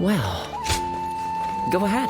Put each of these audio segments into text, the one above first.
Well, go ahead.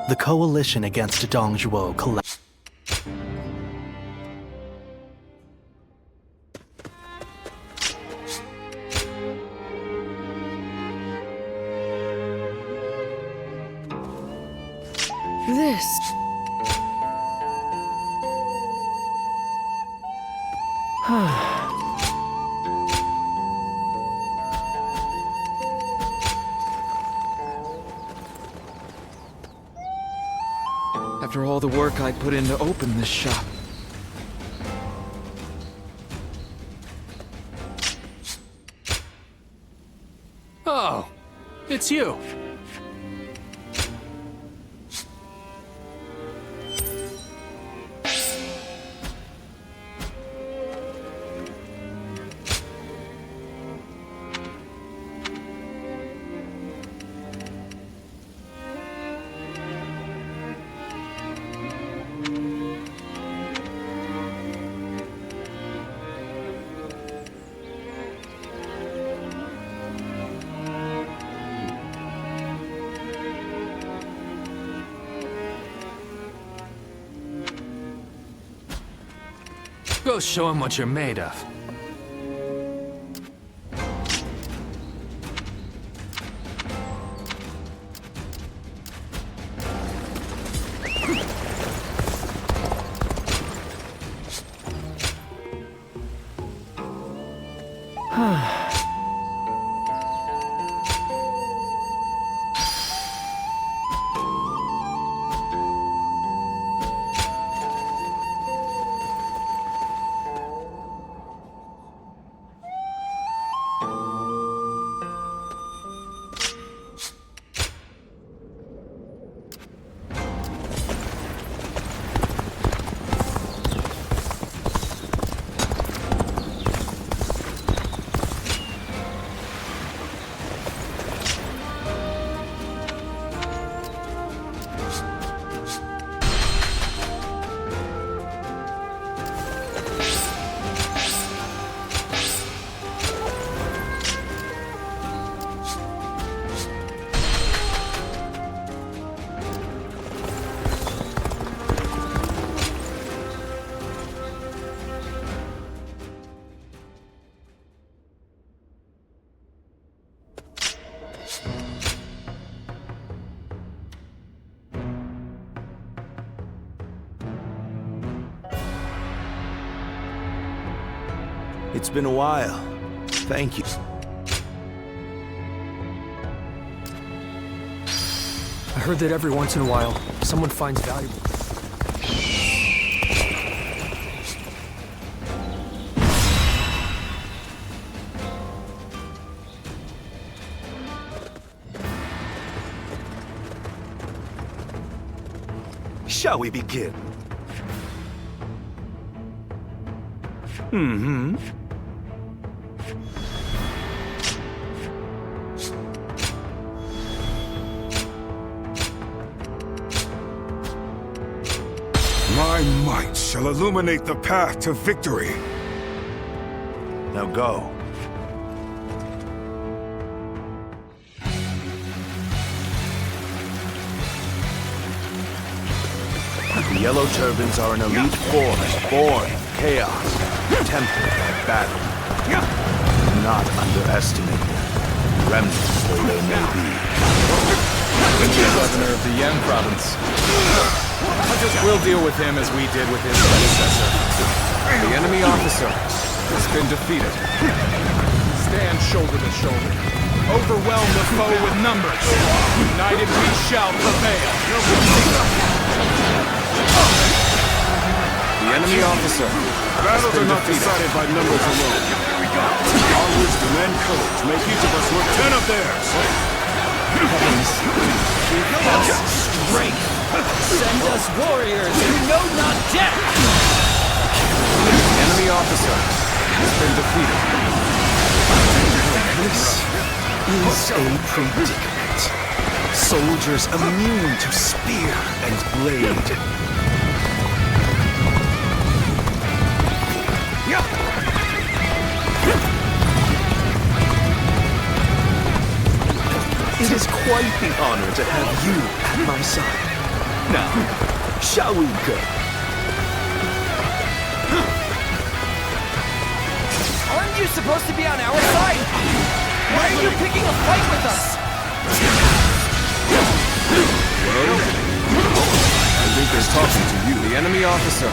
The coalition against Dongzhuo collapsed. This... After all the work I put in to open this shop. Oh, it's you. Go show him what you're made of. It's been a while. Thank you. I heard that every once in a while, someone finds valuable. Shall we begin? Mm-hmm. My might shall illuminate the path to victory. Now go. The Yellow Turbans are an elite force born of chaos, tempered by battle. Do not underestimate them, remnants though they may be. governor of the Yen province. We'll deal with him as we did with his predecessor. The enemy officer has been defeated. Stand shoulder to shoulder. Overwhelm the foe with numbers. United we shall prevail. The enemy officer Battles been are not defeated. decided by numbers alone. Our wisdom and courage make each of us worth 10 of theirs. Strength. Send us warriors who know not death. The enemy officer has been defeated. This is a predicament. Soldiers immune to spear and blade. It is quite the honor to have you at my side. Now, shall we go? Aren't you supposed to be on our side? Why are you picking a fight with us? I think they're talking to you. The enemy officer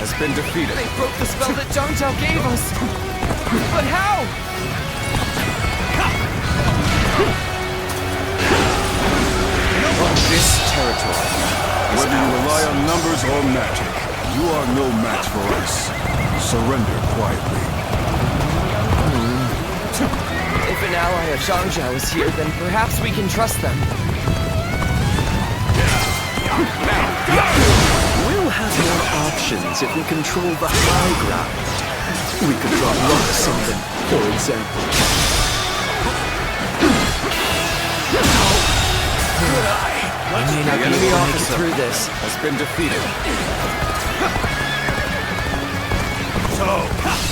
has been defeated. They broke the spell that Zhang Zhao gave us. But how? On this territory, Whether you rely on numbers or magic, you are no match for us. Surrender quietly. If an ally of Zhang Zhao is here, then perhaps we can trust them. We'll have more options if we control the high ground. We could drop rocks on them, for example. We may not The be enemy able to make it officer through this. has been defeated. So,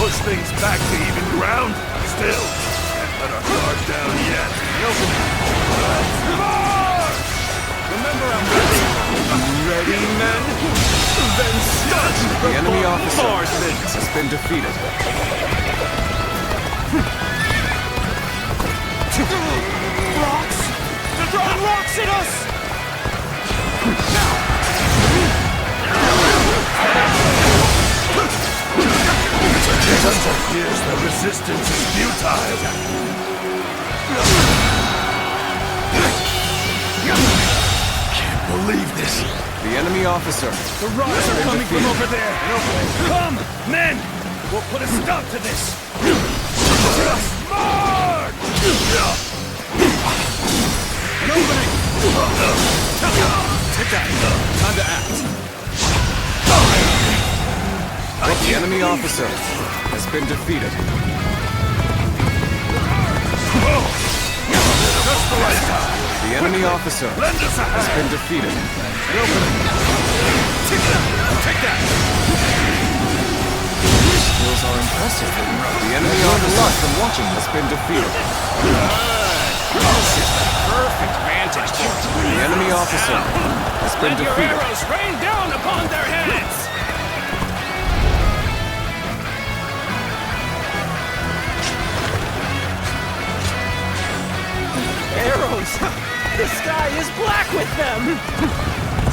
push things back to even ground? Still, can't let our guard down yet. March! Remember I'm ready. Ready, men? Then start! The enemy officer has been defeated. Rocks! They're throwing rocks at us! Just appears the resistance is futile. Can't believe this. The enemy officer The rocks are coming from over there. Come, men! We'll put a stop to this. March! An opening! Take that. Time to act. The enemy officer has been defeated. Just the right time. The enemy officer Lend us a has hand. been defeated. An opening. Take that. Skills are impressive. The enemy officer from watching has been defeated. Perfect vantage point. The enemy officer has been Let your defeated. arrows rain down upon their heads. Arrows! The sky is black with them!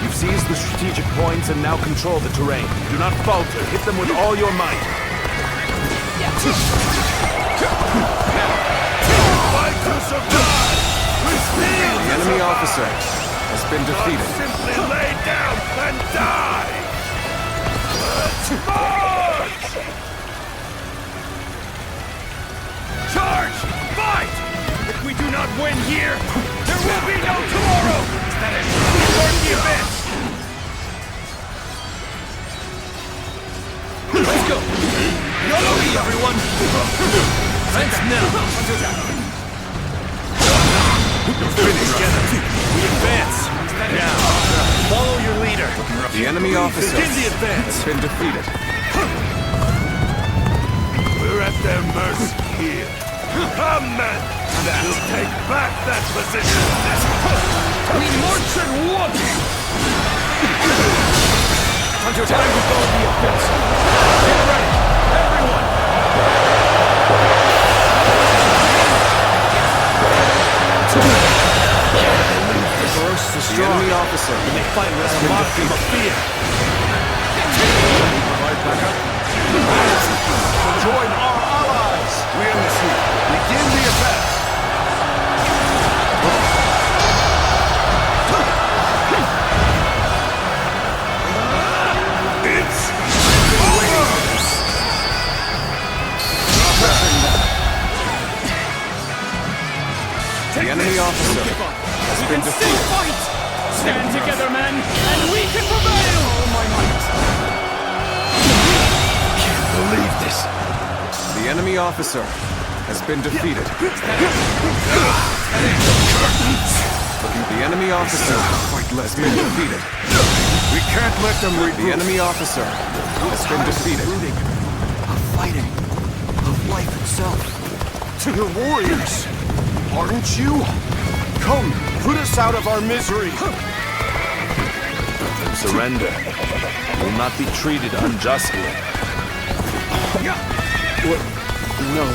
You've seized the strategic points and now control the terrain. Do not falter. Hit them with all your might. Fight to survive. We steal. The enemy officer has been defeated. Simply lay down and die. Let's march! Charge! Fight! If we do not win here, there will be no tomorrow! Is that it? Toward the abyss! Let's go. YOLO everyone. Fence now. Finish together. We advance. Now, follow your leader. The enemy officer Begin the advance. has been defeated. We're at their mercy here. Come, men! We'll take back that position! We march and walk. Hunter, time to go the abyss! Get ready! Everyone! been Still defeated. fight! Stand together, men, and we can prevail! Oh my might. Believe this. The enemy officer has been defeated. The enemy officer has been defeated. We can't let them The enemy officer has been defeated. Of fighting. Of life itself. To the warriors! Aren't you? Come, put us out of our misery! Then surrender. You will not be treated unjustly. What? No.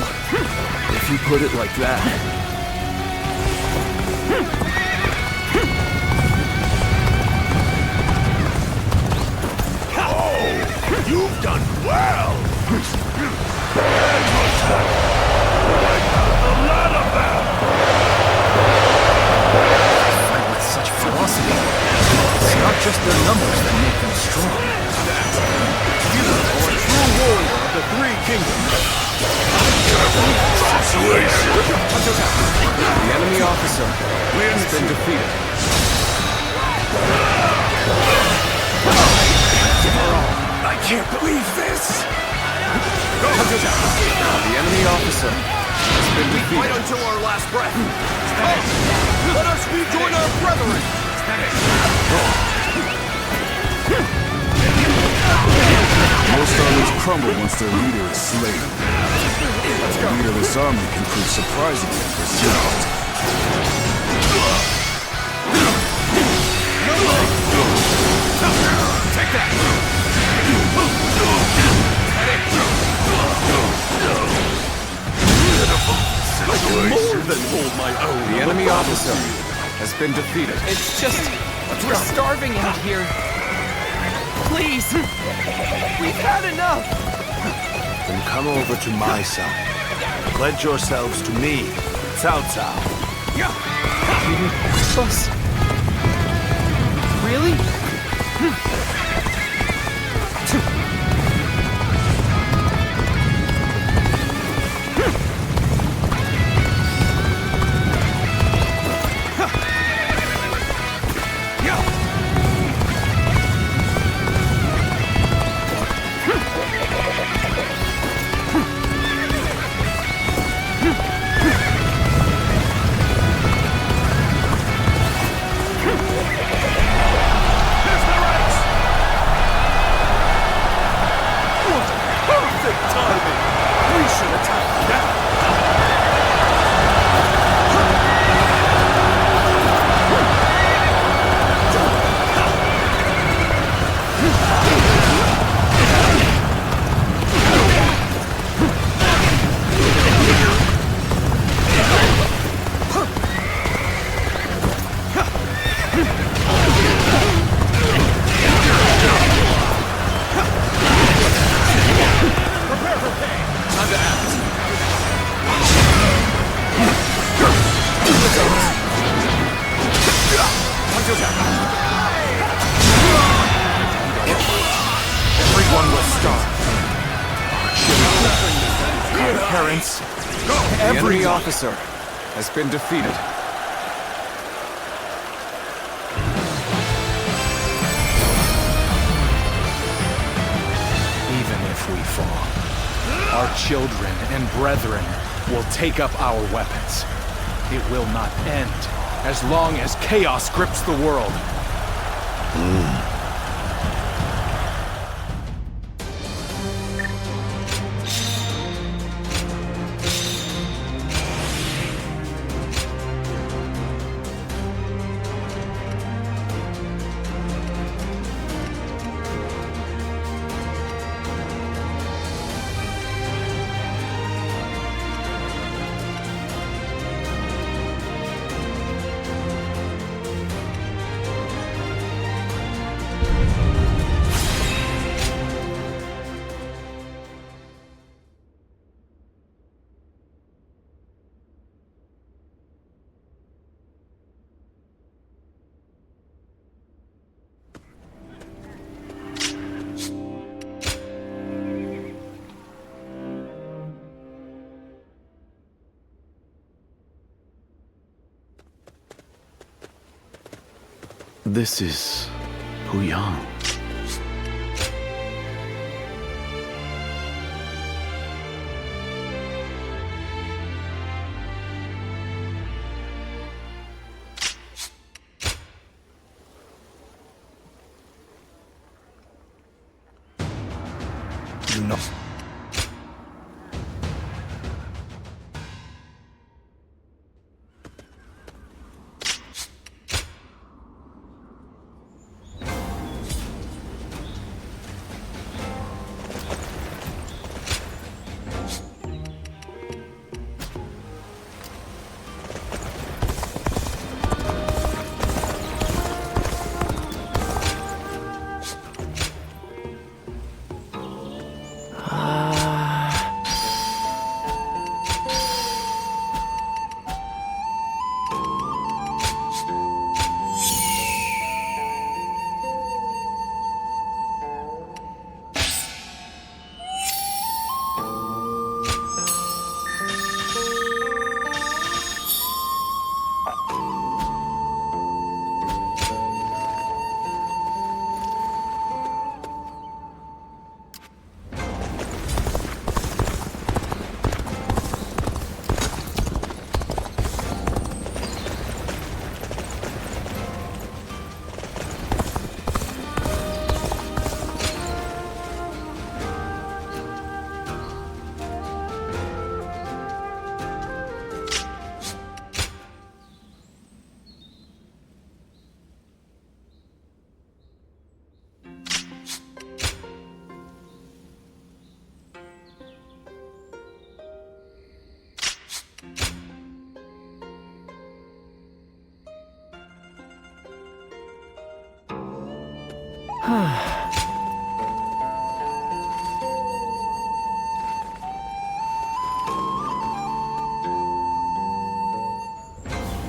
If you put it like that. You've done well! Fight with such ferocity. It's not just their numbers that make them strong. You are a true warrior of the Three Kingdoms. The enemy officer has been defeated. I can't believe this! The enemy officer has been Fight defeated. until our last breath! Let us rejoin our brethren! Most armies crumble once their leader is slain. The leaderless army can prove surprisingly resilient. Take that! More than hold my own! The enemy officer has been defeated. It's just... we're starving out here. Please! We've had enough! Then come over to my side. Pledge yourselves to me, Cao Cao. Us? Really? Everyone will starve. Our parents. The enemy officer has been defeated. Even if we fall, our children and brethren will take up our weapons. It will not end as long as chaos grips the world. This is Huyang. You know.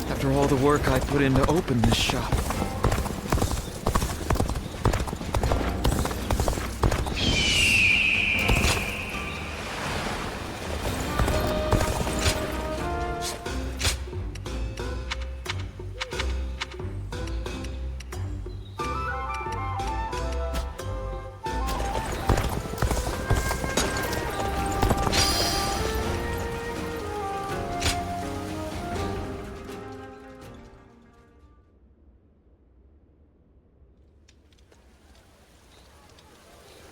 After all the work I put in to open this shop.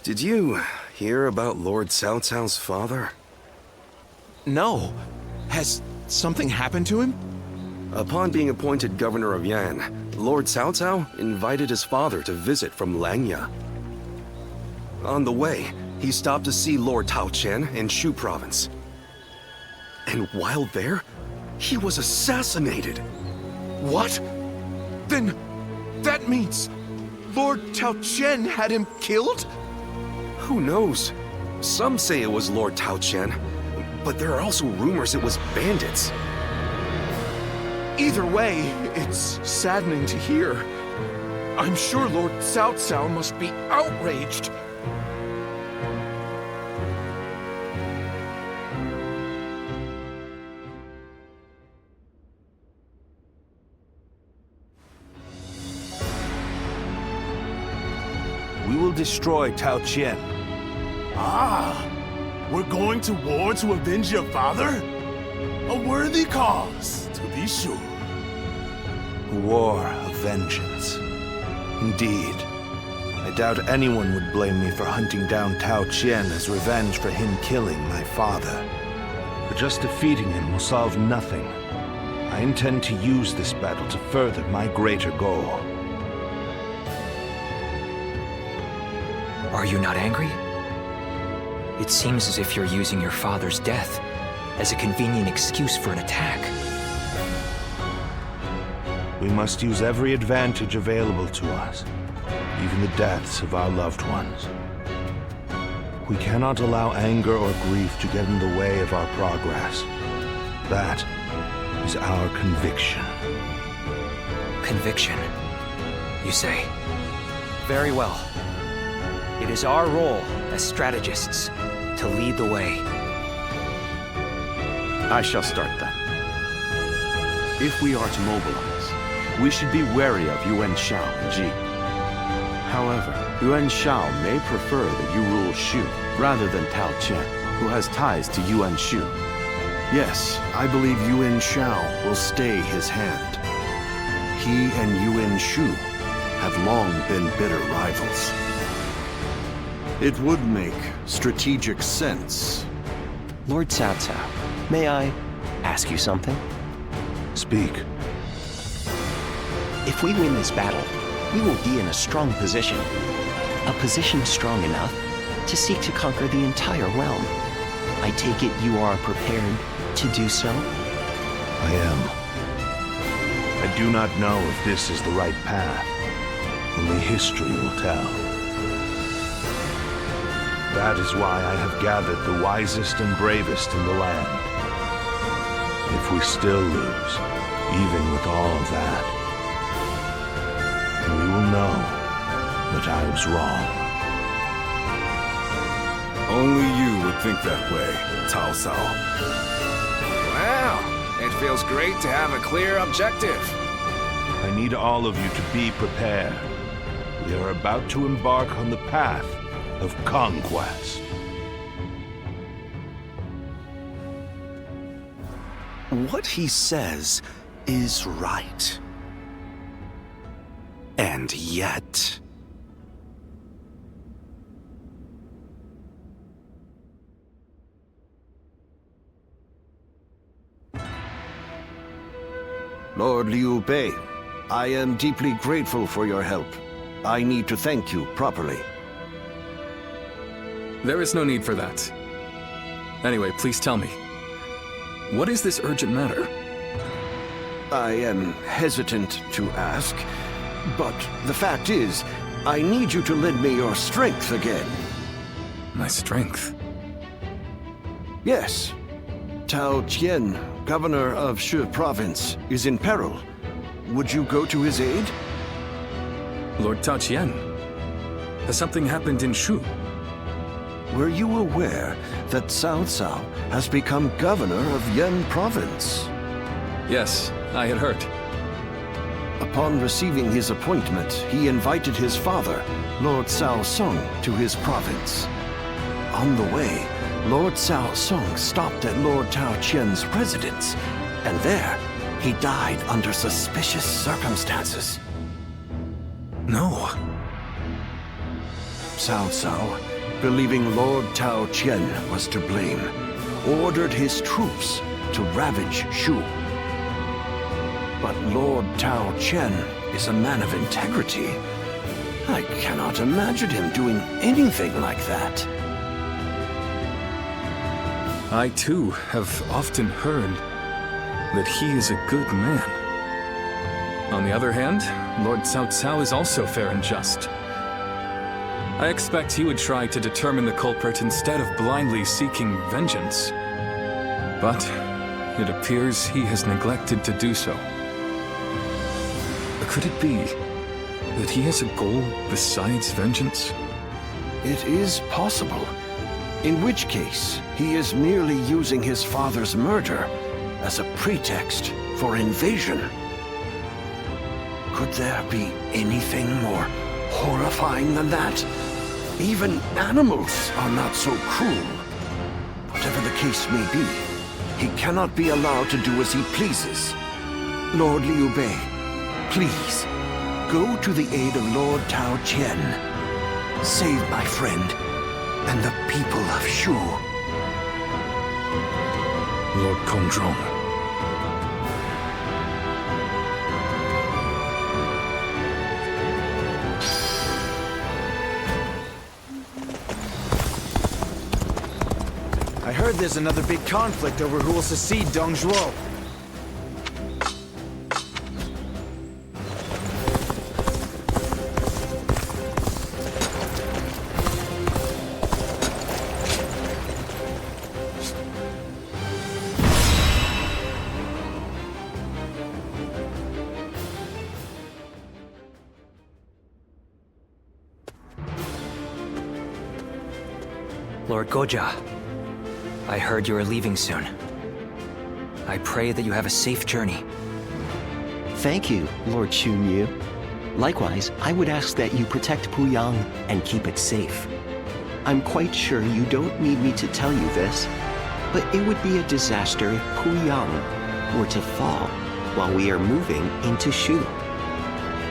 Did you hear about Lord Cao Cao's father? No. Has something happened to him? Upon being appointed governor of Yan, Lord Cao Cao invited his father to visit from Langya. On the way, he stopped to see Lord Tao Qian in Shu province. And while there, he was assassinated. What? Then that means Lord Tao Qian had him killed? Who knows? Some say it was Lord Tao Qian, but there are also rumors it was bandits. Either way, it's saddening to hear. I'm sure Lord Cao Cao must be outraged. We will destroy Tao Qian. Ah, we're going to war to avenge your father? A worthy cause, to be sure. War of vengeance. Indeed. I doubt anyone would blame me for hunting down Tao Qian as revenge for him killing my father. But just defeating him will solve nothing. I intend to use this battle to further my greater goal. Are you not angry? It seems as if you're using your father's death as a convenient excuse for an attack. We must use every advantage available to us, even the deaths of our loved ones. We cannot allow anger or grief to get in the way of our progress. That is our conviction. Conviction, you say? Very well. It is our role as strategists to lead the way. I shall start then. If we are to mobilize, we should be wary of Yuan Shao and Ji. However, Yuan Shao may prefer that you rule Shu rather than Tao Qian, who has ties to Yuan Shu. Yes, I believe Yuan Shao will stay his hand. He and Yuan Shu have long been bitter rivals. It would make strategic sense. Lord Cao Cao, may I ask you something? Speak. If we win this battle, we will be in a strong position. A position strong enough to seek to conquer the entire realm. I take it you are prepared to do so? I am. I do not know if this is the right path. Only history will tell. That is why I have gathered the wisest and bravest in the land. If we still lose, even with all of that, we will know that I was wrong. Only you would think that way, Cao Cao. Well, it feels great to have a clear objective. I need all of you to be prepared. We are about to embark on the path of conquest. What he says is right. And yet... Lord Liu Bei, I am deeply grateful for your help. I need to thank you properly. There is no need for that. Anyway, please tell me. What is this urgent matter? I am hesitant to ask, but the fact is, I need you to lend me your strength again. My strength? Yes. Tao Qian, governor of Shu province, is in peril. Would you go to his aid? Lord Tao Qian? Has something happened in Shu? Were you aware that Cao Cao has become governor of Yan province? Yes, I had heard. Upon receiving his appointment, he invited his father, Lord Cao Song, to his province. On the way, Lord Cao Song stopped at Lord Tao Qian's residence, and there, he died under suspicious circumstances. No. Cao Cao, believing Lord Tao Qian was to blame, ordered his troops to ravage Shu. But Lord Tao Qian is a man of integrity. I cannot imagine him doing anything like that. I too have often heard that he is a good man. On the other hand, Lord Cao Cao is also fair and just. I expect he would try to determine the culprit instead of blindly seeking vengeance. But it appears he has neglected to do so. Could it be that he has a goal besides vengeance? It is possible. In which case, he is merely using his father's murder as a pretext for invasion. Could there be anything more horrifying than that? Even animals are not so cruel. Whatever the case may be, he cannot be allowed to do as he pleases. Lord Liu Bei, please, go to the aid of Lord Tao Qian. Save my friend and the people of Shu. Lord Kongzhong. I heard there's another big conflict over who will succeed Dong Zhuo. Lord Goja, I heard you are leaving soon. I pray that you have a safe journey. Thank you, Lord Shunyu. Likewise, I would ask that you protect Puyang and keep it safe. I'm quite sure you don't need me to tell you this, but it would be a disaster if Puyang were to fall while we are moving into Shu.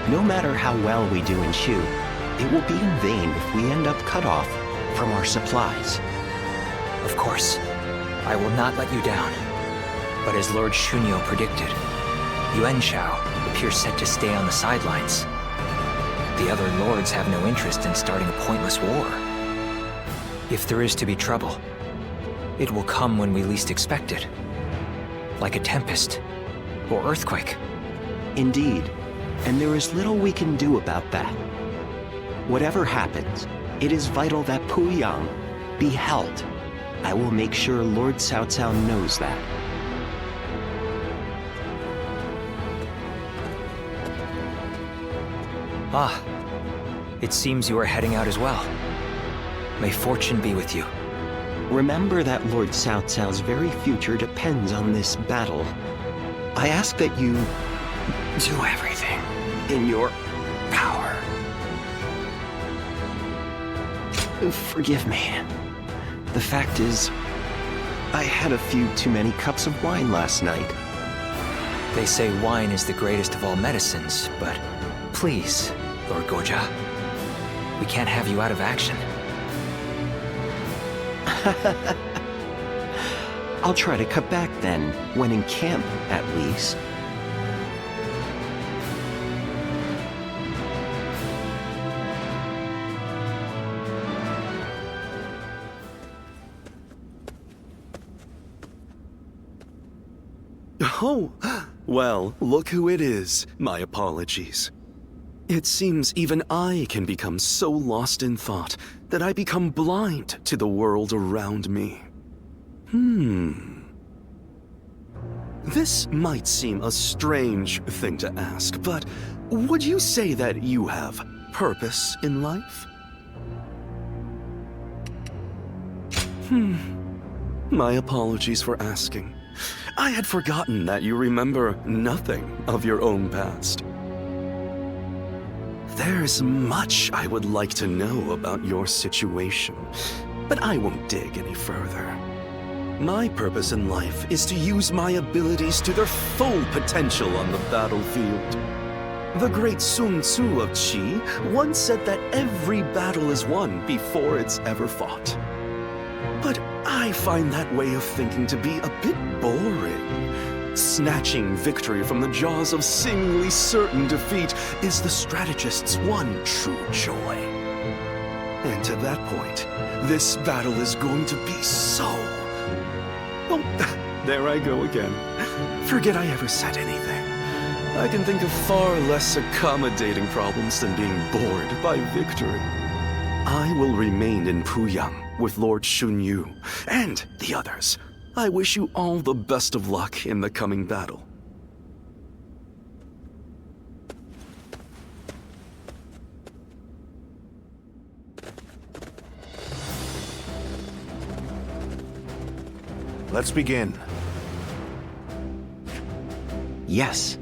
No matter how well we do in Shu, it will be in vain if we end up cut off from our supplies. Of course, I will not let you down. But as Lord Shunyo predicted, Yuan Shao appears set to stay on the sidelines. The other lords have no interest in starting a pointless war. If there is to be trouble, it will come when we least expect it. Like a tempest or earthquake. Indeed, and there is little we can do about that. Whatever happens, it is vital that Puyang be held. I will make sure Lord Cao Cao knows that. Ah, it seems you are heading out as well. May fortune be with you. Remember that Lord Cao Cao's very future depends on this battle. I ask that you do everything in your power. Forgive me. The fact is, I had a few too many cups of wine last night. They say wine is the greatest of all medicines, but please, Lord Goja, we can't have you out of action. I'll try to cut back then, when in camp, at least. Oh, well, look who it is. My apologies. It seems even I can become so lost in thought that I become blind to the world around me. This might seem a strange thing to ask, but would you say that you have purpose in life? My apologies for asking. I had forgotten that you remember nothing of your own past. There's much I would like to know about your situation, but I won't dig any further. My purpose in life is to use my abilities to their full potential on the battlefield. The great Sun Tzu of Qi once said that every battle is won before it's ever fought. But I find that way of thinking to be a bit boring. Snatching victory from the jaws of seemingly certain defeat is the strategist's one true joy. And to that point, this battle is going to be so... Oh, there I go again. Forget I ever said anything. I can think of far less accommodating problems than being bored by victory. I will remain in Puyang with Lord Shunyu and the others. I wish you all the best of luck in the coming battle. Let's begin. Yes.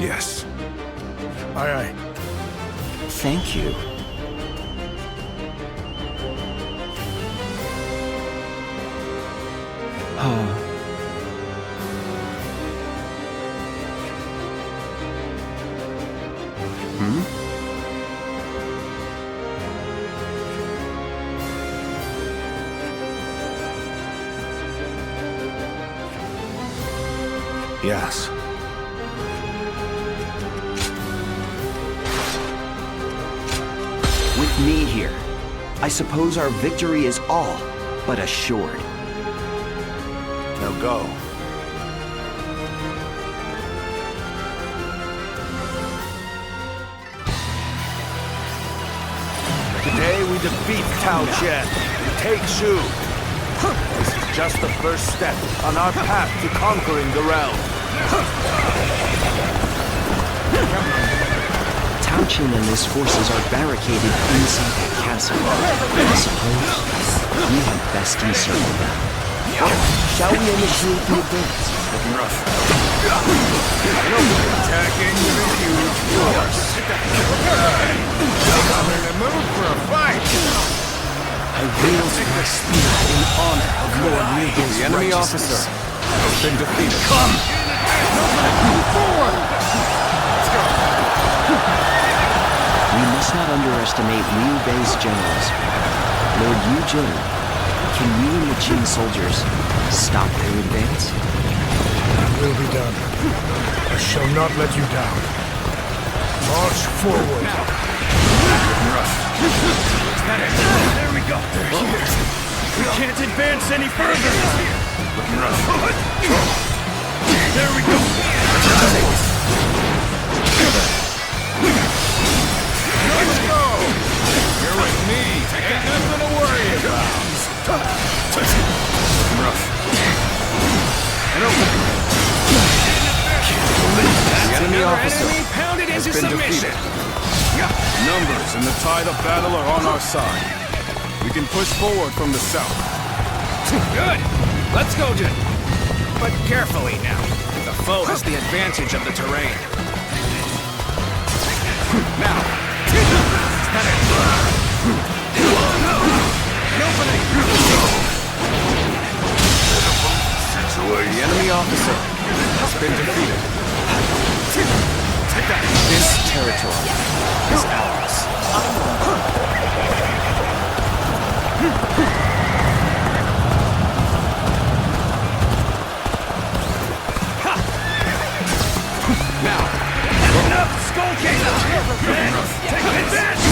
Yes. Aye, aye. Thank you. Yes. With me here, I suppose our victory is all but assured. Now go. Today we defeat Tao Qian and take Shu. This is just the first step on our path to conquering the realm. Tao Qian and his forces are barricaded inside the castle. I suppose we had best encircle them. Shall we initiate the advance? Looking rough. Attacking with a huge force. I'm in the mood for a fight. I wield my spear in honor of Lord Liu's The enemy officer has been defeated. Come! We must not underestimate Liu Bei's generals. Lord Yu Jin, can you and the Qin soldiers stop their advance? It will be done. I shall not let you down. March forward. There we go. They're here. We can't advance any further. Looking rough. There we go. Let's go. You're with me. Ain't nothing to worry about. Looking rough. The enemy officer pounded has into been submission. defeated. Numbers and the tide of battle are on our side. We can push forward from the south. Good. Let's go, Jin. But carefully now. The foe has the advantage of the terrain. Now. The enemy officer has been defeated. This territory is ours. Now. Enough skulking! Take advantage!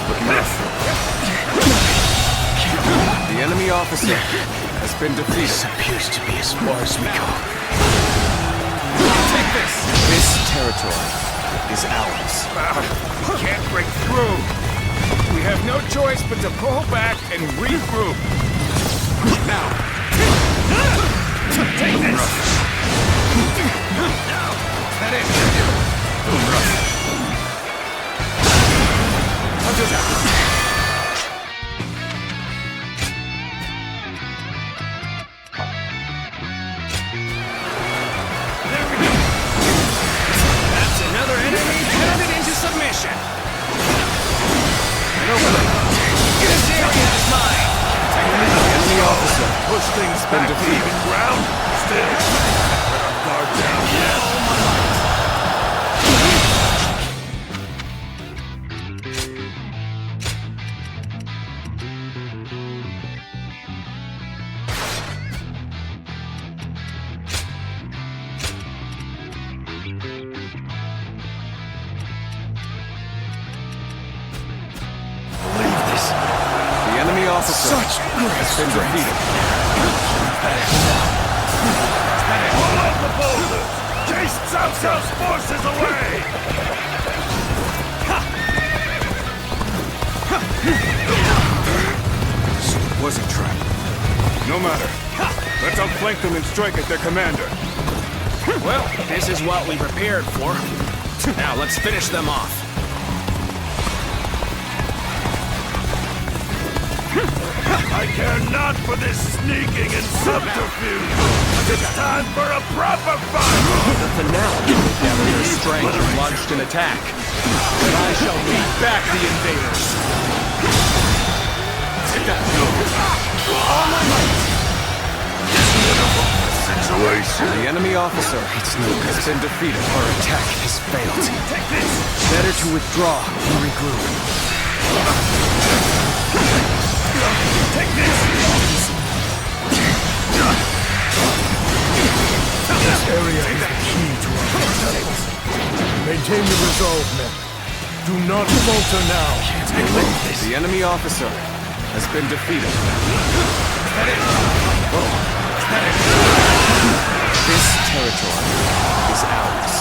Looking rough. The enemy officer has been defeated. This appears to be as far as we go. Take this! This territory is ours. We can't break through. We have no choice but to pull back and regroup. Now. Take this! That it? There we go. That's another enemy pounded into submission. This area is mine. The enemy officer Push things has been defeated. ground. Still. Guard down. Yes. The enemy officer has been defeated. Pull up the boulders! Chase Cao Cao's forces away! So it was a trap. No matter. Let's outflank them and strike at their commander. Well, this is what we prepared for. Now, let's finish them off. I care not for this sneaking and subterfuge! It's time for a proper fight! The finale will gather their strength and launched an attack. But I shall beat back the invaders. All my might! The enemy officer has been defeated. Our attack has failed. Take this! Better to withdraw and regroup. Take this! This area is the key to our success. Maintain your resolve, men. Do not falter now. The enemy officer has been defeated. This territory is ours.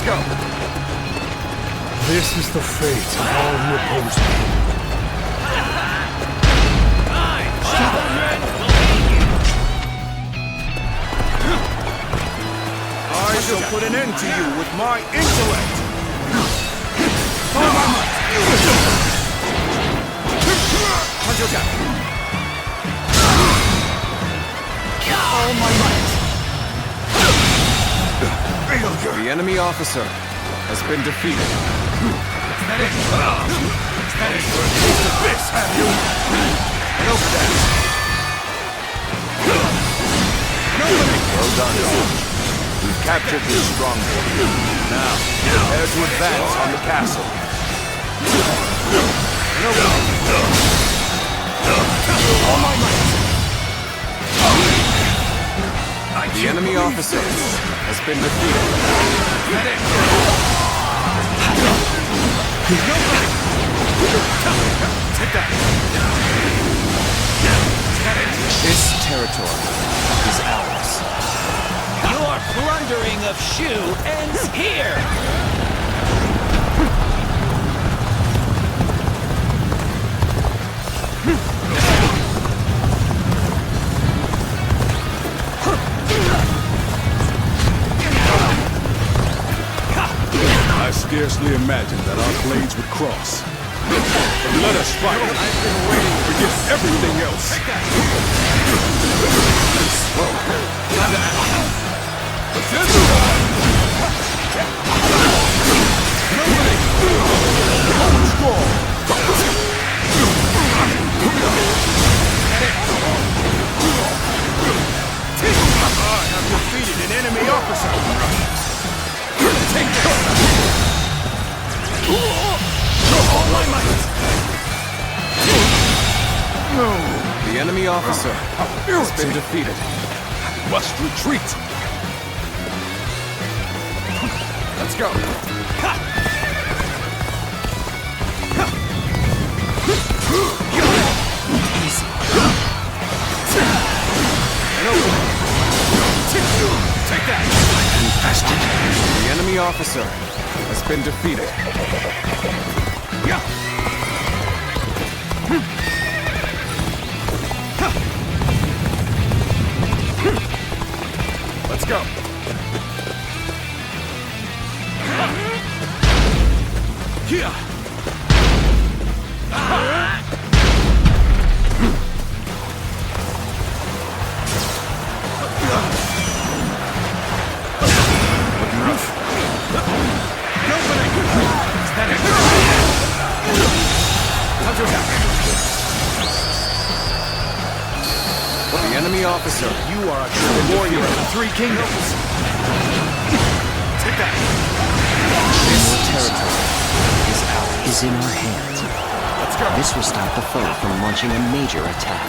go. This is the fate of all who oppose me. I shall put an end to you with my intellect. All my might. Punch your down. All my might. The enemy officer has been defeated. Is that it? That is for a taste of this, have you? And over that. Well done, Lord. We've captured this stronghold. Now, prepare to advance on the castle. All my might. The enemy officer has been defeated. Take that. This territory is ours. Your plundering of Shu ends here! I scarcely imagined that our blades would cross. But let us fight. I've been waiting. Forget everything else. Take that. I have defeated an enemy officer. Take this. All my might. The enemy officer has been defeated. Must retreat. Let's go. Easy. Take that. Infested. The enemy officer has been defeated. Yeah. Let's go. Here. The enemy officer, you are a true warrior of the Three Kingdoms. Take that. This territory is ours. Is in our hands. Let's go. This will stop the foe from launching a major attack.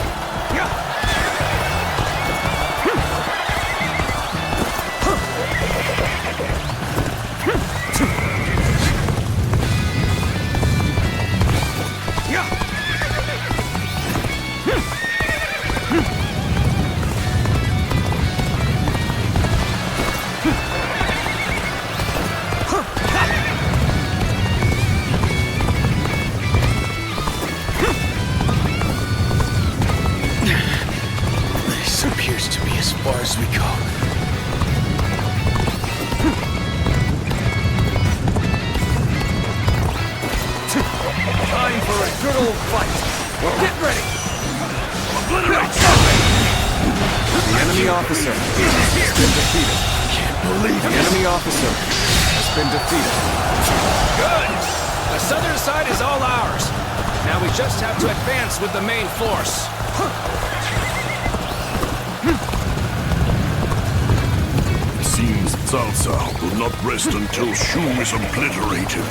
This appears to be as far as we go. Time for a good old fight. Get ready. Obliterate something. The enemy officer has been defeated. Can't believe it. The enemy officer has been defeated. Good. The southern side is all ours. Now we just have to advance with the main force. It seems Cao Cao will not rest until Shu is obliterated.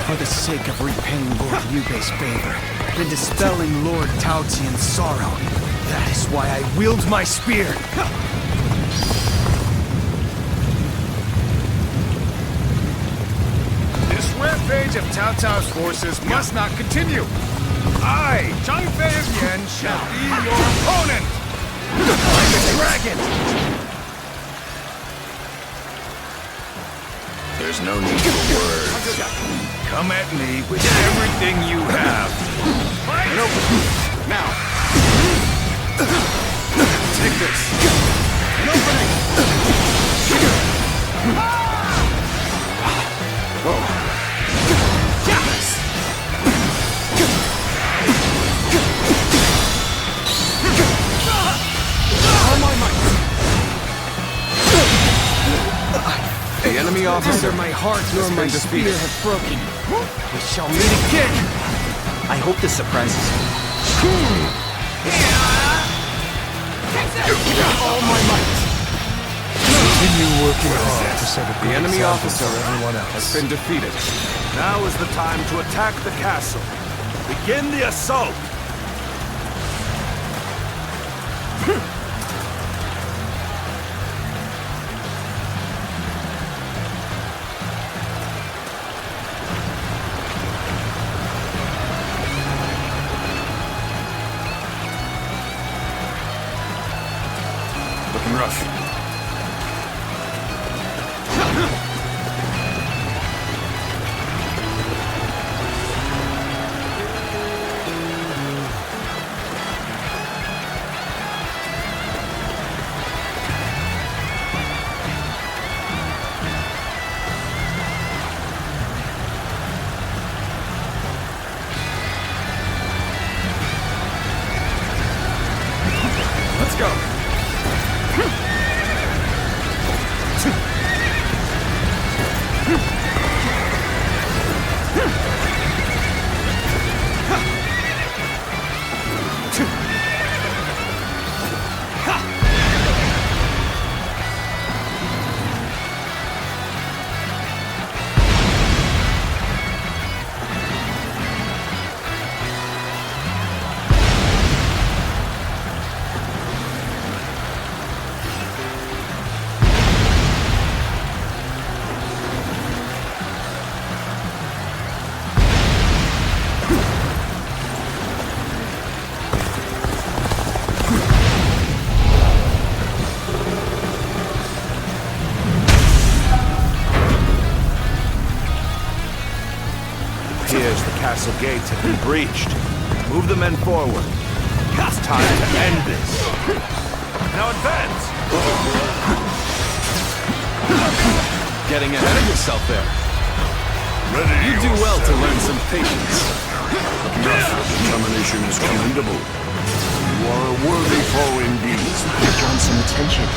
For the sake of repaying Lord Liu Bei's favor, and dispelling Lord Tao Qian's sorrow, that is why I wield my spear. This rampage of Cao Cao's forces must not continue. I, Zhang Fei of Yan, shall be your opponent! Like a dragon! There's no need for words. Come at me with everything you have. An opening. Now. Take this. An opening. Whoa. Yes. On my mic. The enemy officer. Neither my heart nor my spear have broken. We shall meet again. I hope this surprises you. All my might. Continue working hard to set a The good enemy example officer for everyone else. has been defeated. Now is the time to attack the castle. Begin the assault! Looking rough. Let's go. Appears the castle gates have been breached. Move the men forward. It's time to end this. Now advance! Getting ahead of yourself there. You do well to learn some patience. Determination is commendable. You are a worthy foe indeed. You've drawn some attention.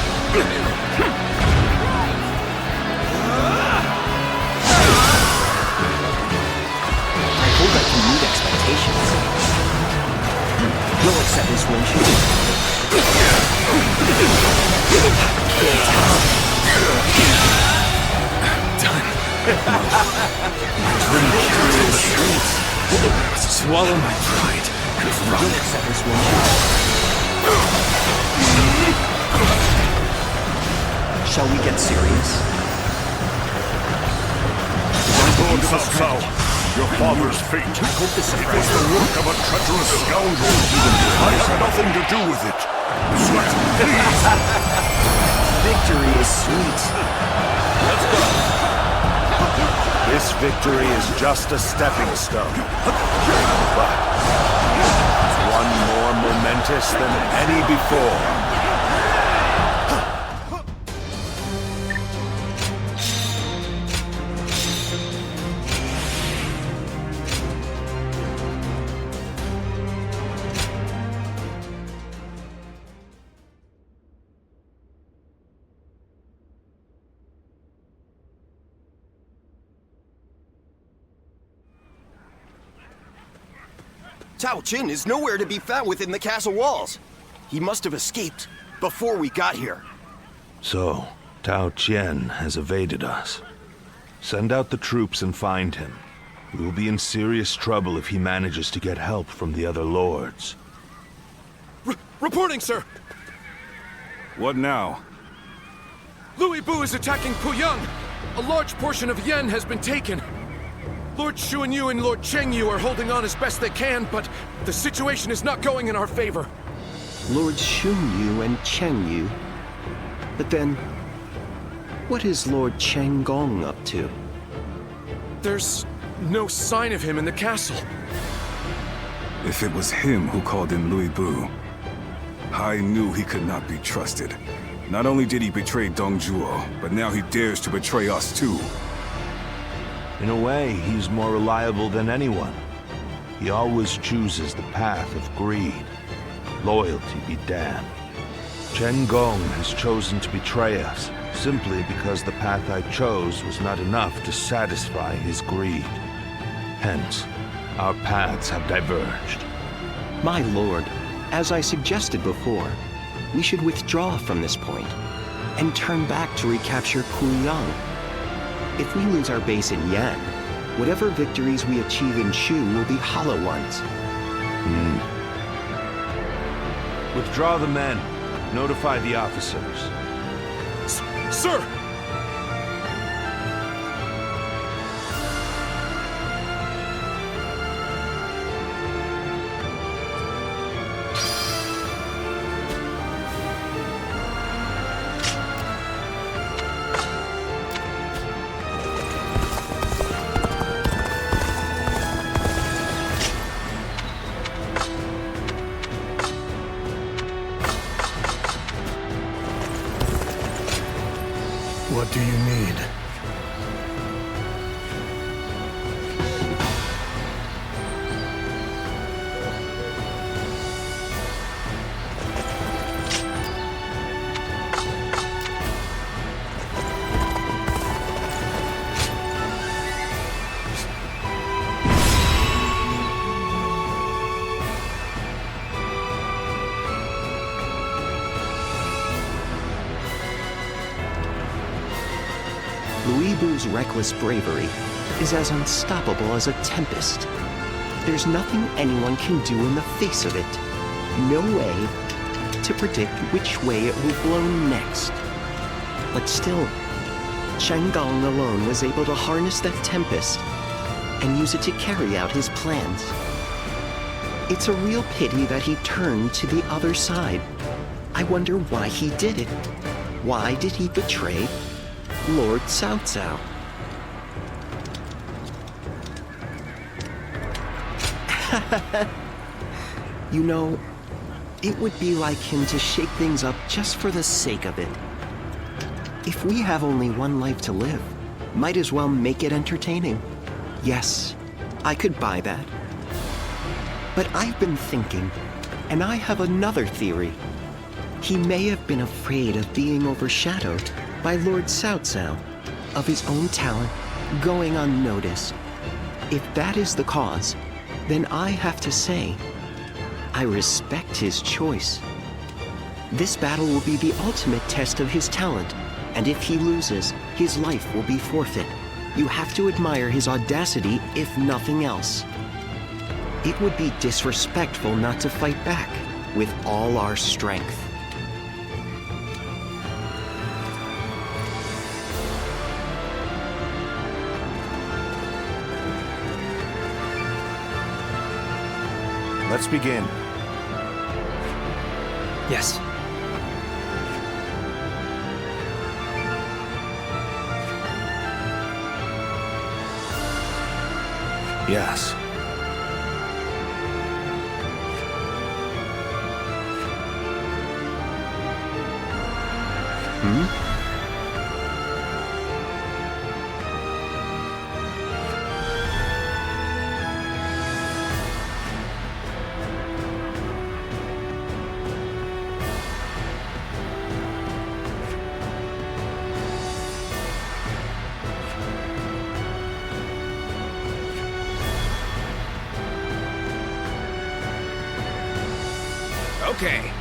I hope I can meet expectations. You'll accept this, won't you? Swallow my pride and run. You'll accept this, won't you? Shall we get serious? Lord Cao, your father's fate. I hope this It was surprises the you. work of a treacherous scoundrel. I have nothing to do with it. Sweat, please. Victory is sweet. This victory is just a stepping stone. But it's one more momentous than any before. Cao Qin is nowhere to be found within the castle walls. He must have escaped before we got here. So, Tao Qian has evaded us. Send out the troops and find him. We will be in serious trouble if he manages to get help from the other lords. Reporting, sir! What now? Louis Bu is attacking Puyang! A large portion of Yan has been taken. Lord Xuanyu and Lord Chengyu are holding on as best they can, but the situation is not going in our favor. Lord Xunyu and Chengyu. But then, What is Lord Cheng Gong up to? There's no sign of him in the castle. If it was him who called in Louis Bu, I knew he could not be trusted. Not only did he betray Dong Zhuo, but now he dares to betray us too. In a way, he's more reliable than anyone. He always chooses the path of greed. Loyalty be damned. Chen Gong has chosen to betray us, simply because the path I chose was not enough to satisfy his greed. Hence, our paths have diverged. My lord, as I suggested before, we should withdraw from this point and turn back to recapture Puyang. If we lose our base in Yan, whatever victories we achieve in Shu will be hollow ones. Withdraw the men. Notify the officers. Sir! What do you need? Louis Bu's reckless bravery is as unstoppable as a tempest. There's nothing anyone can do in the face of it. No way to predict which way it will blow next. But still, Chen Gong alone was able to harness that tempest and use it to carry out his plans. It's a real pity that he turned to the other side. I wonder why he did it. Why did he betray Lord Cao Cao? You know, it would be like him to shake things up just for the sake of it. If we have only one life to live, might as well make it entertaining. Yes, I could buy that. But I've been thinking, and I have another theory. He may have been afraid of being overshadowed by Lord Cao Cao, of his own talent going unnoticed. If that is the cause, then I have to say, I respect his choice. This battle will be the ultimate test of his talent, and if he loses, his life will be forfeit. You have to admire his audacity, if nothing else. It would be disrespectful not to fight back with all our strength. Let's begin. Yes. Yes. Okay.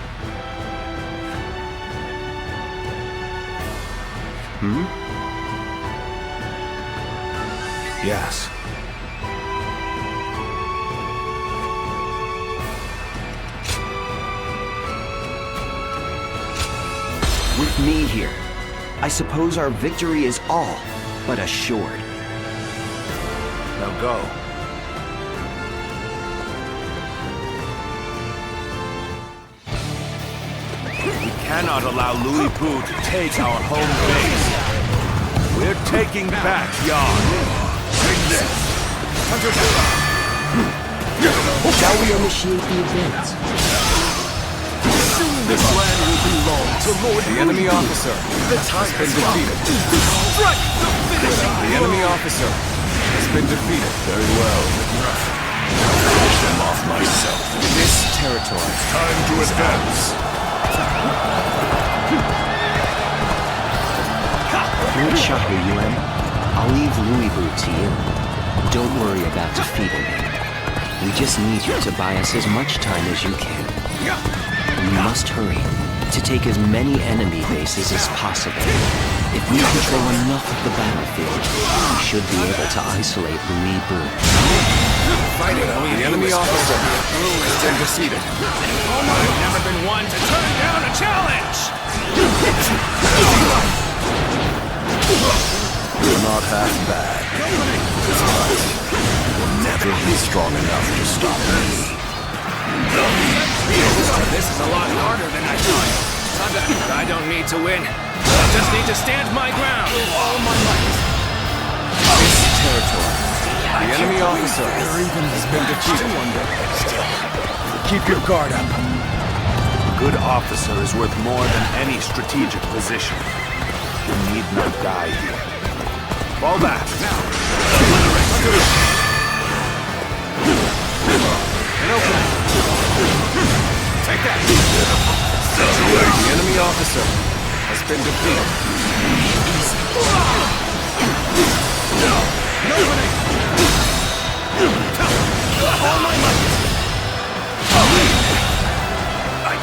Yes. With me here, I suppose our victory is all but assured. Now go. We cannot allow Louis Bu to take our home base. taking back Yan. Take this! Shall we initiate the advance? Soon this land will belong to Lord The enemy officer has been defeated. Strike the finishing The enemy officer has been defeated. Very well. Finish them off myself. This territory Time to advance. Here at Shahu Yuan, I'll leave Louis Bu to you. Don't worry about defeating him. We just need you to buy us as much time as you can. We must hurry to take as many enemy bases as possible. If we control enough of the battlefield, we should be able to isolate Louis Bu. The enemy officer has been defeated. I've never been one to turn down a challenge! You're not half bad. You'll never be strong enough to stop me. This is a lot harder than I thought. I don't need to win. I just need to stand my ground with all my might. This territory, the enemy officer has been defeated. Keep your guard up. A good officer is worth more than any strategic position. You need not die here. Fall back. Take that! The enemy officer has been defeated.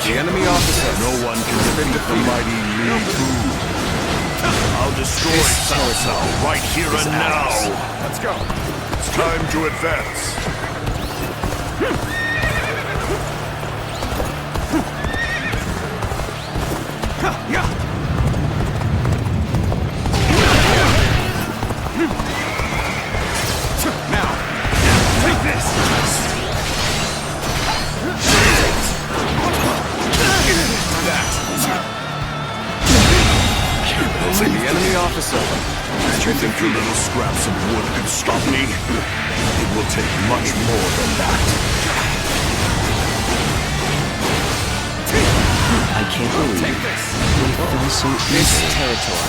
The enemy officer No one can been defeat the defeated. mighty Li Bu. I'll destroy Cao Cao right here and now. Let's go. It's time to advance. Now, take this! The enemy officer has You been think your defeated. little scraps of wood can stop me? It will take much more than that. I can't believe it fell so easy. Territory.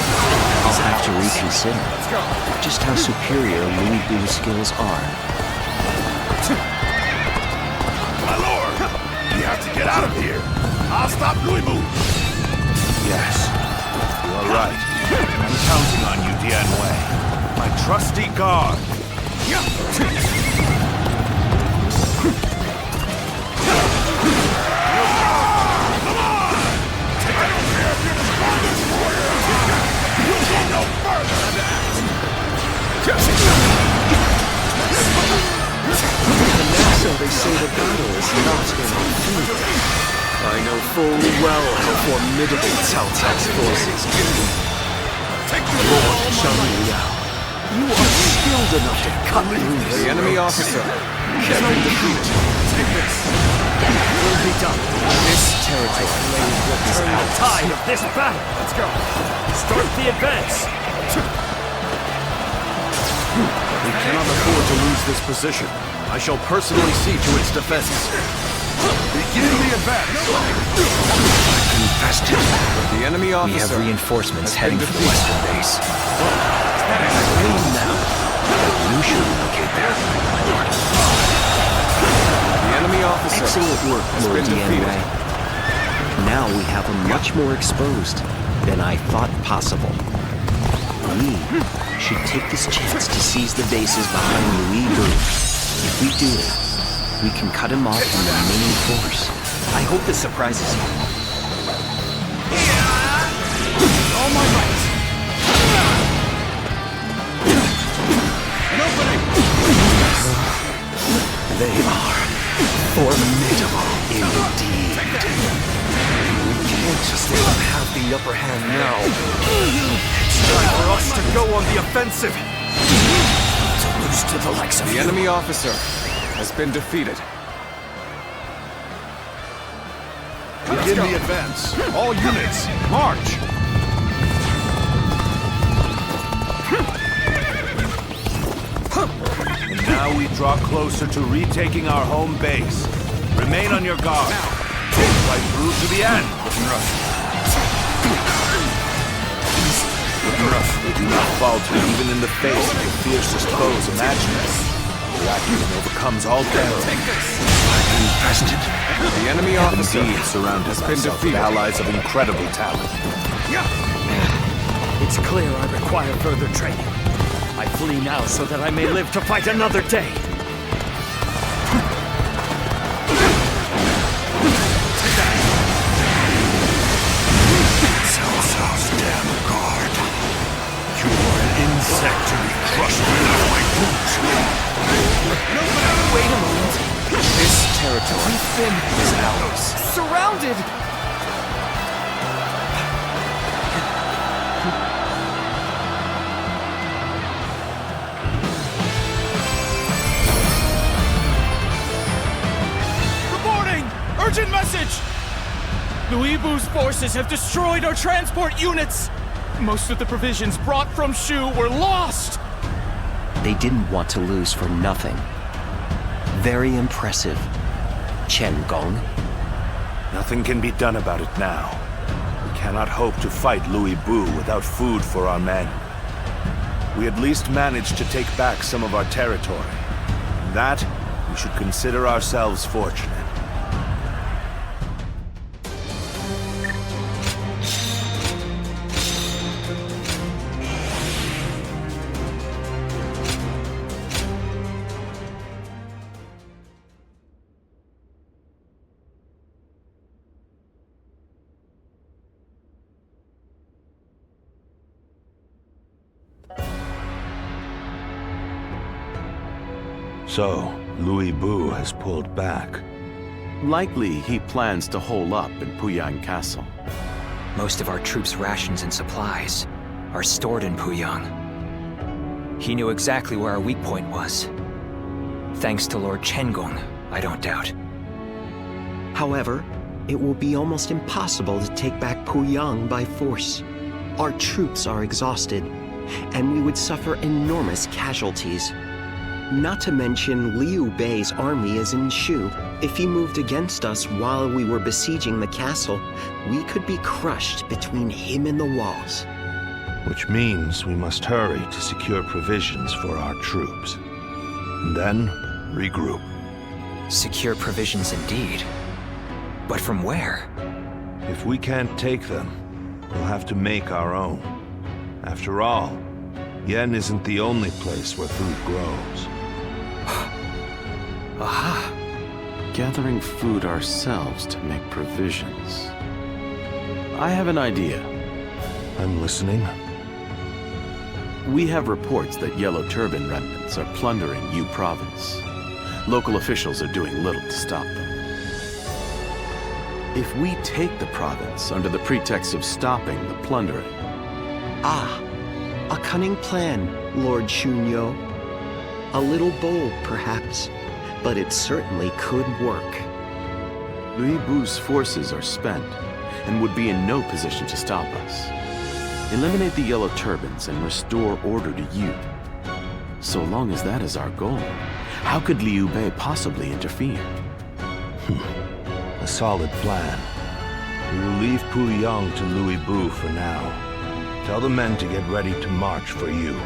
I'll have to reconsider just how superior Louis Bu's skills are. My lord, we have to get out of here. I'll stop Louis Bu. Yes, you are right. I'm counting on you, Dian Wei. My trusty guard. So they say the battle is not in our favor. I know full well how formidable Cao Cao's forces can be. Lord Zhang Liao, you are skilled enough to cut through this. The enemy officer has been defeated. Will be done. This territory is ours. Tide of this battle! Let's go! Start the advance! We cannot afford to lose this position. I shall personally see to its defense. Begin the advance! Infested. The enemy We have officer reinforcements has been heading for the western base. Now, you should locate there, my lord. The enemy officer Excellent work, has Lord been Dian defeated. Wei. Now we have him much more exposed than I thought possible. We should take this chance to seize the bases behind Louis Bu. If we do that, we can cut him off from the main force. I hope this surprises you. All my might! An opening! They are formidable indeed. We can't just let them have the upper hand now. It's time for us to go on the offensive. To lose to the likes of The you. enemy officer has been defeated. Begin the advance. All units, march! draw closer to retaking our home base. Remain on your guard. Fight through to the end. We do not falter even in the face of the fiercest foes imaginable. The acumen overcomes all terror. Infested. The enemy officer Indeed, surrounded has been myself with defeated. allies of incredible talent. It's clear I require further training. I flee now so that I may live to fight another day. Salsa's damn guard. You are an insect to be crushed beneath my boots. Wait a moment. This territory is ours. Surrounded! Reporting! Urgent message! Louis Bu's forces have destroyed our transport units! Most of the provisions brought from Shu were lost! They didn't want to lose for nothing. Very impressive, Chen Gong. Nothing can be done about it now. We cannot hope to fight Louis Bu without food for our men. We at least managed to take back some of our territory. In that, we should consider ourselves fortunate. So, Louis Bu has pulled back. Likely he plans to hole up in Puyang Castle. Most of our troops' rations and supplies are stored in Puyang. He knew exactly where our weak point was. Thanks to Lord Chengong, I don't doubt. However, it will be almost impossible to take back Puyang by force. Our troops are exhausted, and we would suffer enormous casualties. Not to mention Liu Bei's army is in Shu. If he moved against us while we were besieging the castle, we could be crushed between him and the walls. Which means we must hurry to secure provisions for our troops. And then, regroup. Secure provisions indeed. But from where? If we can't take them, we'll have to make our own. After all, Yen isn't the only place where food grows. Aha! Gathering food ourselves to make provisions. I have an idea. I'm listening. We have reports that Yellow Turban remnants are plundering Yu Province. Local officials are doing little to stop them. If we take the province under the pretext of stopping the plundering... Ah, a cunning plan, Lord Shunyo. A little bold, perhaps, but it certainly could work. Louis Bu's forces are spent and would be in no position to stop us. Eliminate the Yellow Turbans and restore order to Yu. So long as that is our goal, how could Liu Bei possibly interfere? A solid plan. We will leave Puyang to Louis Bu for now. Tell the men to get ready to march for you.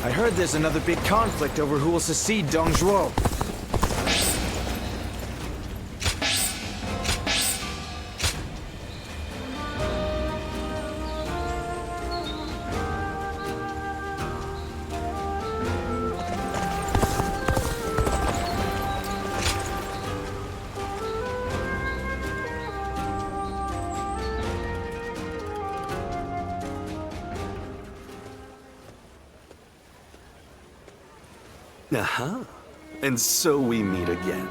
I heard there's another big conflict over who will succeed Dong Zhuo. Aha. And so we meet again.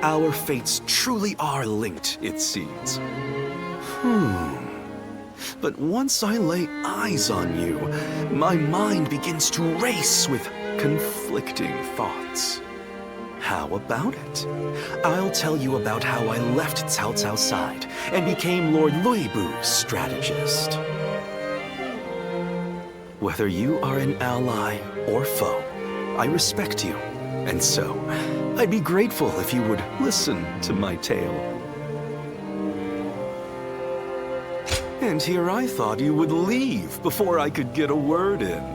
Our fates truly are linked, it seems. But once I lay eyes on you, my mind begins to race with conflicting thoughts. how about it? I'll tell you about how I left Cao Cao's side and became Lord Luibu's strategist. Whether you are an ally or foe, I respect you, and so I'd be grateful if you would listen to my tale. And here I thought you would leave before I could get a word in.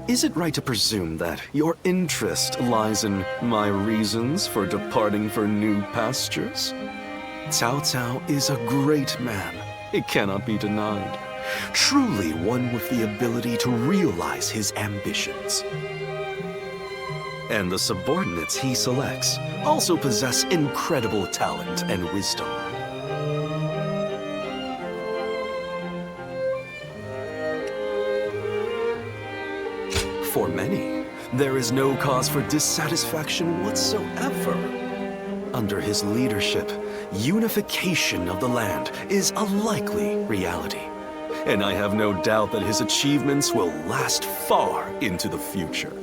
Is it right to presume that your interest lies in my reasons for departing for new pastures? Cao Cao is a great man. It cannot be denied. Truly one with the ability to realize his ambitions. And the subordinates he selects also possess incredible talent and wisdom. For many, there is no cause for dissatisfaction whatsoever. Under his leadership, unification of the land is a likely reality. And I have no doubt that his achievements will last far into the future.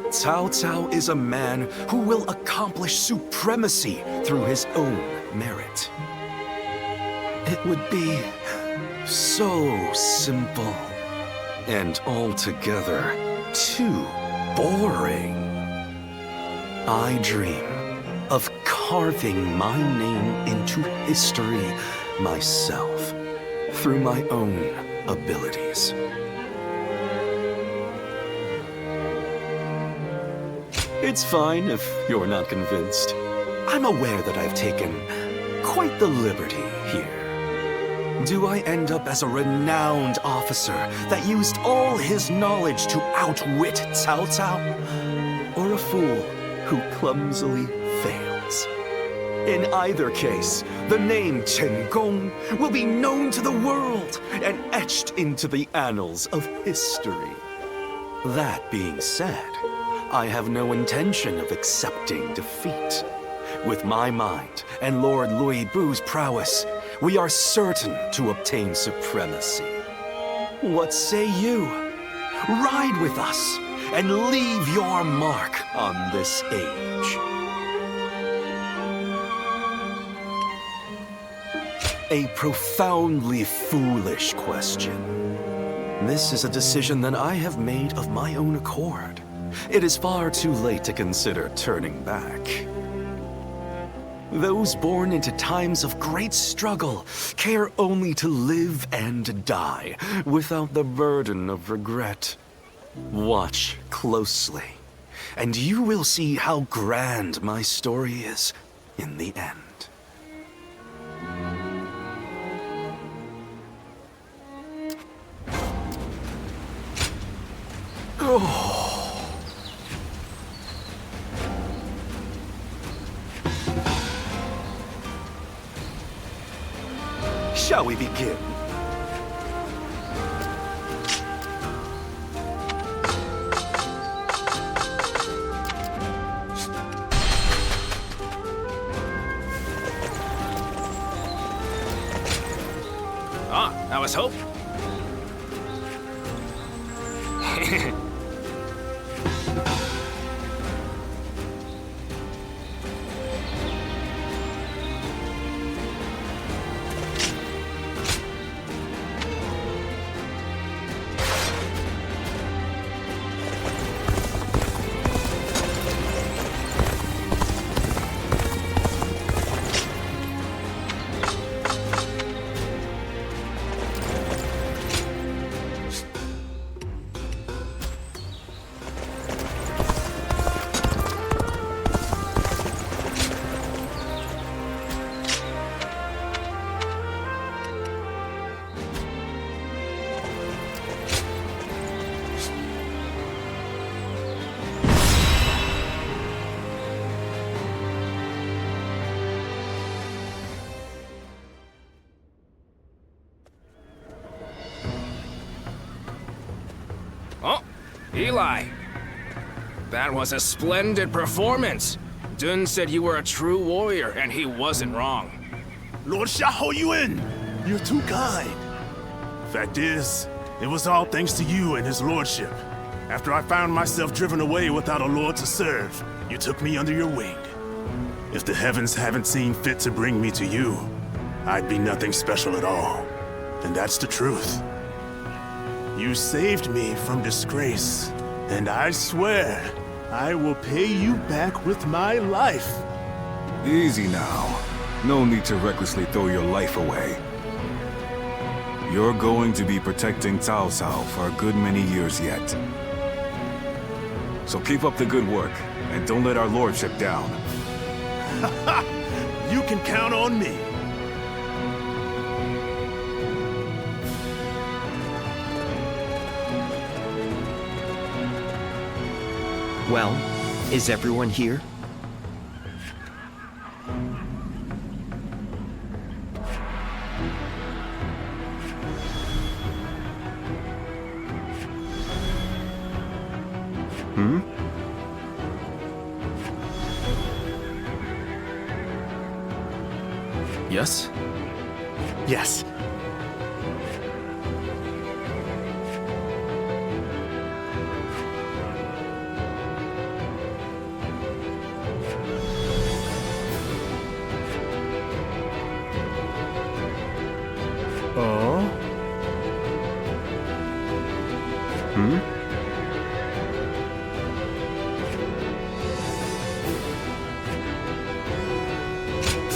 Cao Cao is a man who will accomplish supremacy through his own merit. It would be so simple and altogether too boring. I dream of carving my name into history myself through my own abilities. It's fine if you're not convinced. I'm aware that I've taken quite the liberty here. Do I end up as a renowned officer that used all his knowledge to outwit Cao Cao? Or a fool who clumsily fails? In either case, the name Chen Gong will be known to the world and etched into the annals of history. That being said, I have no intention of accepting defeat. With my mind and Lord Luibu's prowess, we are certain to obtain supremacy. What say you? Ride with us and leave your mark on this age. A profoundly foolish question. This is a decision that I have made of my own accord. It is far too late to consider turning back. Those born into times of great struggle care only to live and die without the burden of regret. Watch closely, and you will see how grand my story is in the end. Oh. Shall we begin? Ah, that was hope. Oh, Eli. That was a splendid performance. Dun said you were a true warrior, and he wasn't wrong. Lord Xiahou Yuan, you're too kind. Fact is, it was all thanks to you and his lordship. After I found myself driven away without a lord to serve, You took me under your wing. If the heavens haven't seen fit to bring me to you, I'd be nothing special at all. And that's the truth. You saved me from disgrace, and I swear I will pay you back with my life. Easy now. No need to recklessly throw your life away. You're going to be protecting Cao Cao for a good many years yet. So keep up the good work, and don't let our lordship down. You can count on me. Well, is everyone here? Yes? Yes. Oh?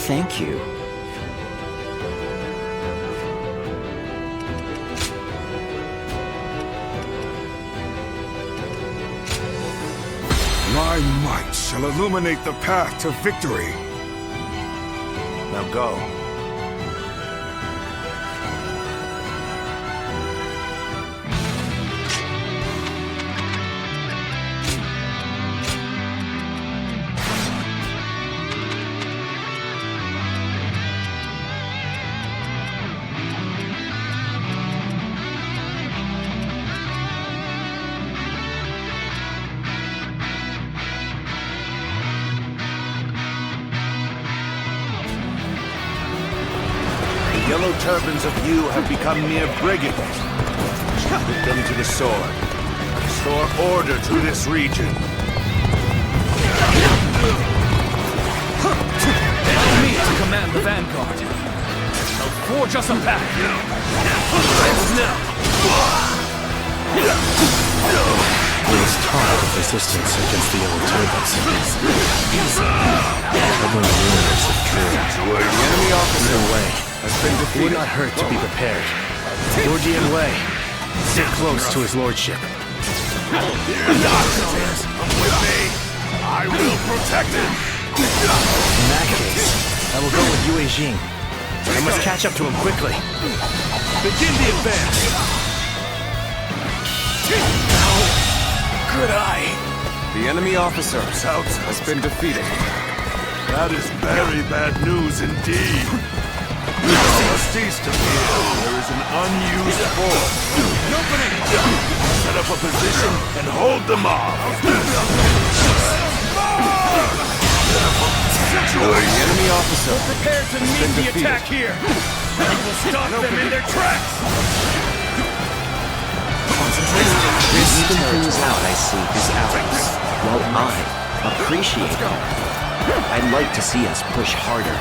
Thank you. My might shall illuminate the path to victory. Now go. The yellow turbans of you have become mere brigands. Put them to the sword. Restore order to this region. Allow me to command the vanguard. I'll forge us a path. Now. There was talk of resistance against the yellow turbans. Stubborn rumors of drill. The enemy officer Wei has been It would defeated. not hurt to be prepared. Lord Dian Wei, sit close to his lordship. With me, I will protect him. In that case, I will go with Yue Jing. I must catch up to him quickly. Begin the advance. Good eye. The enemy officer has been defeated. That is very bad news indeed. Cease to fear. There is an unused force. Set up a position and hold them off. The enemy officer Prepare to meet the defeated. attack here. We will stop them in their tracks. Even things out I see as ours, while I appreciate them. I'd like to see us push harder.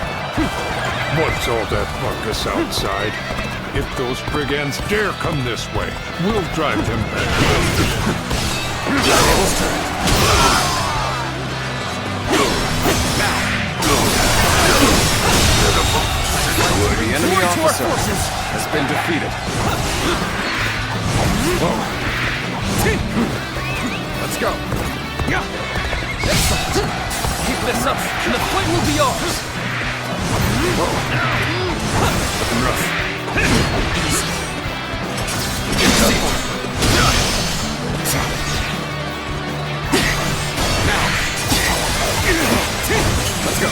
What's all that ruckus outside? If those brigands dare come this way, we'll drive them back. The enemy officer has been defeated. Let's go. Excellent. Keep this up, and the fight will be ours. Looking rough. Let's go.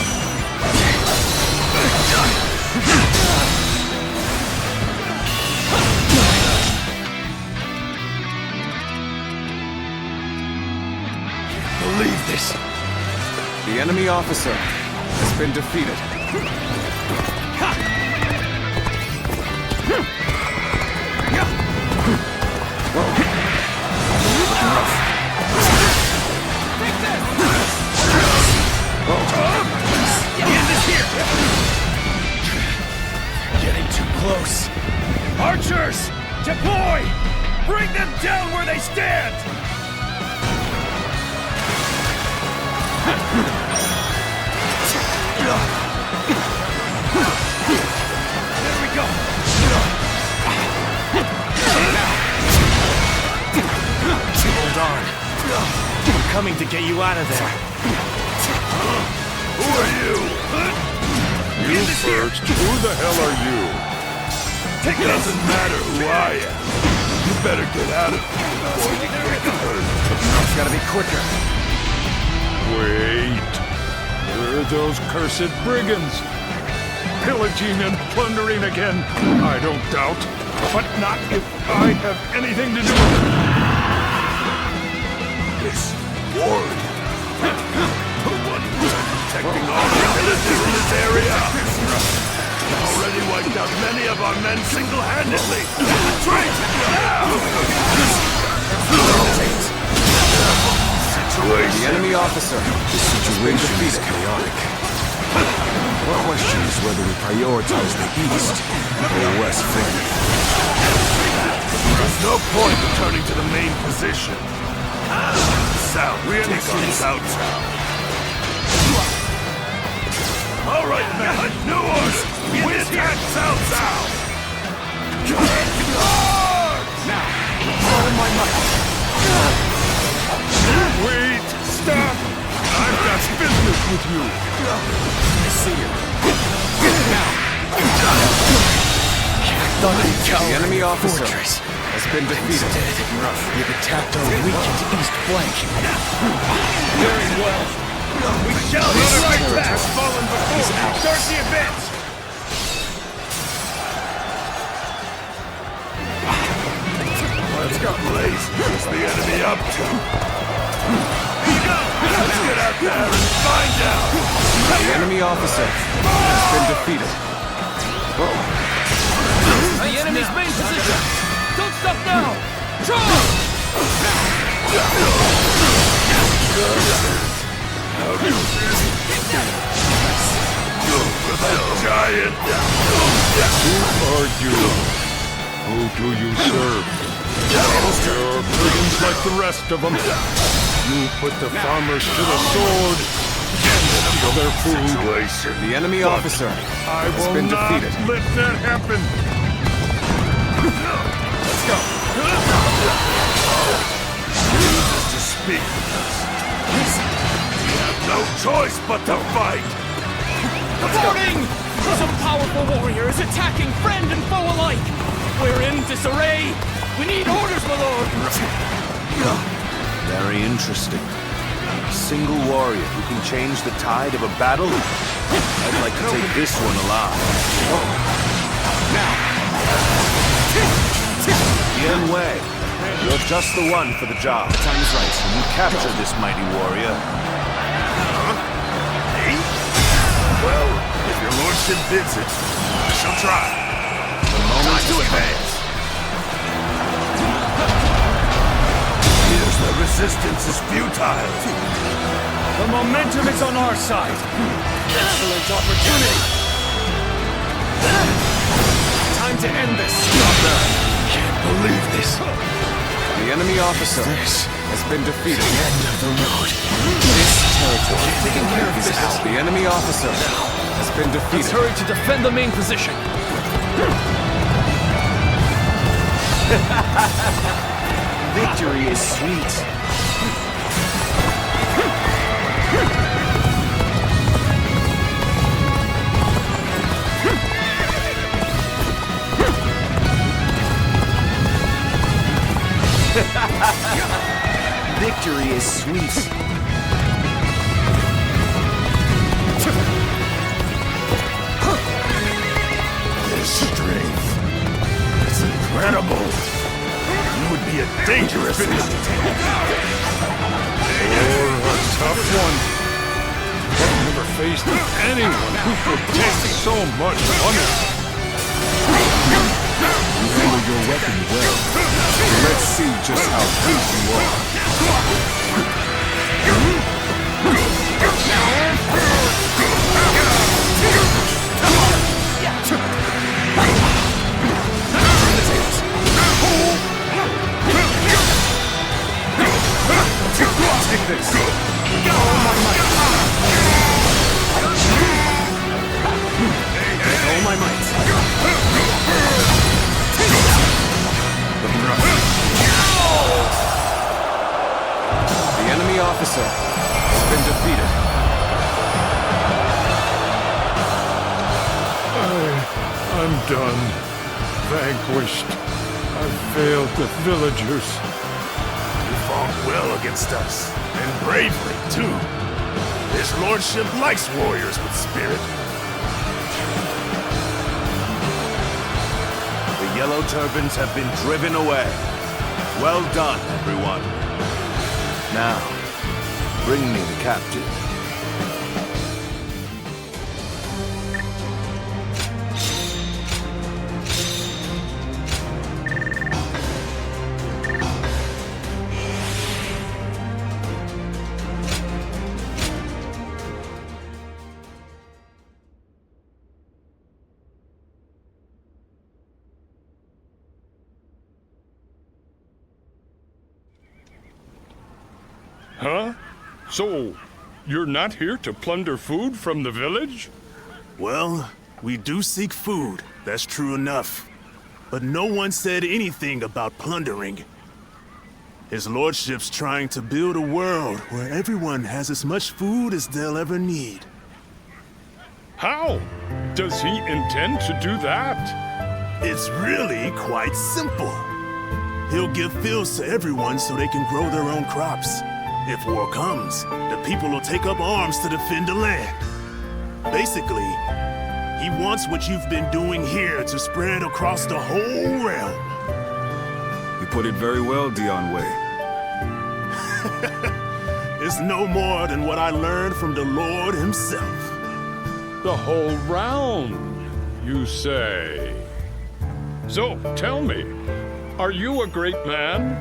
Believe this. The enemy officer has been defeated. close. Archers! Deploy! Bring them down where they stand! There we go! Hold on. I'm coming to get you out of there. Who are you? You first. Who the hell are you? It doesn't matter who I am. You better get out of here before you get hurt. It's gotta be quicker. Wait. There are those cursed brigands. Pillaging and plundering again. I don't doubt. But not if I have anything to do with it. This warrior. The one who's protecting all the villagers in this area. Already wiped out many of our men single-handedly. Retreat! Now! The enemy officer. The situation is chaotic. The question is whether we prioritize the east or west flank. There's no point returning to the main position. South, take on South Town. All right, man. New order. We attack South Town. Now, all my might. Wait! Stop! I've got business with you! I see you. Now. The enemy officer has been defeated. You've attacked our weakened east flank. Very well. We shall strike back. Has fallen before. Start the advance. Let's go, Blaze. What's the enemy up to? Let's get out there and find out! The enemy officer has been defeated. The enemy's main position! Don't stop now! Charge! Giant! Who are you? Who do you serve? You're brigands like the rest of them. You put the farmers to the sword and steal their food. The enemy officer I has will been not defeated. let that happen. Let's go! Chooses to speak with us. We have no choice but to fight! Warning! Some powerful warrior is attacking friend and foe alike! We're in disarray! We need orders, my lord! Very interesting. A single warrior who can change the tide of a battle? I'd like to take this one alive. Now! Yen Wei, you're just the one for the job. The time is right. Can you capture this mighty warrior? Me? Well, if your lordship bids it, I shall try. The moment to advance. Here's the resistance is futile. The momentum is on our side! Excellent opportunity! Time to end this! Can't believe this. The enemy officer has been defeated. The end of the road. This territory Taking care of is this. out. The enemy officer has been defeated. Let's hurry to defend the main position. Victory is sweet. Victory is sweet. His strength. It's incredible. He would be a dangerous enemy. You're a tough one. I've never faced anyone who could take so much punishment. You handle your weapon well. Let's see just how good you are. been defeated. I'm done. Vanquished. I've failed the villagers. You fought well against us, and bravely, too. This lordship likes warriors with spirit. The Yellow Turbans have been driven away. Well done, everyone. Now, bring me the captive. Huh? So, you're not here to plunder food from the village? Well, we do seek food, that's true enough. But no one said anything about plundering. His lordship's trying to build a world where everyone has as much food as they'll ever need. How? Does he intend to do that? It's really quite simple. He'll give fields to everyone so they can grow their own crops. If war comes, the people will take up arms to defend the land. Basically, he wants what you've been doing here to spread across the whole realm. You put it very well, Dion Wei. It's no more than what I learned from the Lord himself. The whole round, you say? So, tell me, are you a great man?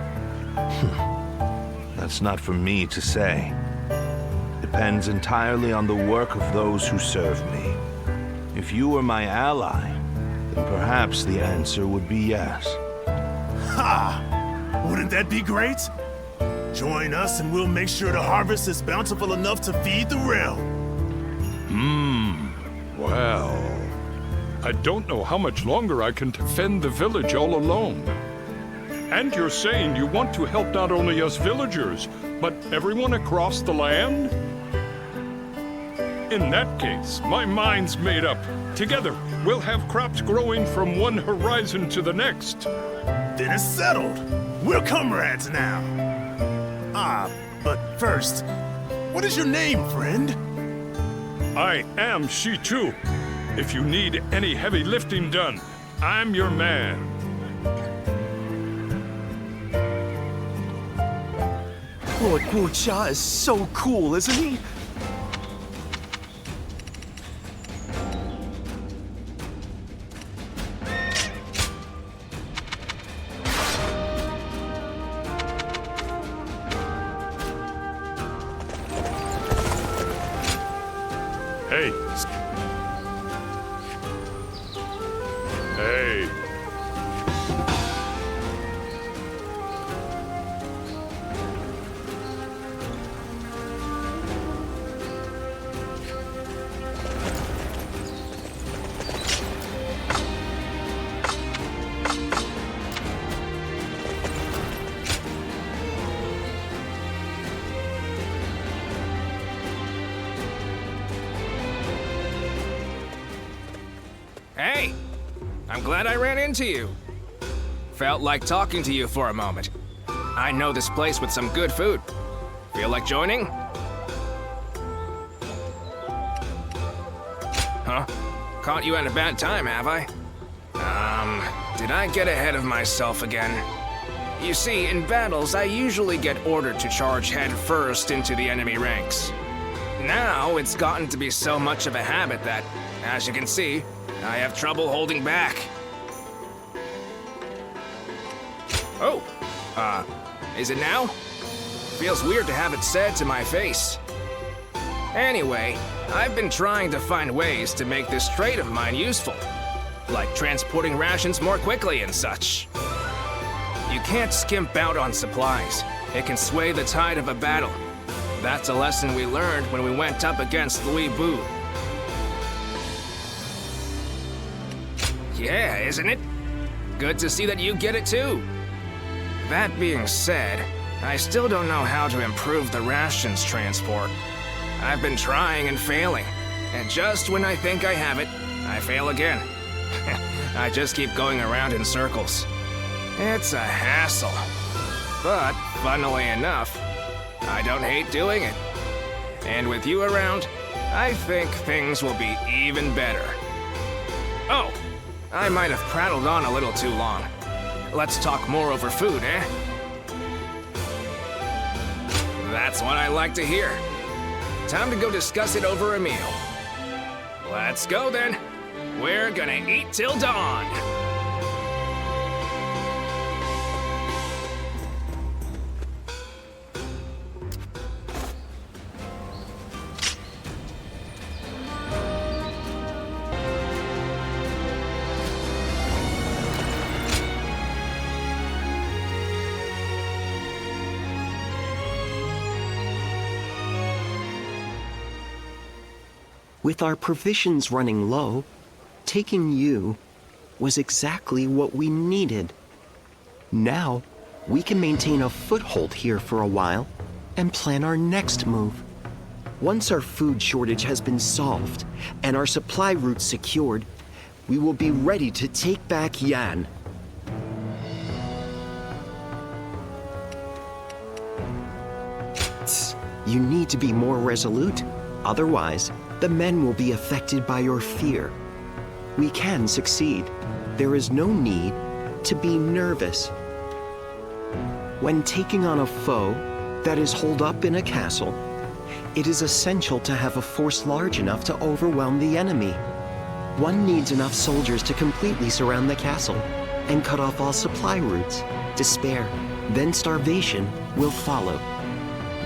That's not for me to say. Depends entirely on the work of those who serve me. If you were my ally, then perhaps the answer would be yes. Ha! Wouldn't that be great? Join us and we'll make sure the harvest is bountiful enough to feed the realm. Well, I don't know how much longer I can defend the village all alone. And you're saying you want to help not only us villagers, but everyone across the land? In that case, my mind's made up. Together, we'll have crops growing from one horizon to the next. Then it's settled. We're comrades now. But first, what is your name, friend? I am Shi-Tu. If you need any heavy lifting done, I'm your man. Lord Guocha is so cool, isn't he? Hey. Hey. Hey! I'm glad I ran into you. Felt like talking to you for a moment. I know this place with some good food. Feel like joining? Huh? Caught you at a bad time, have I? Did I get ahead of myself again? You see, in battles, I usually get ordered to charge head first into the enemy ranks. Now, it's gotten to be so much of a habit that, as you can see, I have trouble holding back. Oh, is it now? Feels weird to have it said to my face. Anyway, I've been trying to find ways to make this trait of mine useful, like transporting rations more quickly and such. You can't skimp out on supplies. It can sway the tide of a battle. That's a lesson we learned when we went up against Louis Bu. Yeah, isn't it? Good to see that you get it too. That being said, I still don't know how to improve the rations transport. I've been trying and failing, and just when I think I have it, I fail again. I just keep going around in circles. It's a hassle. But, funnily enough, I don't hate doing it. And with you around, I think things will be even better. Oh, I might have prattled on a little too long. Let's talk more over food, eh? That's what I like to hear. Time to go discuss it over a meal. Let's go then. We're gonna eat till dawn. With our provisions running low, taking you was exactly what we needed. Now, we can maintain a foothold here for a while and plan our next move. Once our food shortage has been solved and our supply routes secured, we will be ready to take back Yan. You need to be more resolute. Otherwise, the men will be affected by your fear. We can succeed. There is no need to be nervous. When taking on a foe that is holed up in a castle, it is essential to have a force large enough to overwhelm the enemy. One needs enough soldiers to completely surround the castle and cut off all supply routes. Despair, then starvation will follow.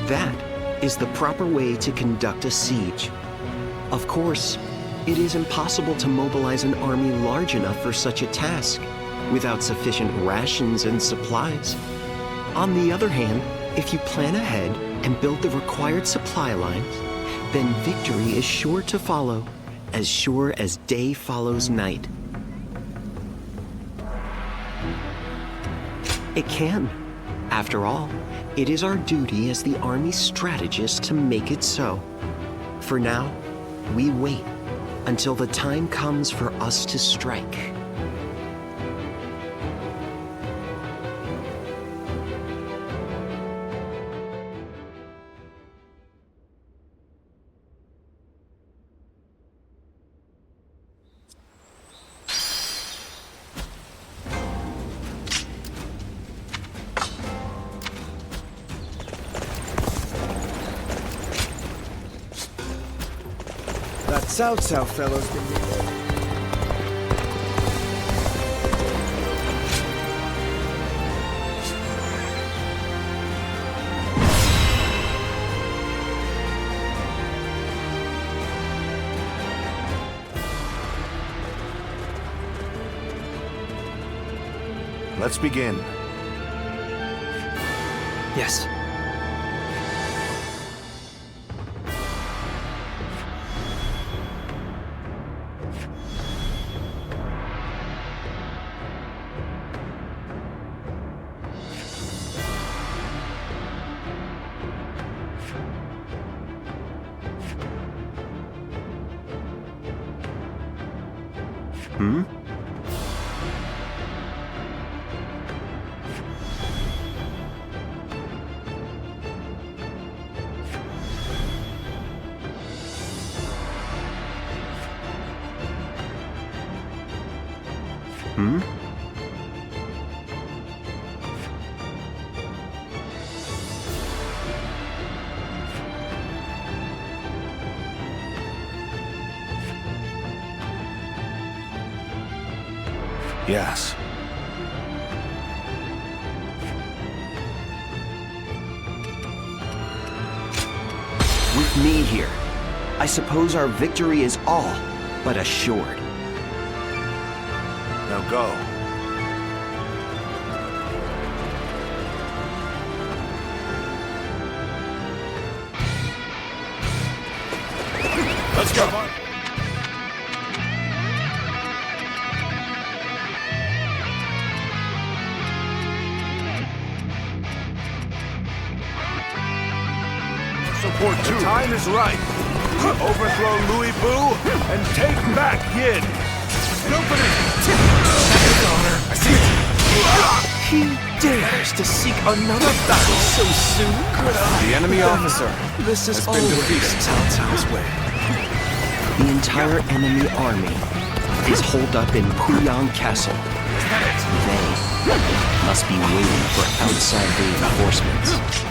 That is the proper way to conduct a siege. Of course, it is impossible to mobilize an army large enough for such a task without sufficient rations and supplies. On the other hand, if you plan ahead and build the required supply lines, then victory is sure to follow, as sure as day follows night. It can. After all, it is our duty as the army's strategist to make it so. For now, we wait until the time comes for us to strike. That South fellow's been... Let's begin. Yes. Yes. With me here, I suppose our victory is all but assured. Now go. Let's go. Support two. time is right. Overthrow Louis Bu and take back Yin. An opening! I see it! He dares to seek another battle so soon? The enemy officer This is has been defeated. Cao Cao's way. The entire enemy army is holed up in Puyang Castle. They must be waiting for outside reinforcements.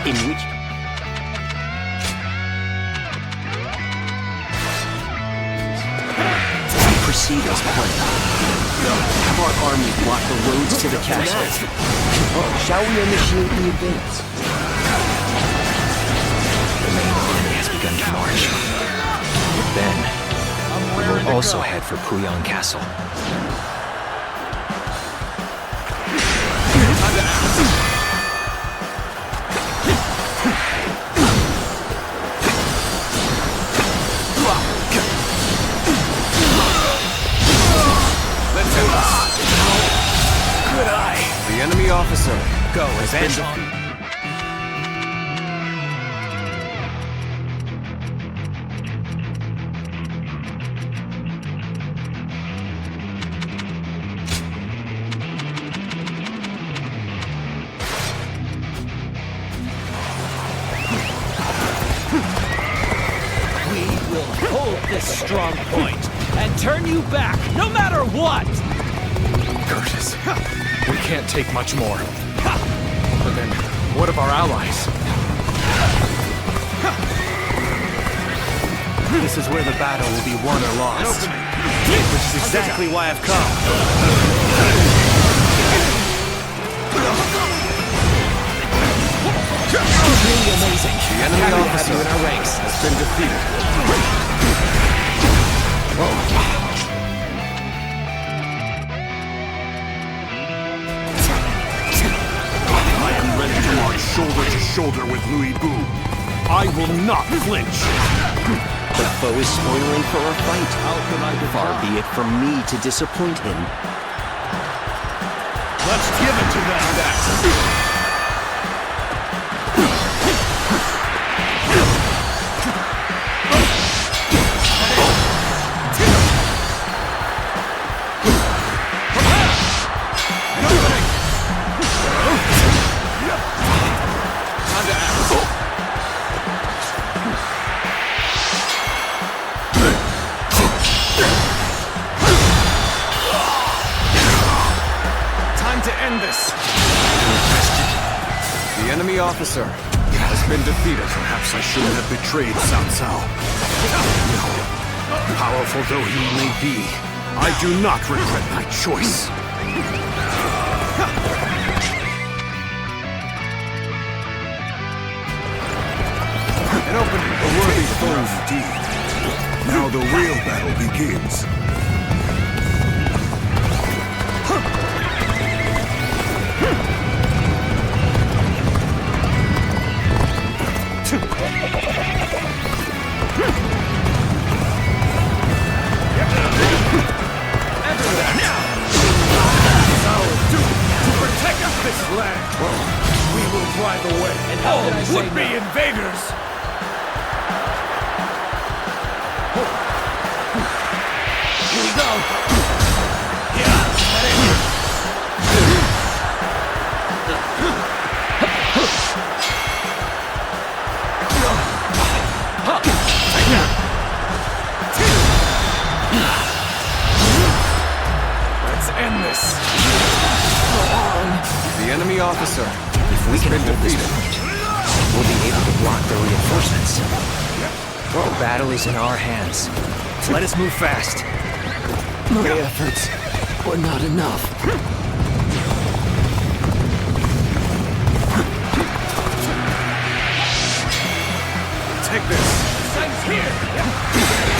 In which we proceed as planned. Have our army block the roads to the castle. Shall we initiate the advance? The main army has begun to march. Then, we will also head for Puyang Castle. The enemy officer Go, has been advance on. defeated. We will hold this strong point and turn you back, no matter what! Curtis, we can't take much more. But then, what of our allies? This is where the battle will be won or lost. Which is exactly why I've come. Really amazing. The enemy Happy to have officer you in our ranks. has been defeated. I am ready to march shoulder to shoulder with Louis Bu. I will not flinch. The foe is spoiling for a fight. Far be it from me to disappoint him. Let's give it to them. The enemy officer has been defeated. Perhaps I shouldn't have betrayed Cao Cao. No. Powerful though he may be, I do not regret my choice. An opening. A worthy foe indeed. Now the real battle begins. Drive away And how did I say would-be no? invaders! Here we go. Let's end this. The enemy officer If we has can been hold this defeated. point, we'll be able to block the reinforcements. The battle is in our hands. Let us move fast. My efforts were not enough. Take this. Sun's here!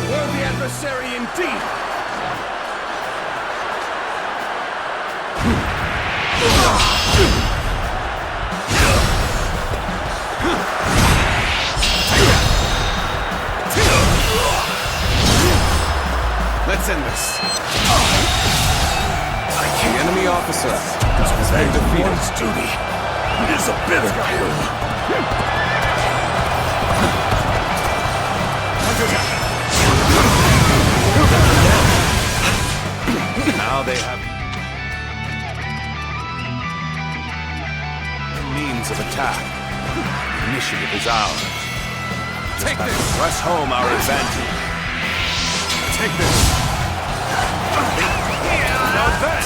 Worthy adversary indeed! Let's end this. The enemy officer has been defeated. One's duty is a bitter pill. Now they have means of attack. Initiative is ours. Take this! Press home our advantage. Take this! Now that!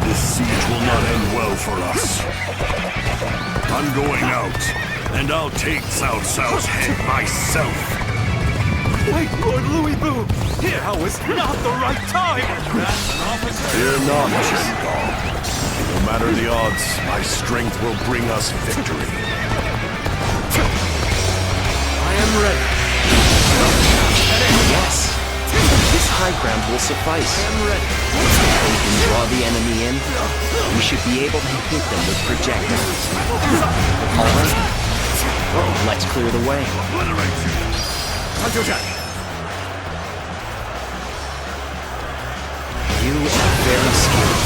This siege will not end well for us. I'm going out, and I'll take Cao Cao's head myself. Wait, Lord Louis Boo! Now is not the right time! Fear not, Shendong. No matter the odds, my strength will bring us victory. I am ready. Yes. This high ground will suffice. I am ready. If we can draw the enemy in, we should be able to hit them with projectiles. All right. Let's clear the way. You are very skilled.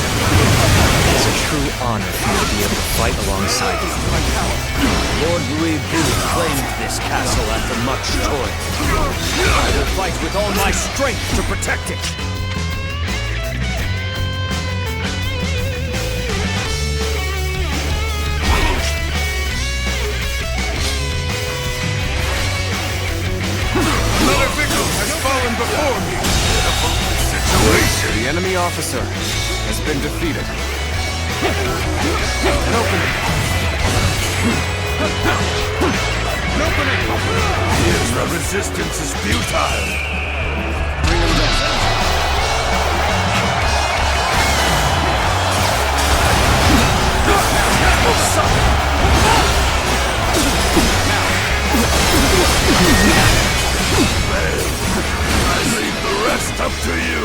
It's a true honor for you to be able to fight alongside you. Lord Louis Boo claimed this castle after much toil. I will fight with all my strength to protect it. Another victim has fallen before me. The enemy officer has been defeated. An opening. An opening. The resistance is futile. Bring him down. I leave the rest up to you.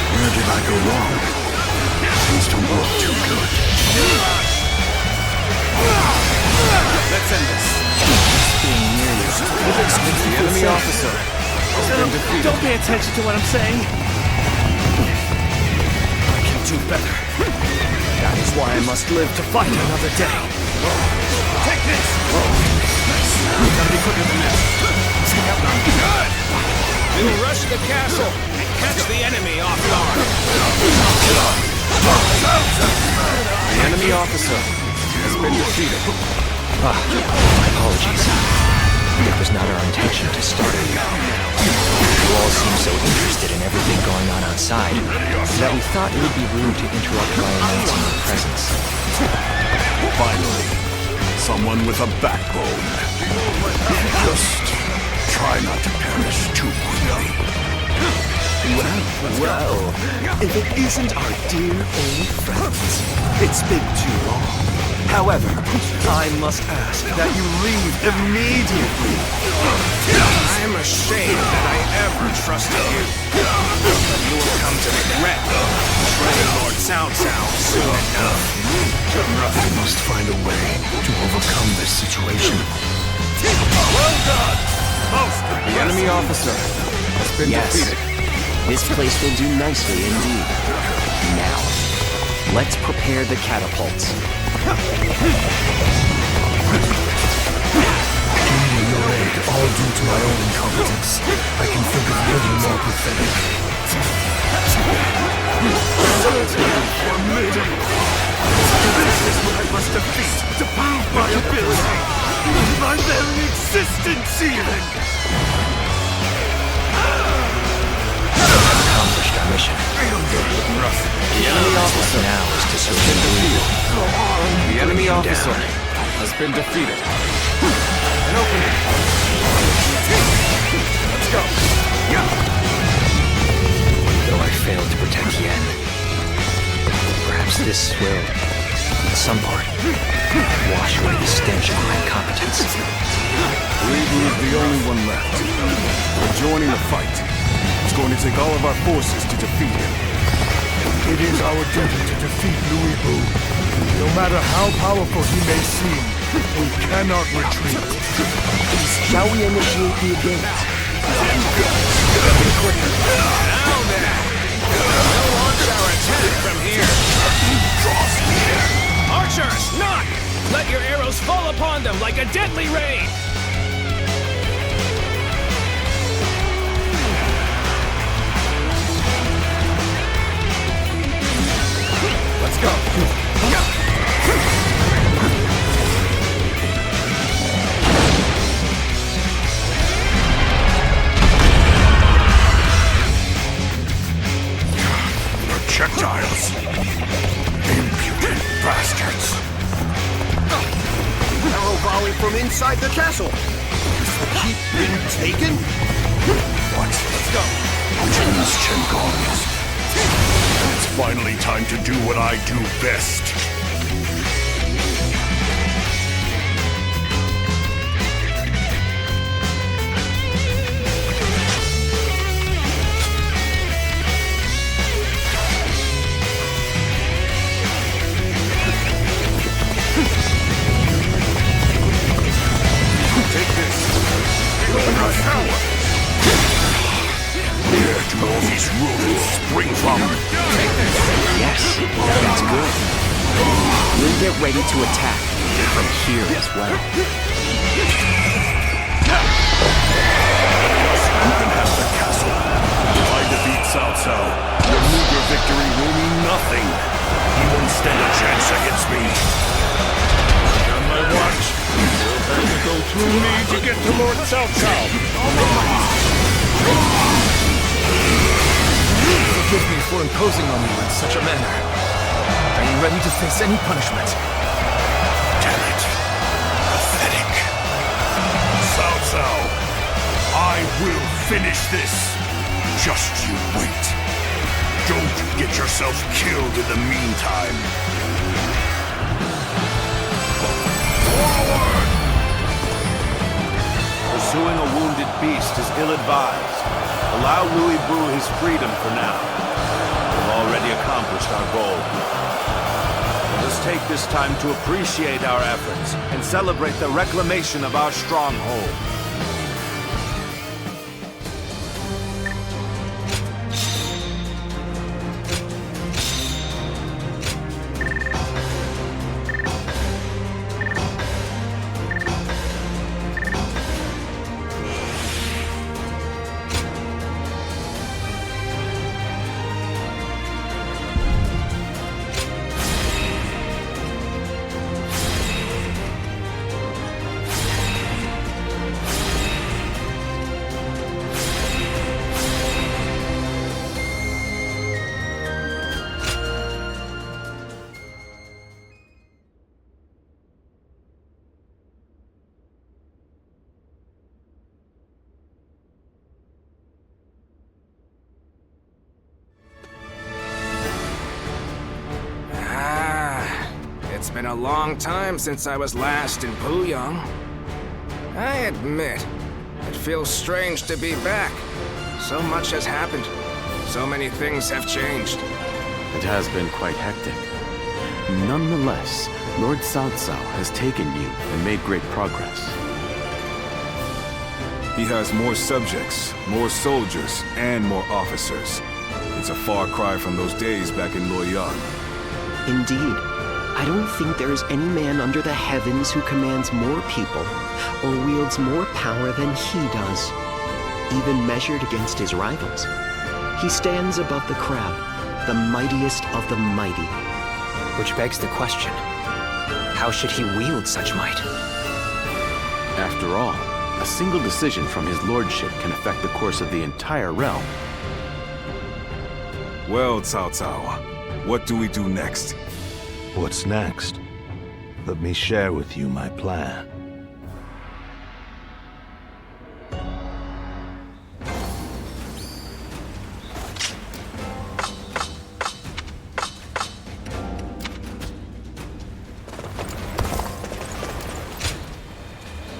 Where did I go wrong? Things don't look too good. Let's end this. Being near you. The enemy officer has been defeated. Don't pay attention to what I'm saying. I can do better. That is why I must live to fight another day. Take this! Gotta be quicker than this. Good! We will rush the castle and catch the enemy off guard. The enemy officer has been defeated. My apologies. It was not our intention to start. You all seem so interested in everything going on outside that we thought it would be rude to interrupt my announcing your presence. Finally, someone with a backbone. Just try not to perish too quickly. Well, if it isn't our dear old friends, it's been too long. However, I must ask that you leave immediately. I'm ashamed that I ever trusted you. You will come to regret betraying Lord Cao Cao soon enough. I must find a way to overcome this situation. Well done! Most The enemy officer has been defeated. This place will do nicely indeed. Now, let's prepare the catapults. Your aid, all due to my own incompetence. I can think of little more pathetic. formidable. This is what I must defeat to prove my ability. My very existence even. Accomplished our mission. The enemy officer Now is to has been defeated. The enemy Down. officer has been defeated. An opening. Let's go. Though I failed to protect Yen, perhaps this will, in some part, wash away the stench of my incompetence. Weebu is the only one left. We're joining the fight. It's going to take all of our forces to defeat him. It is our duty to defeat Louis Boo. No matter how powerful he may seem, we cannot retreat. Shall we initiate the advance? Now then, we'll launch our attack from here. Archers, knock! Let your arrows fall upon them like a deadly rain! Let's go! Projectiles! Impudent bastards! Arrow volley from inside the castle! Has the keep been taken? What? Let's go! Jin's Chengongs. And it's finally time to do what I do best. Take this! Where do all these rulers spring from? Yes, that's good. We'll get ready to attack from here as well. You can have the castle. If I defeat Cao Cao, your meager victory will mean nothing. He won't stand a chance against me. On my watch, you'll have to go through me to get to Lord Cao Cao. Forgive me for imposing on you in such a manner. Are you ready to face any punishment? Damn it. Pathetic. Cao Cao, I will finish this. Just you wait. Don't get yourself killed in the meantime. Forward! Pursuing a wounded beast is ill-advised. Allow Louis Bu his freedom for now. We've already accomplished our goal. Let us take this time to appreciate our efforts and celebrate the reclamation of our stronghold. It's been a long time since I was last in Puyang. I admit, it feels strange to be back. So much has happened. So many things have changed. It has been quite hectic. Nonetheless, Lord Cao Cao has taken you and made great progress. He has more subjects, more soldiers, and more officers. It's a far cry from those days back in Luoyang. Indeed. I don't think there is any man under the heavens who commands more people or wields more power than he does, even measured against his rivals. He stands above the crowd, the mightiest of the mighty. Which begs the question, how should he wield such might? After all, a single decision from his lordship can affect the course of the entire realm. Well, Cao Cao, what do we do next? What's next? Let me share with you my plan.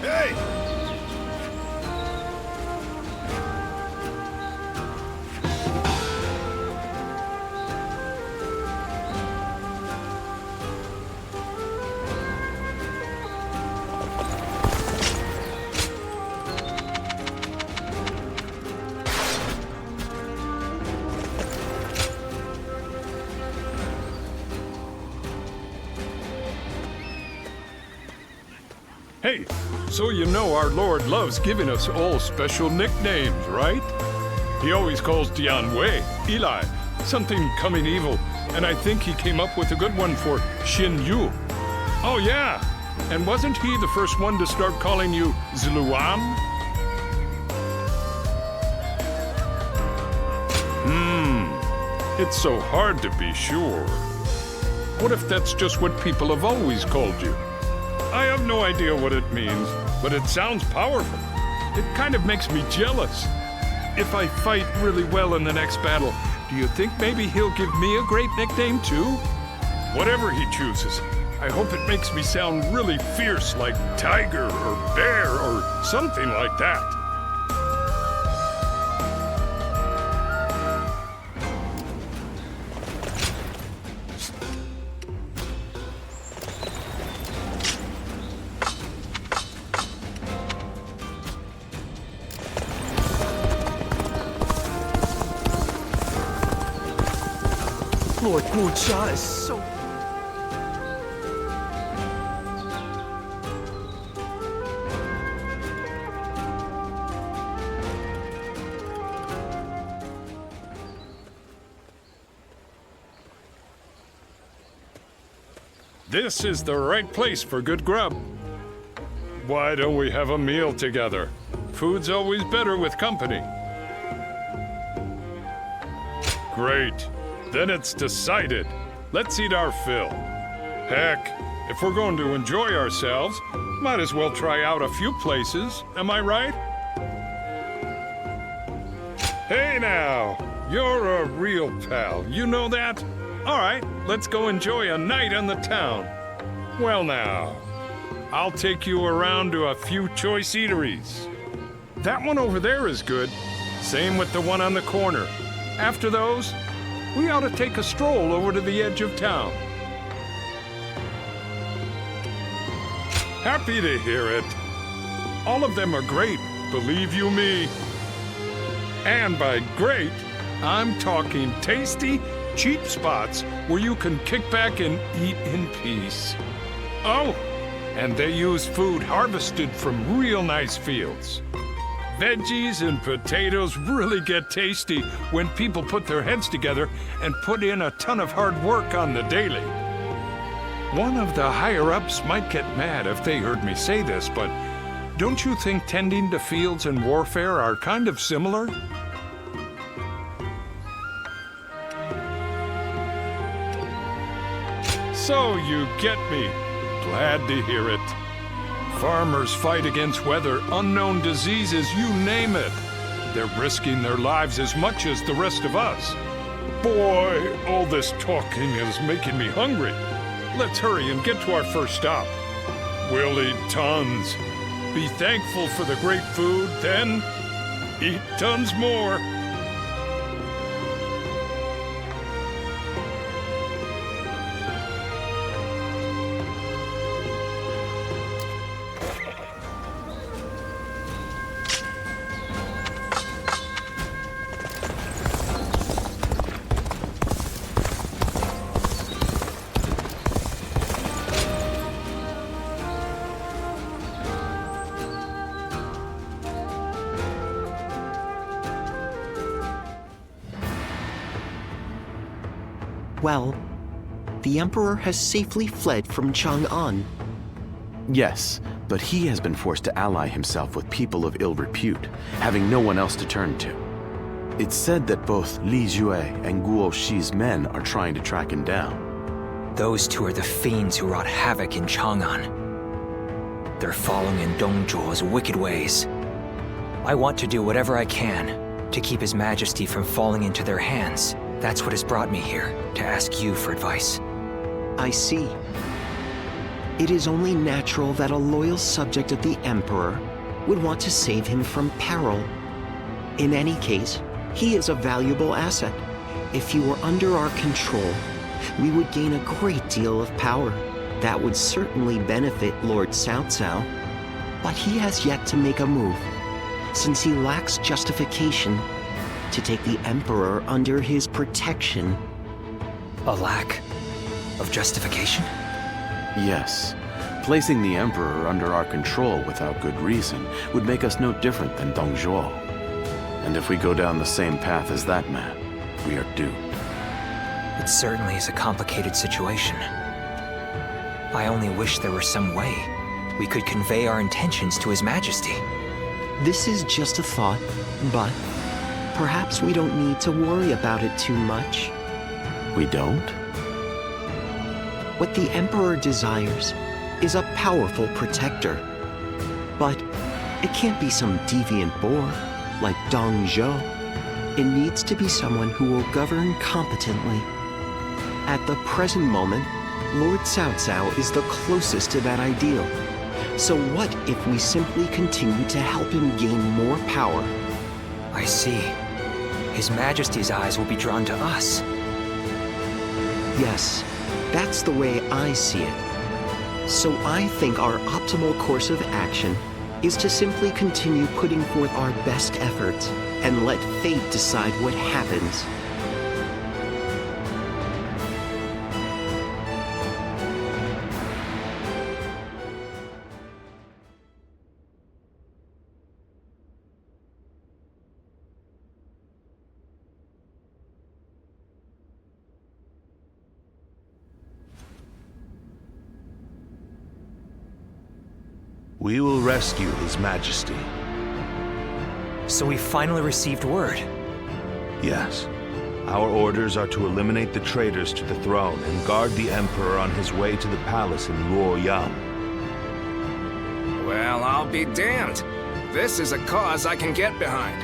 Hey! Hey, so you know our Lord loves giving us all special nicknames, right? He always calls Dian Wei, Eli, something coming evil, and I think he came up with a good one for Xin Yu. Oh yeah, and wasn't he the first one to start calling you Zluan? It's so hard to be sure. What if that's just what people have always called you? I have no idea what it means, but it sounds powerful. It kind of makes me jealous. If I fight really well in the next battle, do you think maybe he'll give me a great nickname too? Whatever he chooses, I hope it makes me sound really fierce like tiger or bear or something like that. Lord Wu-Cha is so... This is the right place for good grub. Why don't we have a meal together? Food's always better with company. Great. Then it's decided. Let's eat our fill. Heck, if we're going to enjoy ourselves, might as well try out a few places, am I right? Hey now, you're a real pal, you know that? All right, let's go enjoy a night on the town. Well now, I'll take you around to a few choice eateries. That one over there is good. Same with the one on the corner. After those, we ought to take a stroll over to the edge of town. Happy to hear it. All of them are great, believe you me. And by great, I'm talking tasty, cheap spots where you can kick back and eat in peace. Oh, and they use food harvested from real nice fields. Veggies and potatoes really get tasty when people put their heads together and put in a ton of hard work on the daily. One of the higher-ups might get mad if they heard me say this, but don't you think tending to fields and warfare are kind of similar? So you get me. Glad to hear it. Farmers fight against weather, unknown diseases, you name it. They're risking their lives as much as the rest of us. Boy, all this talking is making me hungry. Let's hurry and get to our first stop. We'll eat tons. Be thankful for the great food, then eat tons more. Well, the Emperor has safely fled from Chang'an. Yes, but he has been forced to ally himself with people of ill repute, having no one else to turn to. It's said that both Li Jue and Guo Shi's men are trying to track him down. Those two are the fiends who wrought havoc in Chang'an. They're following in Dong Zhuo's wicked ways. I want to do whatever I can to keep His Majesty from falling into their hands. That's what has brought me here, to ask you for advice. I see. It is only natural that a loyal subject of the Emperor would want to save him from peril. In any case, he is a valuable asset. If he were under our control, we would gain a great deal of power. That would certainly benefit Lord Cao Cao. But he has yet to make a move, since he lacks justification to take the Emperor under his protection. A lack of justification? Yes. Placing the Emperor under our control without good reason would make us no different than Dong Zhuo. And if we go down the same path as that man, we are doomed. It certainly is a complicated situation. I only wish there were some way we could convey our intentions to His Majesty. This is just a thought, but perhaps we don't need to worry about it too much. We don't? What the Emperor desires is a powerful protector. But it can't be some deviant boor like Dong Zhuo. It needs to be someone who will govern competently. At the present moment, Lord Cao Cao is the closest to that ideal. So what if we simply continue to help him gain more power? I see. His Majesty's eyes will be drawn to us. Yes, that's the way I see it. So I think our optimal course of action is to simply continue putting forth our best efforts and let fate decide what happens. We will rescue His Majesty. So we finally received word. Yes. Our orders are to eliminate the traitors to the throne and guard the Emperor on his way to the palace in Luoyang. Well, I'll be damned. This is a cause I can get behind.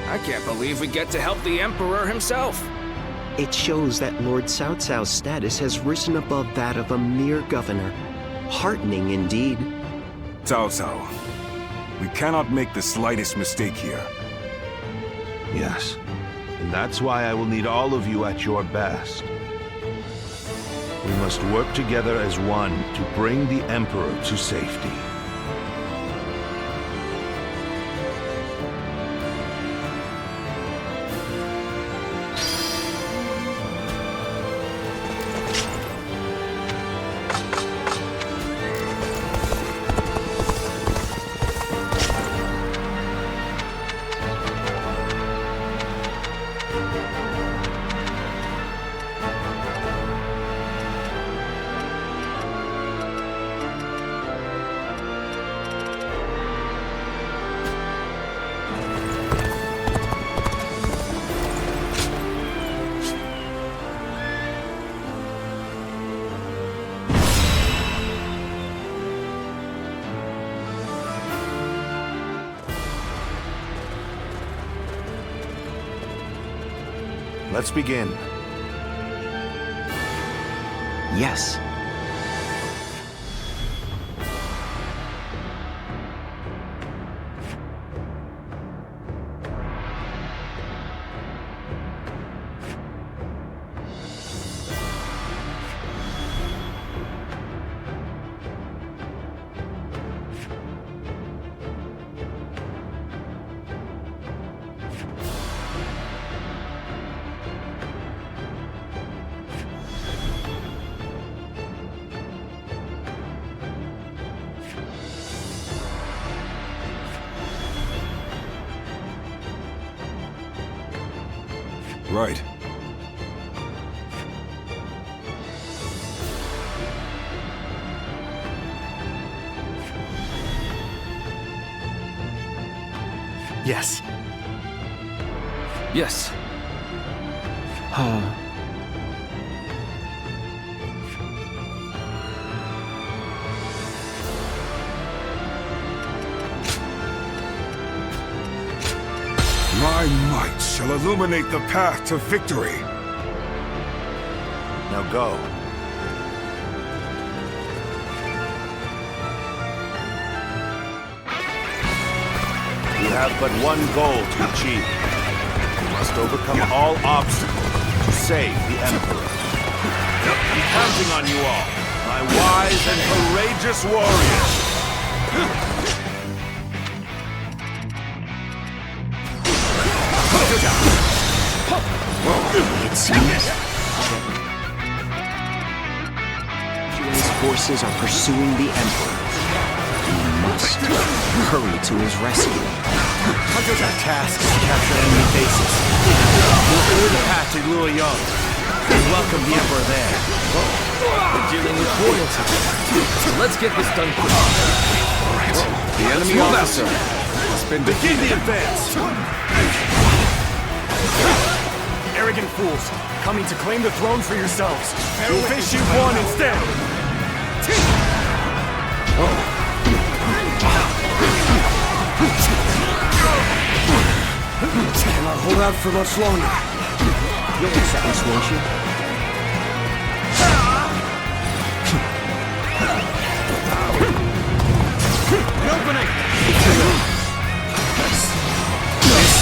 I can't believe we get to help the Emperor himself. It shows that Lord Cao Cao's status has risen above that of a mere governor. Heartening indeed. Cao Cao, we cannot make the slightest mistake here. Yes, and that's why I will need all of you at your best. We must work together as one to bring the Emperor to safety. Let's begin. Yes. Right. Yes. Yes. My might shall illuminate the path to victory. Now go. We have but one goal to achieve. We must overcome all obstacles to save the Emperor. I'm counting on you all, my wise and courageous warriors. It seems Jue's forces are pursuing the Emperor. We must hurry to his rescue. Hunters have tasks to capture enemy bases. We'll clear the path to Luoyang and welcome the Emperor there. We're dealing with royalty. So let's get this done quick. The enemy officer has been begin the advance. Arrogant fools, coming to claim the throne for yourselves. You'll face you one instead. Cannot hold out for much longer. You'll accept this, won't you? The opening!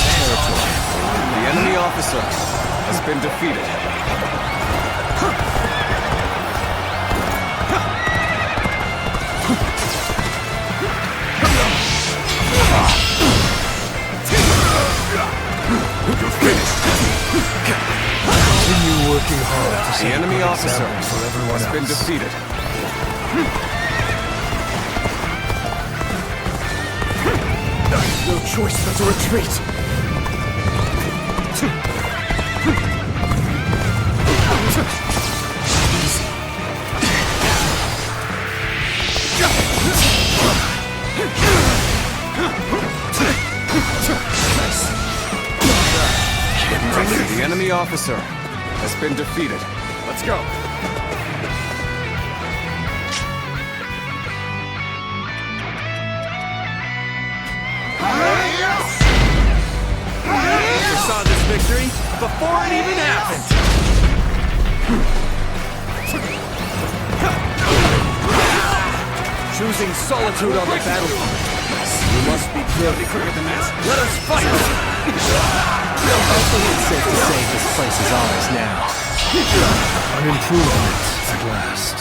The enemy officer has been defeated. You're finished. Continue working hard to The enemy officer for everyone has been else. defeated. No choice but to retreat. The enemy officer has been defeated. Let's go. I saw this victory before it even happened. Choosing solitude on the battlefield. You must be clearly quicker than this. Let us fight! I think it's safe to say this place is ours now. An improvement at last.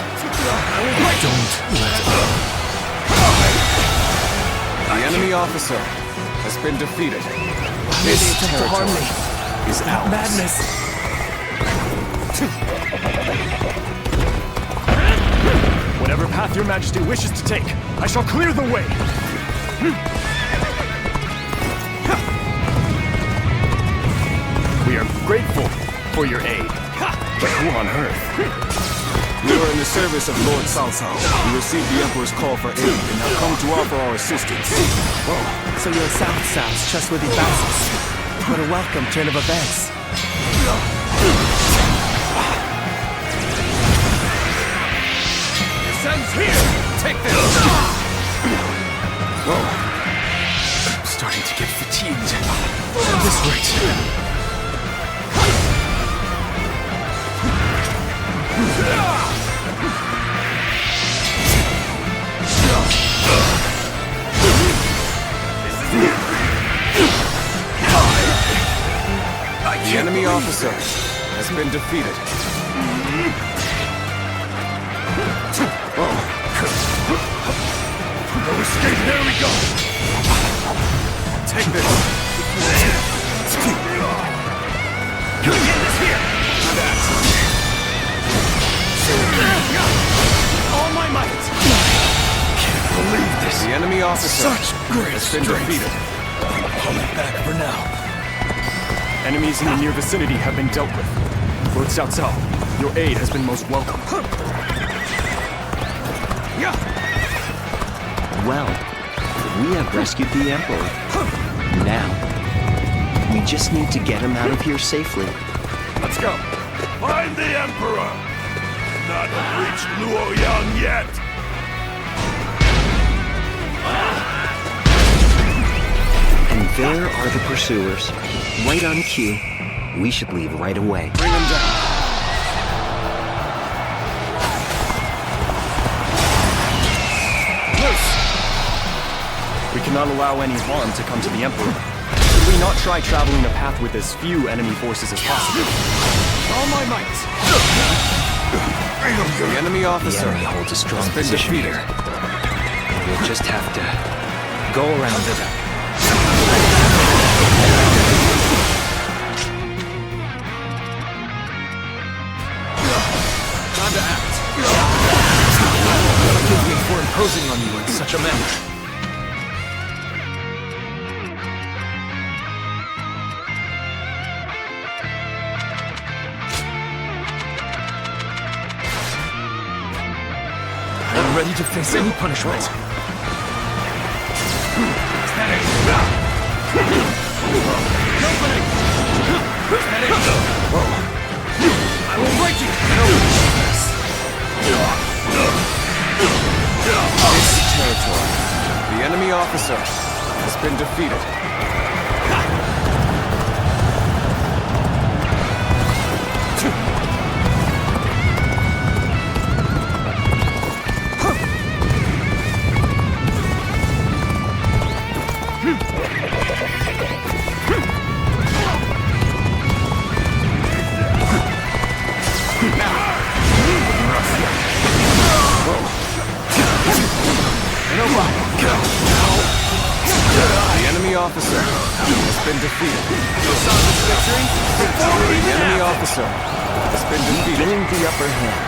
Don't let up. The enemy officer has been defeated. This territory is ours. Madness! Whatever path your majesty wishes to take, I shall clear the way. We are grateful for your aid. But who on earth? We are in the service of Lord Cao Cao. We received the Emperor's call for aid and have come to offer our assistance. So you're Cao Cao's trustworthy vassals. What a welcome turn of events. This ends here! Take this! Whoa. I'm starting to get fatigued. At this rate. The enemy officer has been defeated. No escape, there we go! Take this! You'll get this here! All my might! Can't believe this! The enemy officer Such great has been strength. defeated. Hold it back for now. Enemies in the near vicinity have been dealt with. Lord Cao Cao, your aid has been most welcome. Well, we have rescued the Emperor. Now, we just need to get him out of here safely. Let's go. Find the Emperor! Not reached Luoyang yet! And there are the pursuers. Right on cue. We should leave right away. Bring them down. Loose! We cannot allow any harm to come to the Emperor. Should we not try traveling a path with as few enemy forces as possible? All my might! The enemy officer The enemy holds a strong has been position defeated. here. We'll just have to go around it. Time to act. forgive me for imposing on you in such a manner. I am ready to face any punishment. I will break you! This territory. The enemy officer has been defeated. The enemy officer has been defeated. The enemy officer has been defeated. Gain the upper hand.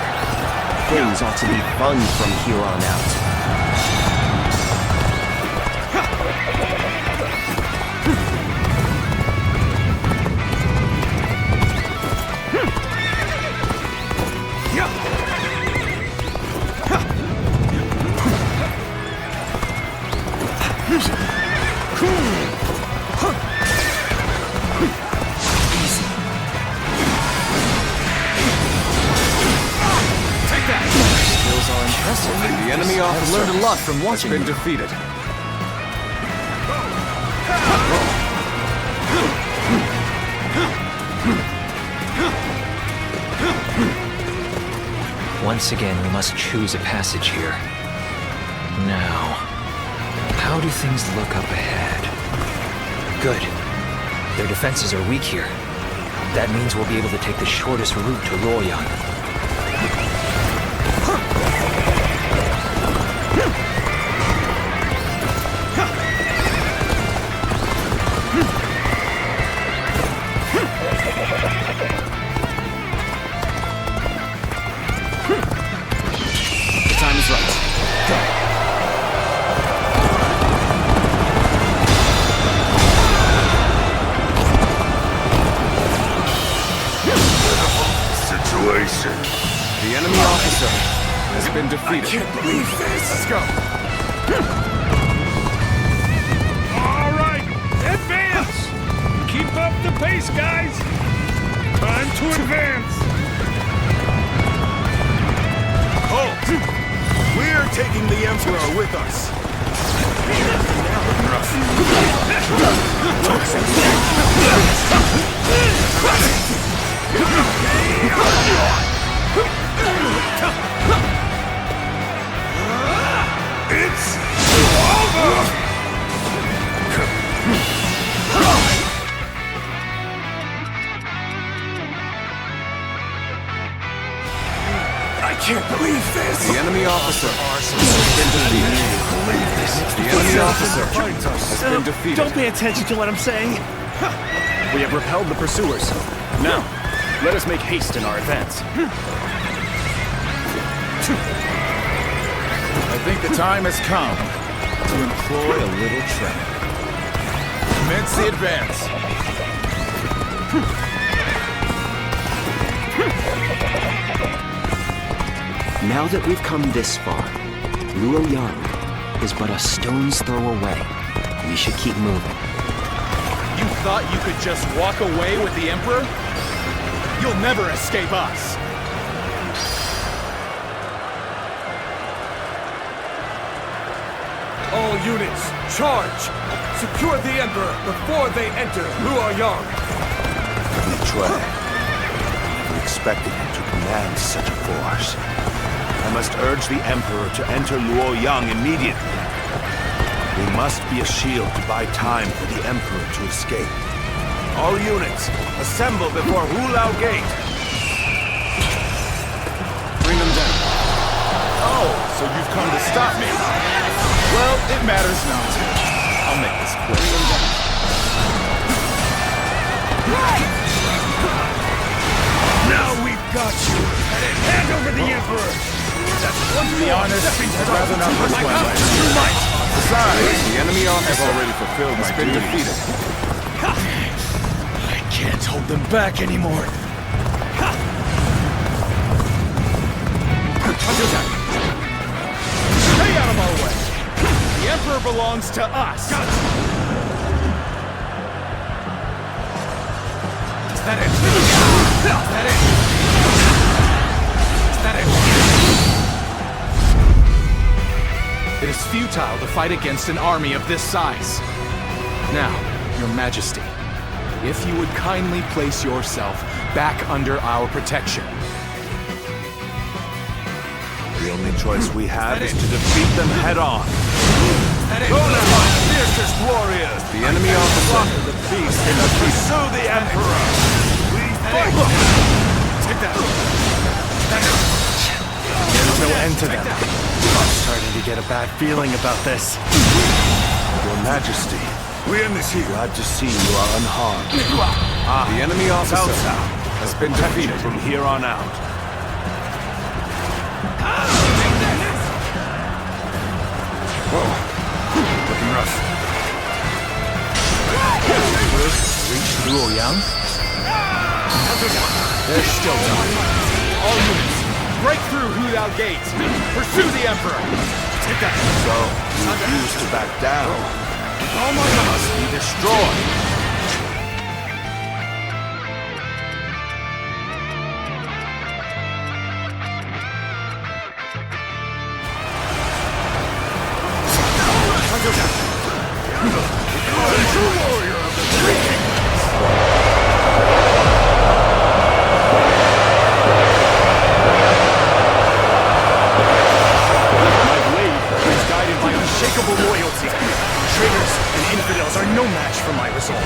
Things ought to be fun from here on out. The enemy officer learned a lot from watching has been defeated. Once again, we must choose a passage here. Now, how do things look up ahead? Good. Their defenses are weak here. That means we'll be able to take the shortest route to Luoyang. The enemy officer has been defeated. I can't believe this. Let's go. All right, advance! Keep up the pace, guys! Time to advance! Halt! We're taking the Emperor with us. It's over! I can't believe this. The enemy officer has been defeated. The enemy officer has been defeated. Don't pay attention to what I'm saying. We have repelled the pursuers. Now, let us make haste in our advance. I think the time has come to employ a little training. Commence the advance. Now that we've come this far, Luoyang is but a stone's throw away. We should keep moving. You thought you could just walk away with the Emperor? You'll never escape us! All units, charge! Secure the Emperor before they enter Luoyang! Betray. I never expected him to command such a force. I must urge the Emperor to enter Luoyang immediately. We must be a shield to buy time for the Emperor to escape. All units, assemble before Hulao Gate! Bring them down. Oh, so you've come to stop me. Well, it matters not. I'll make this quick. Bring them down. Now we've got you! Hand over the Emperor! To be honest, I'd rather not risk my life. Besides, the enemy officer has already fulfilled my been duties. I can't hold them back anymore. Stay out of our way! The Emperor belongs to us! Is that it? Is that it? Is that it? It is futile to fight against an army of this size. Now, Your Majesty, if you would kindly place yourself back under our protection. The only choice we have is to defeat them head on. Go now, fiercest warriors! The enemy officer, the beast, and pursue the Emperor! Please fight! Take that! There's no end to them. I'm starting to get a bad feeling about this. Your Majesty, glad to see you are unharmed. The enemy officer Cao Cao has been defeated. from here on out. Whoa, looking rough. Reach Luoyang? There's still time. All units, break through Hulao Gate. Pursue the Emperor. Take that. So, you refuse to back down. All my must be destroyed. Unshakable loyalty. Traitors and infidels are no match for my resolve.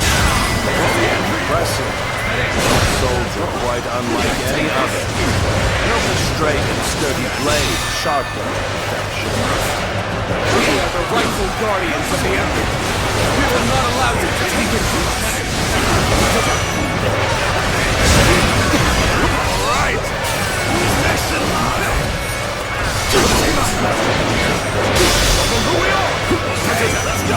Impressive. Soldier quite unlike any other. Built a straight and sturdy blade, sharp than perfection. We are the rightful guardians of the Emperor. We will not allow you to take it from us. All right! Who's next in line? Let's go!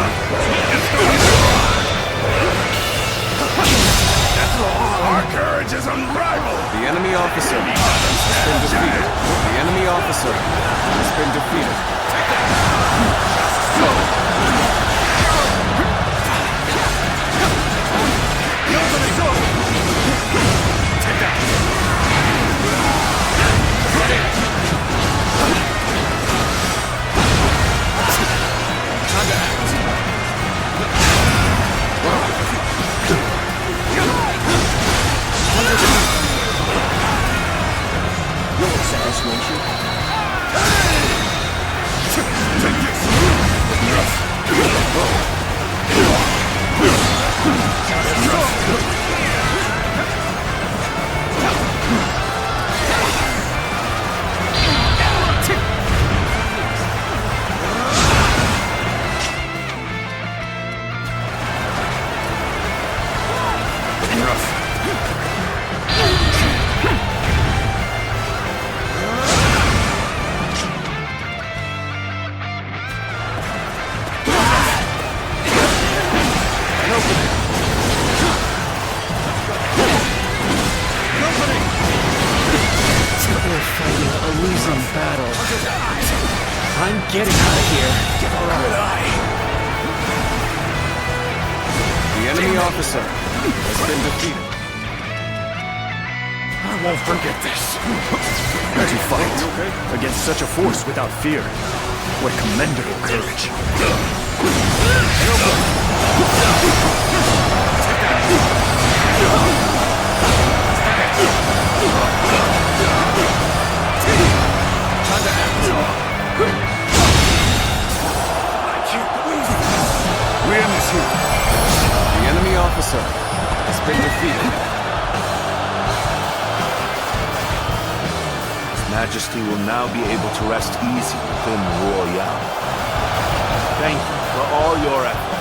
Our courage is unrivaled! The enemy officer has been defeated. The enemy officer has been defeated. Take that! Take that! Time to act. Your assassination? Take this! I'm getting out of here. The enemy officer has been defeated. I won't forget this. To fight against such a force without fear. What commendable courage. We end this here. The enemy officer has been defeated. His Majesty will now be able to rest easy within Luoyang. Thank you for all your efforts.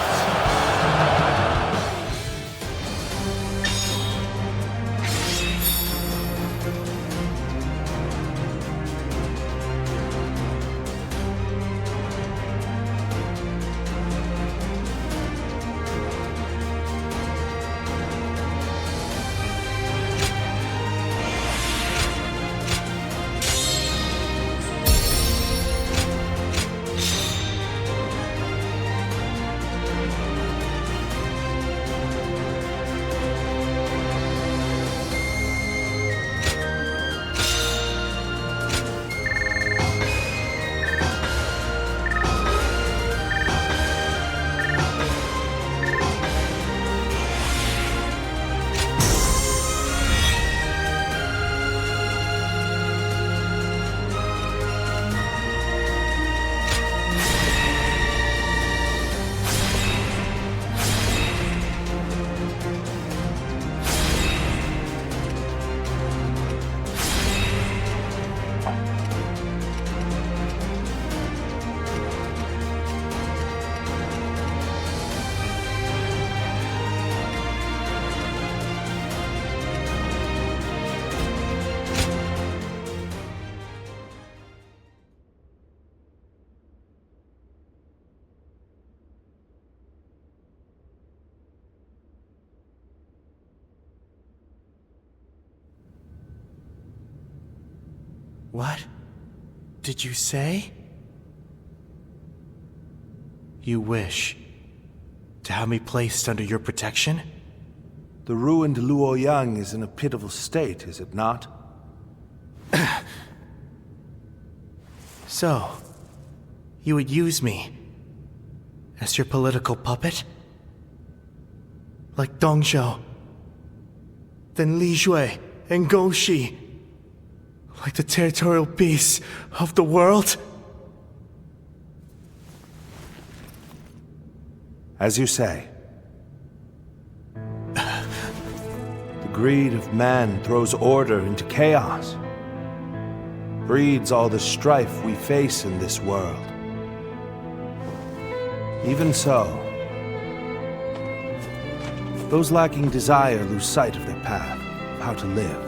What did you say? You wish to have me placed under your protection? The ruined Luoyang is in a pitiful state, is it not? So, you would use me as your political puppet? Like Dongzhou, then Li Jue and Gouxi, like the territorial beasts of the world? As you say. The greed of man throws order into chaos, breeds all the strife we face in this world. Even so, those lacking desire lose sight of their path, of how to live.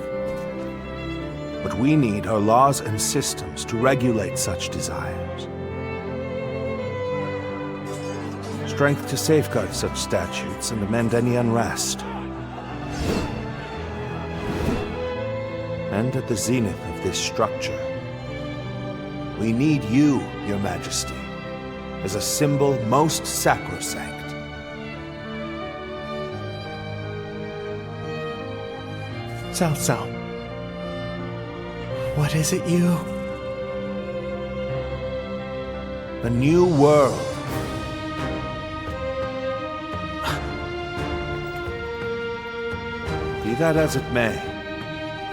What we need are laws and systems to regulate such desires. Strength to safeguard such statutes and amend any unrest. And at the zenith of this structure, we need you, Your Majesty, as a symbol most sacrosanct. Cao Cao, what is it you? A new world. Be that as it may,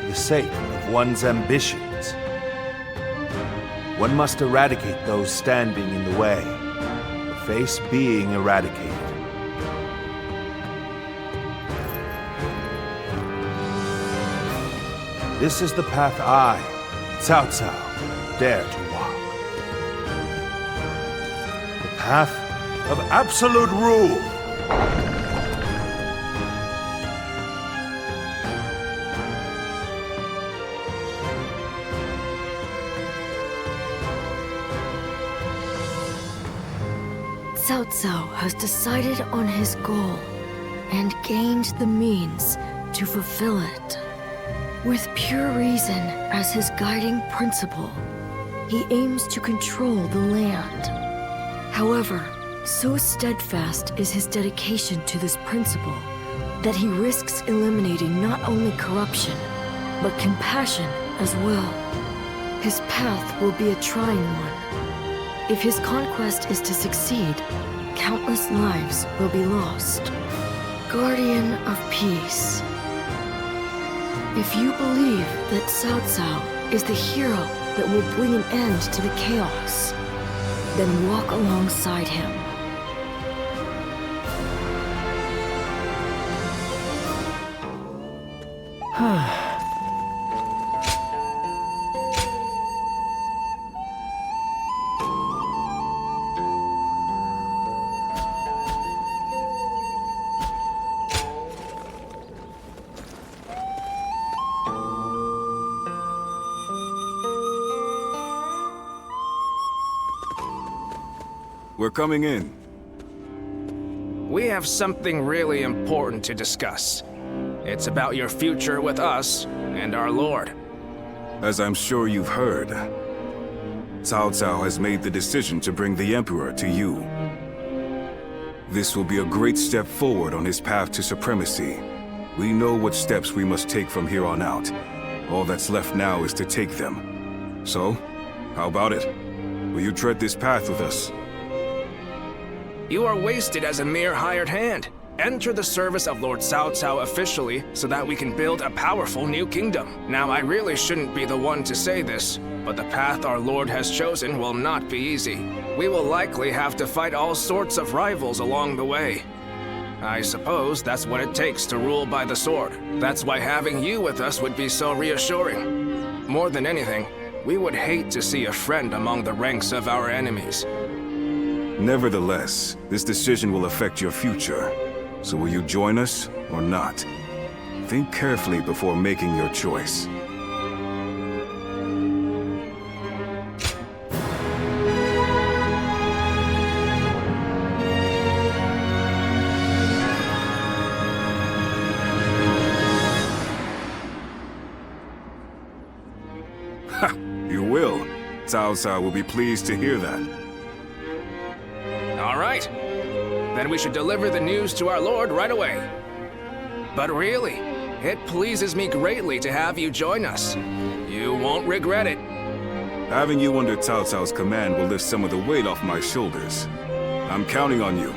for the sake of one's ambitions, one must eradicate those standing in the way, or face being eradicated. This is the path I, Cao Cao, dare to walk. The path of absolute rule. Cao Cao has decided on his goal and gained the means to fulfill it. With pure reason as his guiding principle, he aims to control the land. However, so steadfast is his dedication to this principle that he risks eliminating not only corruption, but compassion as well. His path will be a trying one. If his conquest is to succeed, countless lives will be lost. Guardian of Peace. If you believe that Cao Cao is the hero that will bring an end to the chaos, then walk alongside him. We're coming in. We have something really important to discuss. It's about your future with us and our Lord. As I'm sure you've heard, Cao Cao has made the decision to bring the Emperor to you. This will be a great step forward on his path to supremacy. We know what steps we must take from here on out. All that's left now is to take them. So, how about it? Will you tread this path with us? You are wasted as a mere hired hand. Enter the service of Lord Cao Cao officially so that we can build a powerful new kingdom. Now, I really shouldn't be the one to say this, but the path our Lord has chosen will not be easy. We will likely have to fight all sorts of rivals along the way. I suppose that's what it takes to rule by the sword. That's why having you with us would be so reassuring. More than anything, we would hate to see a friend among the ranks of our enemies. Nevertheless, this decision will affect your future. So will you join us or not? Think carefully before making your choice. You will. Cao Cao will be pleased to hear that. All right. Then we should deliver the news to our lord right away. But really, it pleases me greatly to have you join us. You won't regret it. Having you under Cao Cao's command will lift some of the weight off my shoulders. I'm counting on you.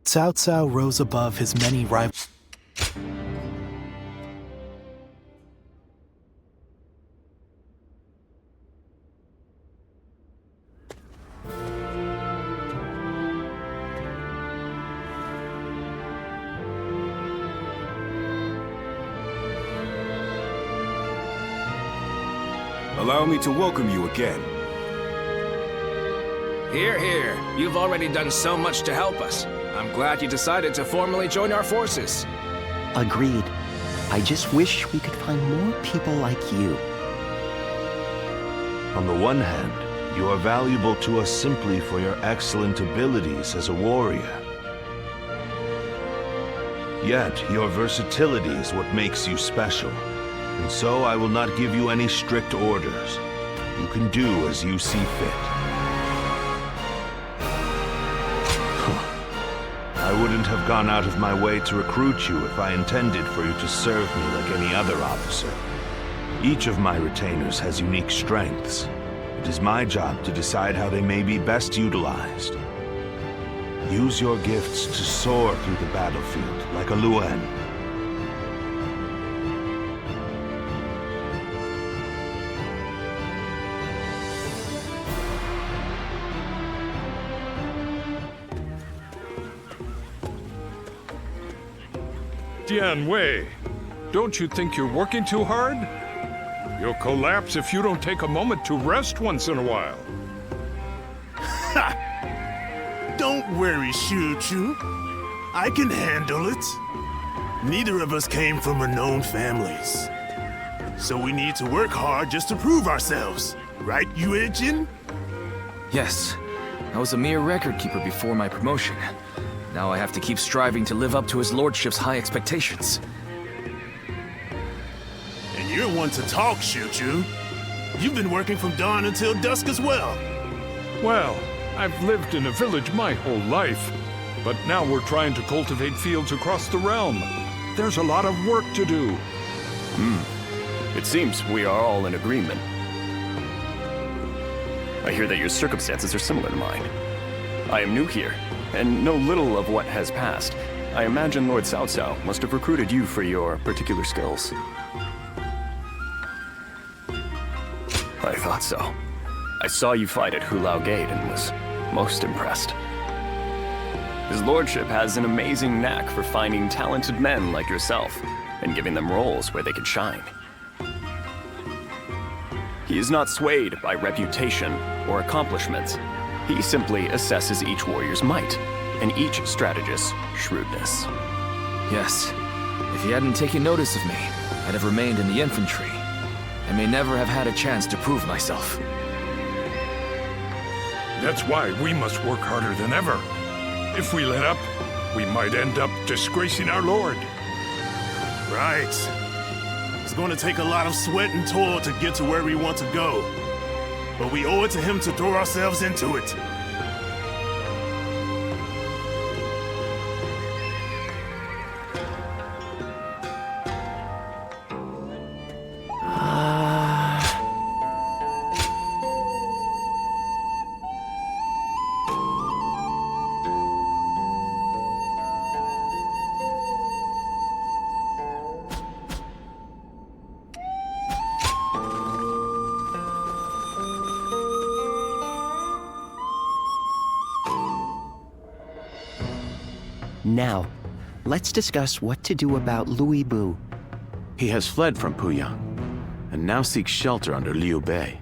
Cao Cao rose above his many rivals. Allow me to welcome you again. Here, here. You've already done so much to help us. I'm glad you decided to formally join our forces. Agreed. I just wish we could find more people like you. On the one hand, you are valuable to us simply for your excellent abilities as a warrior. Yet, your versatility is what makes you special, and so I will not give you any strict orders. You can do as you see fit. I wouldn't have gone out of my way to recruit you if I intended for you to serve me like any other officer. Each of my retainers has unique strengths. It is my job to decide how they may be best utilized. Use your gifts to soar through the battlefield like a Luen. Dian Wei, don't you think you're working too hard? You'll collapse if you don't take a moment to rest once in a while. Don't worry, Shu-Chu. I can handle it. Neither of us came from renowned families. So we need to work hard just to prove ourselves. Right, Yue-Jin? Yes. I was a mere record keeper before my promotion. Now I have to keep striving to live up to his lordship's high expectations. And you're one to talk, Shu-Chu. You've been working from dawn until dusk as well. Well, I've lived in a village my whole life, but now we're trying to cultivate fields across the realm. There's a lot of work to do. It seems we are all in agreement. I hear that your circumstances are similar to mine. I am new here, and know little of what has passed. I imagine Lord Cao Cao must have recruited you for your particular skills. I thought so. I saw you fight at Hulao Gate and was most impressed. His lordship has an amazing knack for finding talented men like yourself and giving them roles where they can shine. He is not swayed by reputation or accomplishments. He simply assesses each warrior's might and each strategist's shrewdness. Yes. If he hadn't taken notice of me, I'd have remained in the infantry. I may never have had a chance to prove myself. That's why we must work harder than ever. If we let up, we might end up disgracing our lord. Right. It's going to take a lot of sweat and toil to get to where we want to go. But we owe it to him to throw ourselves into it. Now, let's discuss what to do about Louis Bu. He has fled from Puyang, and now seeks shelter under Liu Bei,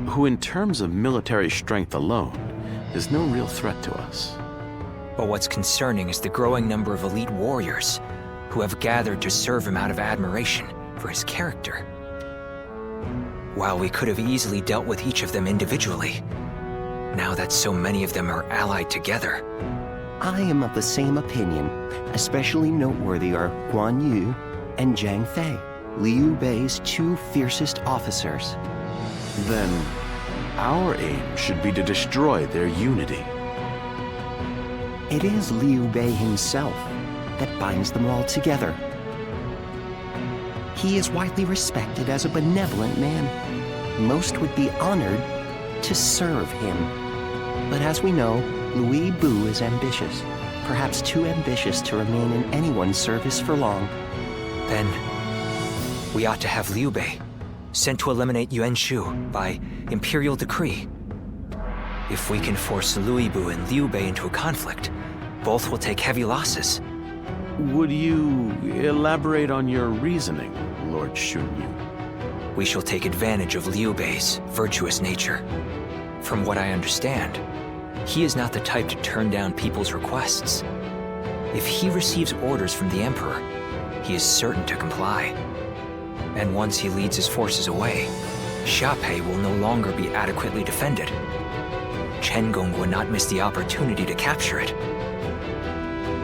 who in terms of military strength alone, is no real threat to us. But what's concerning is the growing number of elite warriors. who have gathered to serve him out of admiration for his character. While we could have easily dealt with each of them individually, now that so many of them are allied together. I am of the same opinion. Especially noteworthy are Guan Yu and Zhang Fei, Liu Bei's two fiercest officers. Then, our aim should be to destroy their unity. It is Liu Bei himself that binds them all together. He is widely respected as a benevolent man. Most would be honored to serve him. But as we know, Louis Bu is ambitious, perhaps too ambitious to remain in anyone's service for long. Then, we ought to have Liu Bei sent to eliminate Yuan Shu by imperial decree. If we can force Louis Bu and Liu Bei into a conflict, both will take heavy losses. Would you elaborate on your reasoning, Lord Shunyu? We shall take advantage of Liu Bei's virtuous nature. From what I understand, he is not the type to turn down people's requests. If he receives orders from the Emperor, he is certain to comply. And once he leads his forces away, Xiaopei will no longer be adequately defended. Chengong would not miss the opportunity to capture it.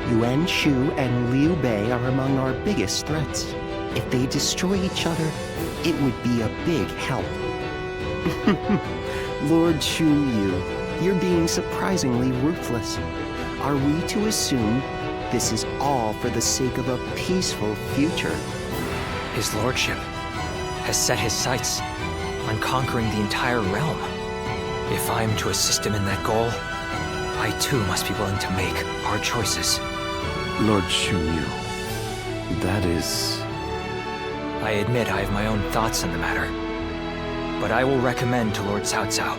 Yuan Shu and Liu Bei are among our biggest threats. If they destroy each other, it would be a big help. Lord Shunyu, you're being surprisingly ruthless. Are we to assume this is all for the sake of a peaceful future? His lordship has set his sights on conquering the entire realm. If I'm to assist him in that goal, I too must be willing to make hard choices. Lord Shunyu, that is... I admit I have my own thoughts on the matter, but I will recommend to Lord Cao Cao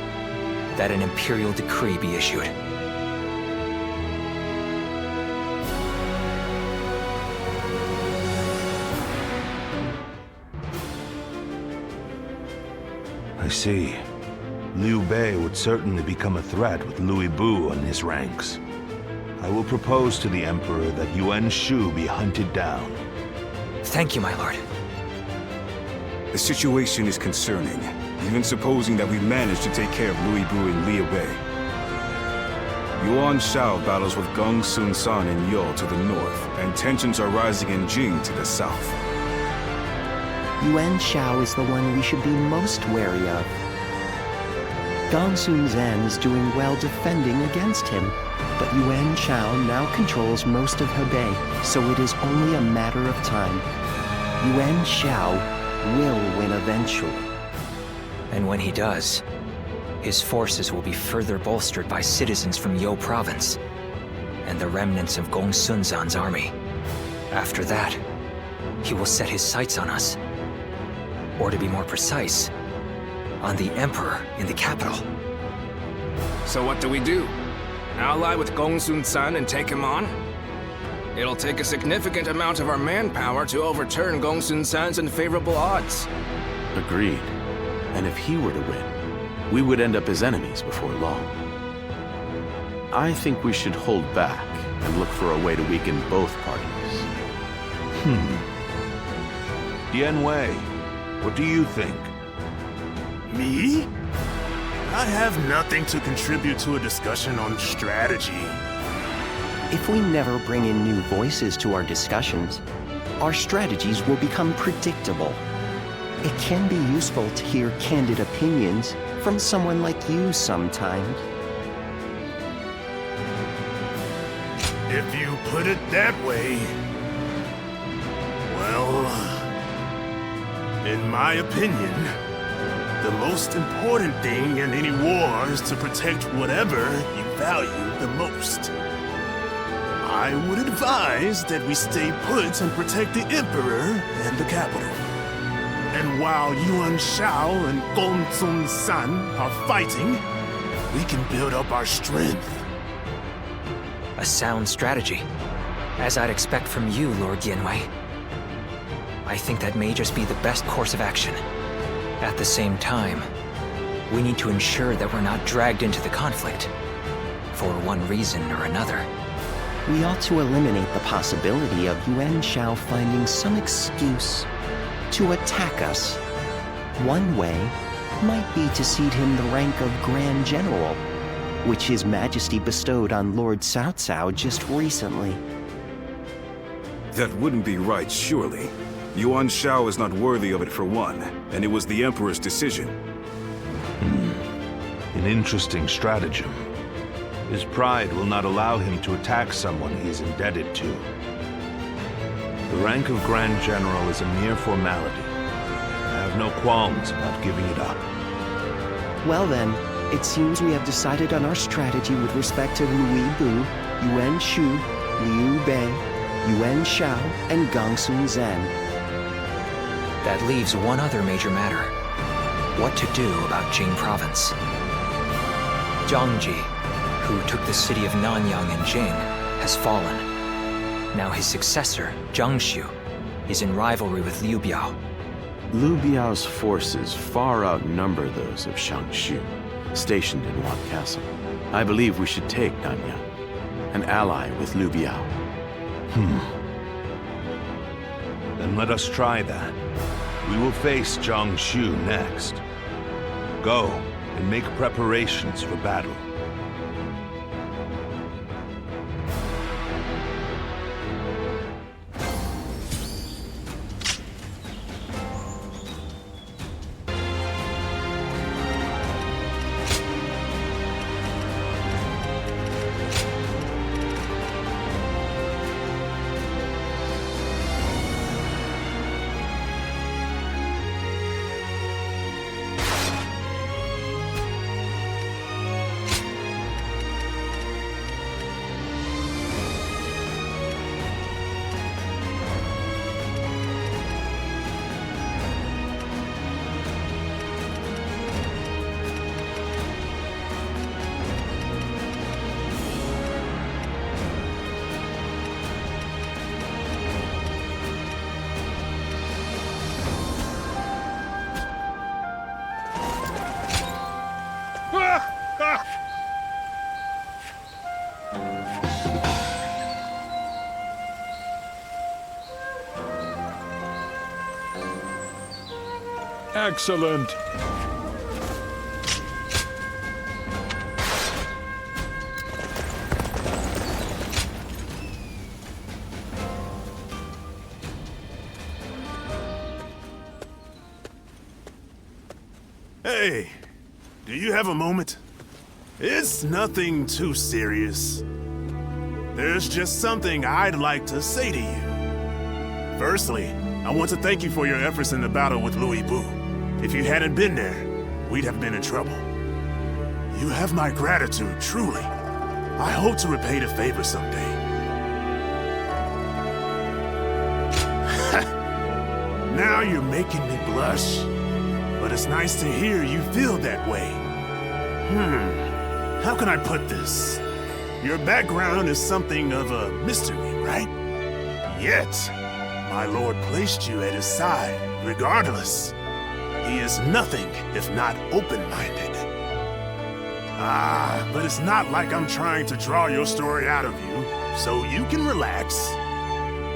that an imperial decree be issued. I see. Liu Bei would certainly become a threat with Louis Bu in his ranks. I will propose to the Emperor that Yuan Shu be hunted down. Thank you, my lord. The situation is concerning, even supposing that we manage to take care of Louis Bu and Liu Bei. Yuan Shao battles with Gong Sun San and Yo to the north, and tensions are rising in Jing to the south. Yuan Shao is the one we should be most wary of. Gong Sun Zan is doing well defending against him, but Yuan Shao now controls most of Hebei, so it is only a matter of time. Yuan Shao will win eventually. And when he does, his forces will be further bolstered by citizens from Yo province and the remnants of Gong Sun Zan's army. After that, he will set his sights on us. Or to be more precise, on the Emperor in the capital. So what do we do? Ally with Gong Sun San and take him on? It'll take a significant amount of our manpower to overturn Gong Sun San's unfavorable odds. Agreed. And if he were to win, we would end up as enemies before long. I think we should hold back and look for a way to weaken both parties. Dian Wei, what do you think? Me? I have nothing to contribute to a discussion on strategy. If we never bring in new voices to our discussions, our strategies will become predictable. It can be useful to hear candid opinions from someone like you sometimes. If you put it that way... Well... In my opinion, the most important thing in any war is to protect whatever you value the most. I would advise that we stay put and protect the Emperor and the capital. And while Yuan Shao and Gong Sun San are fighting, we can build up our strength. A sound strategy, as I'd expect from you, Lord Yanwei. I think that may just be the best course of action. At the same time, we need to ensure that we're not dragged into the conflict, for one reason or another. we ought to eliminate the possibility of Yuan Shao finding some excuse to attack us. One way might be to cede him the rank of Grand General, which His Majesty bestowed on Lord Cao Cao just recently. That wouldn't be right, surely. Yuan Shao is not worthy of it for one, and it was the Emperor's decision. An interesting stratagem. His pride will not allow him to attack someone he is indebted to. The rank of Grand General is a mere formality. I have no qualms about giving it up. Well then, it seems we have decided on our strategy with respect to Louis Bu, Yuan Shu, Liu Bei, Yuan Shao, and Gongsun Zhen. That leaves one other major matter. What to do about Jing Province. Zhang Ji, who took the city of Nanyang and Jing, has fallen. Now his successor, Zhang Xiu, is in rivalry with Liu Biao. Liu Biao's forces far outnumber those of Shang Xu, stationed in Wan Castle. I believe we should take Nanyang, an ally with Liu Biao. Then let us try that. We will face Zhang Xu next. Go and make preparations for battle. Excellent. Hey, do you have a moment? It's nothing too serious. There's just something I'd like to say to you. Firstly, I want to thank you for your efforts in the battle with Louis Bu. If you hadn't been there, we'd have been in trouble. You have my gratitude, truly. I hope to repay the favor someday. Now you're making me blush. But it's nice to hear you feel that way. How can I put this? Your background is something of a mystery, right? Yet, my lord placed you at his side, regardless. He is nothing if not open-minded. But it's not like I'm trying to draw your story out of you, so you can relax.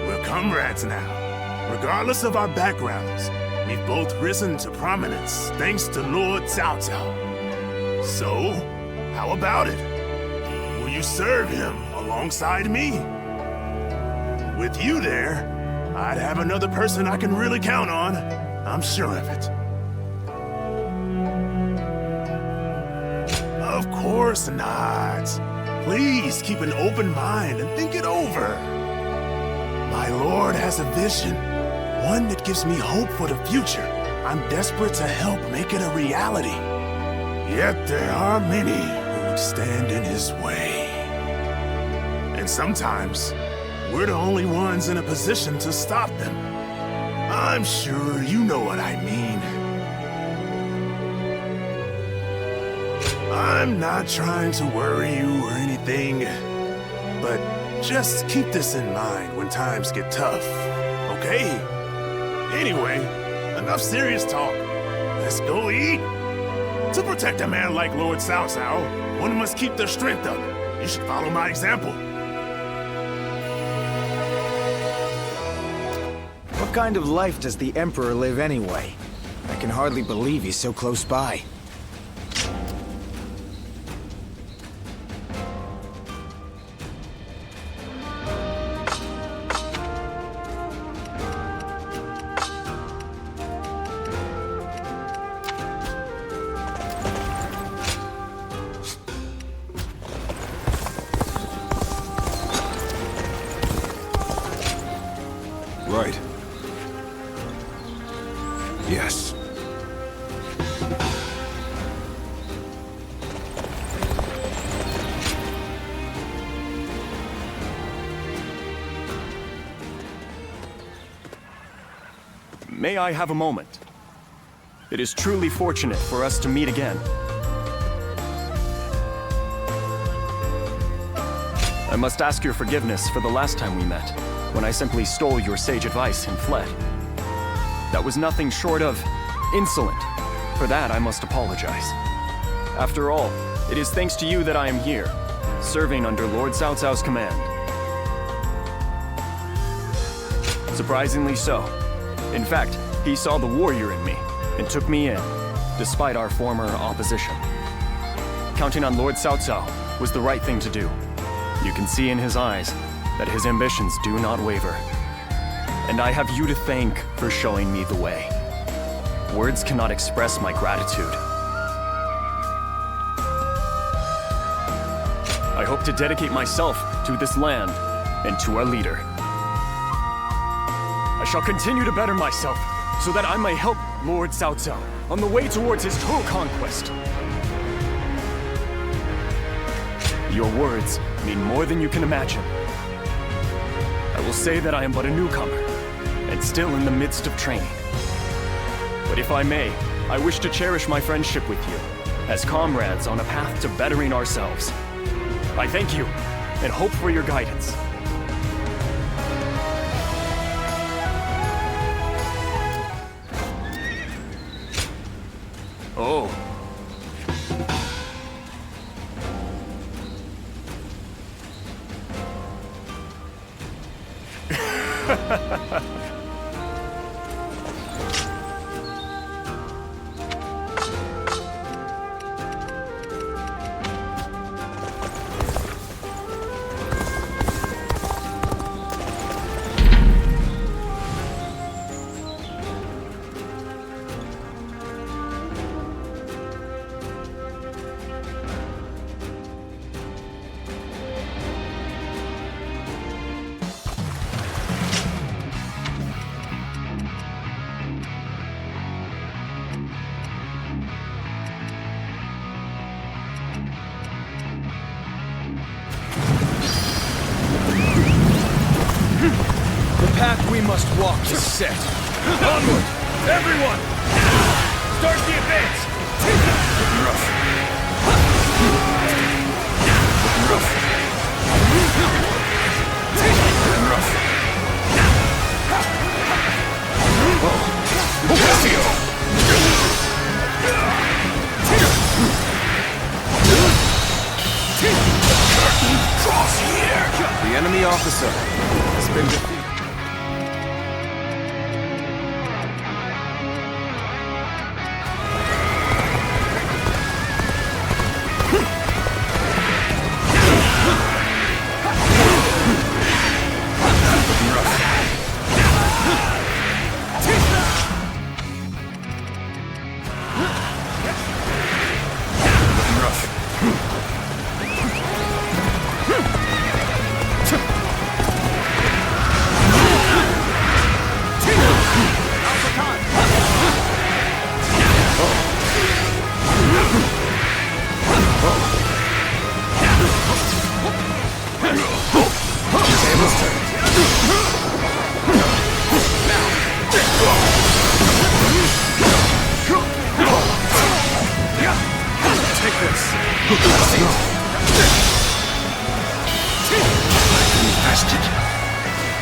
We're comrades now. Regardless of our backgrounds, we've both risen to prominence thanks to Lord Cao Cao. So, how about it? Will you serve him alongside me? With you there, I'd have another person I can really count on. I'm sure of it. Of course not. Please keep an open mind and think it over. My lord has a vision, one that gives me hope for the future. I'm desperate to help make it a reality. Yet there are many who would stand in his way. And sometimes, we're the only ones in a position to stop them. I'm sure you know what I mean. I'm not trying to worry you or anything, but just keep this in mind when times get tough, okay? Anyway, enough serious talk. Let's go eat. To protect a man like Lord Cao Cao, one must keep their strength up. You should follow my example. What kind of life does the Emperor live anyway? I can hardly believe he's so close by. Right. Yes. May I have a moment? It is truly fortunate for us to meet again. I must ask your forgiveness for the last time we met, when I simply stole your sage advice and fled. That was nothing short of insolent. For that, I must apologize. After all, it is thanks to you that I am here, serving under Lord Cao Cao's command. Surprisingly so. In fact, he saw the warrior in me and took me in, despite our former opposition. Counting on Lord Cao Cao was the right thing to do. You can see in his eyes that his ambitions do not waver. And I have you to thank for showing me the way. Words cannot express my gratitude. I hope to dedicate myself to this land and to our leader. I shall continue to better myself so that I may help Lord Cao Cao on the way towards his total conquest. Your words mean more than you can imagine. I will say that I am but a newcomer and still in the midst of training. But if I may, I wish to cherish my friendship with you as comrades on a path to bettering ourselves. I thank you and hope for your guidance. Oh. The path we must walk is set. Onward! Everyone! Start the advance! Looking rough. Looking rough. Looking rough. Oh! Ocasio! Cross here! The enemy officer has been defeated.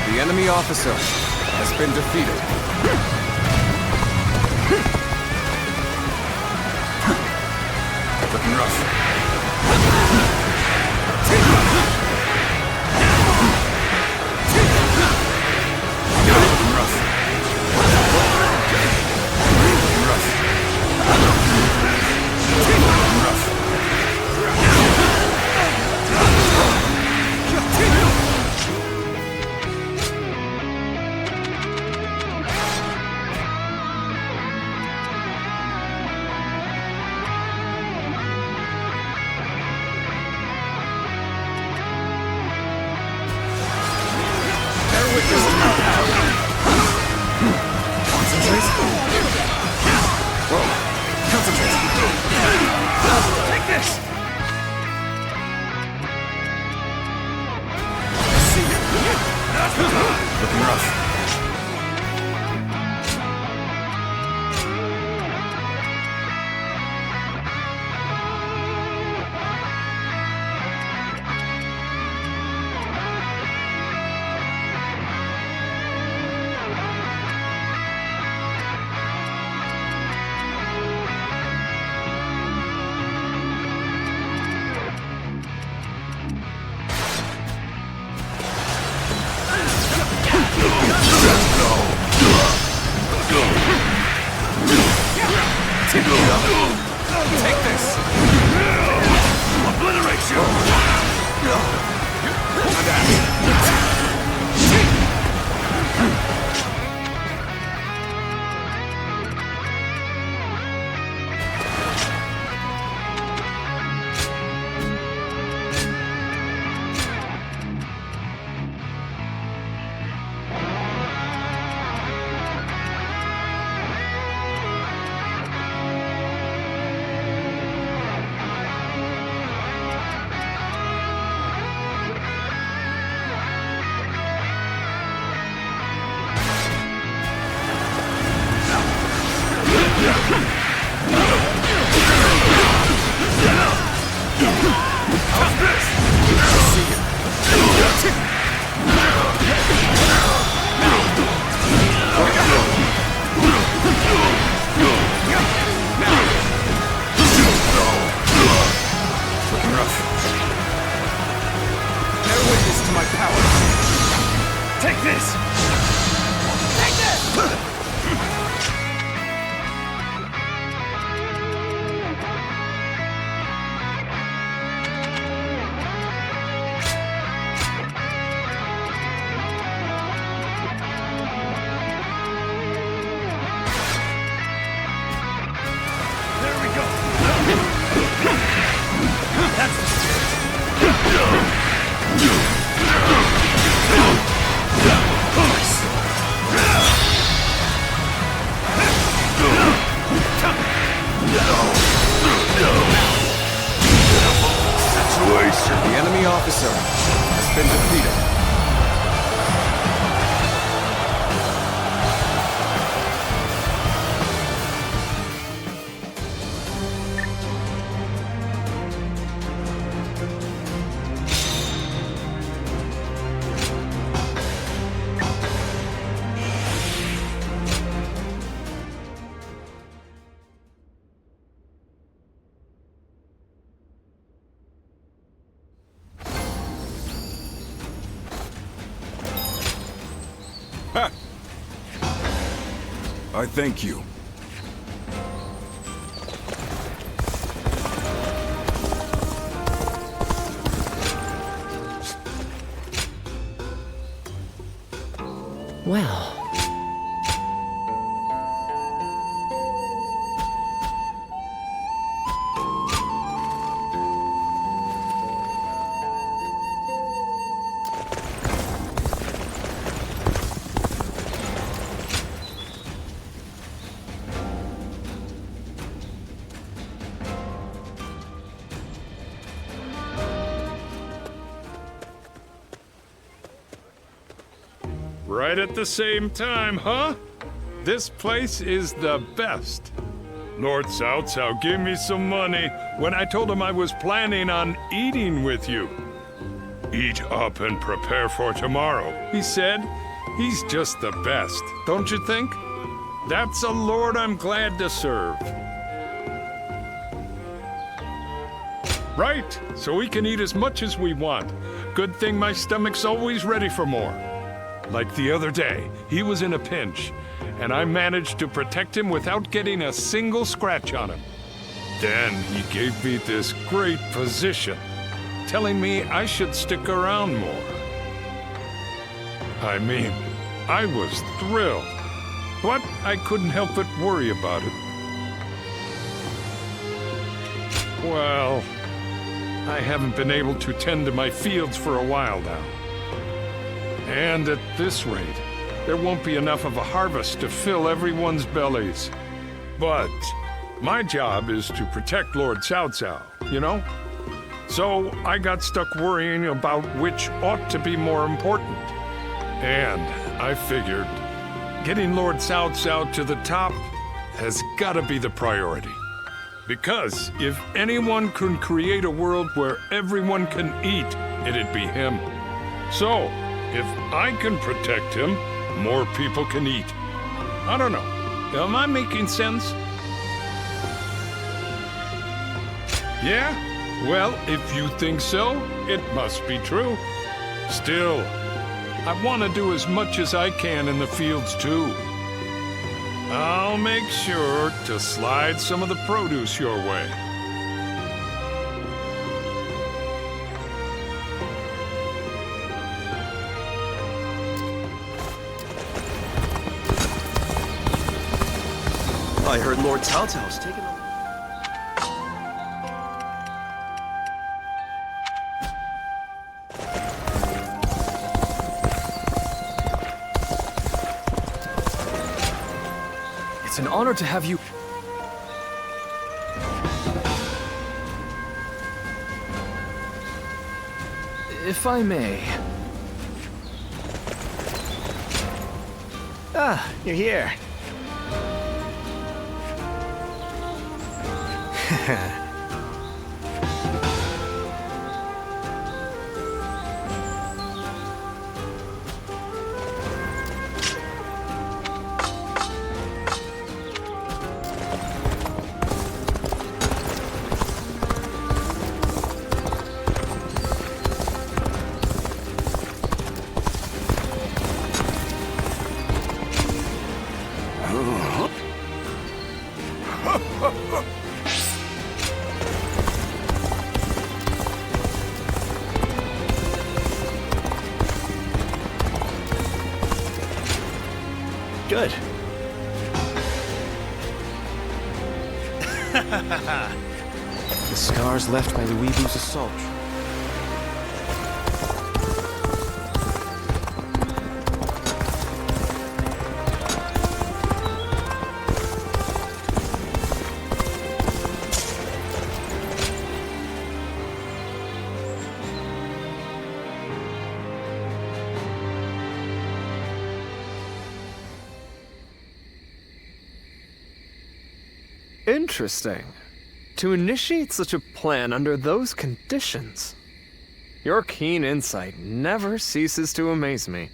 The enemy officer has been defeated. Looking rough. Looking rough. Take this! Obliterate you! Take this! Take this! The enemy officer has been defeated. I thank you. Well. Right at the same time, huh? This place is the best. Lord Cao Cao gave me some money when I told him I was planning on eating with you. Eat up and prepare for tomorrow, he said. He's just the best, don't you think? That's a lord I'm glad to serve. Right, so we can eat as much as we want. Good thing my stomach's always ready for more. Like the other day, he was in a pinch, and I managed to protect him without getting a single scratch on him. Then he gave me this great position, telling me I should stick around more. I mean, I was thrilled, but I couldn't help but worry about it. Well, I haven't been able to tend to my fields for a while now. And at this rate, there won't be enough of a harvest to fill everyone's bellies. But my job is to protect Lord Cao Cao, you know? So I got stuck worrying about which ought to be more important. And I figured getting Lord Cao Cao to the top has got to be the priority. Because if anyone can create a world where everyone can eat, it'd be him. So, if I can protect him, more people can eat. I don't know. Am I making sense? Yeah? Well, if you think so, it must be true. Still, I want to do as much as I can in the fields, too. I'll make sure to slide some of the produce your way. I heard Lord Cao Cao's taken over. It's an honor to have you... If I may... Ah, you're here. Good. The scars left by Louis Vu's assault. Interesting. To initiate such a plan under those conditions. Your keen insight never ceases to amaze me.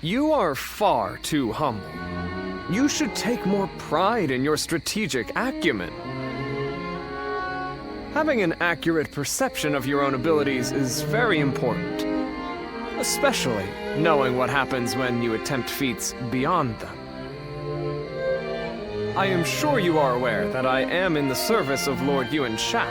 You are far too humble. You should take more pride in your strategic acumen. Having an accurate perception of your own abilities is very important, especially knowing what happens when you attempt feats beyond them. I am sure you are aware that I am in the service of Lord Yuan Shao.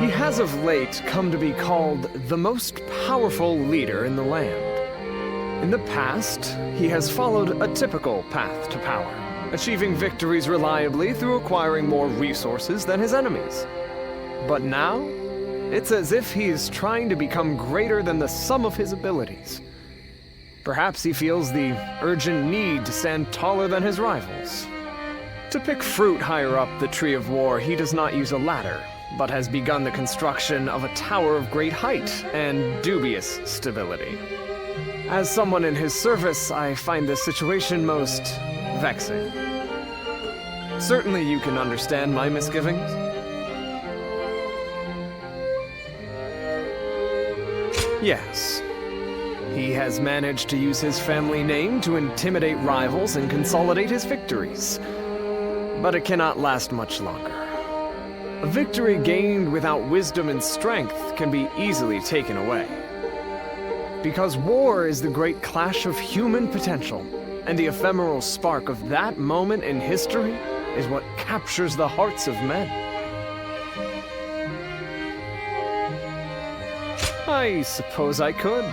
He has of late come to be called the most powerful leader in the land. In the past, he has followed a typical path to power, achieving victories reliably through acquiring more resources than his enemies. But now, it's as if he is trying to become greater than the sum of his abilities. Perhaps he feels the urgent need to stand taller than his rivals. To pick fruit higher up the Tree of War, he does not use a ladder, but has begun the construction of a tower of great height and dubious stability. As someone in his service, I find this situation most vexing. Certainly you can understand my misgivings. Yes. He has managed to use his family name to intimidate rivals and consolidate his victories. But it cannot last much longer. A victory gained without wisdom and strength can be easily taken away. Because war is the great clash of human potential, and the ephemeral spark of that moment in history is what captures the hearts of men. I suppose I could.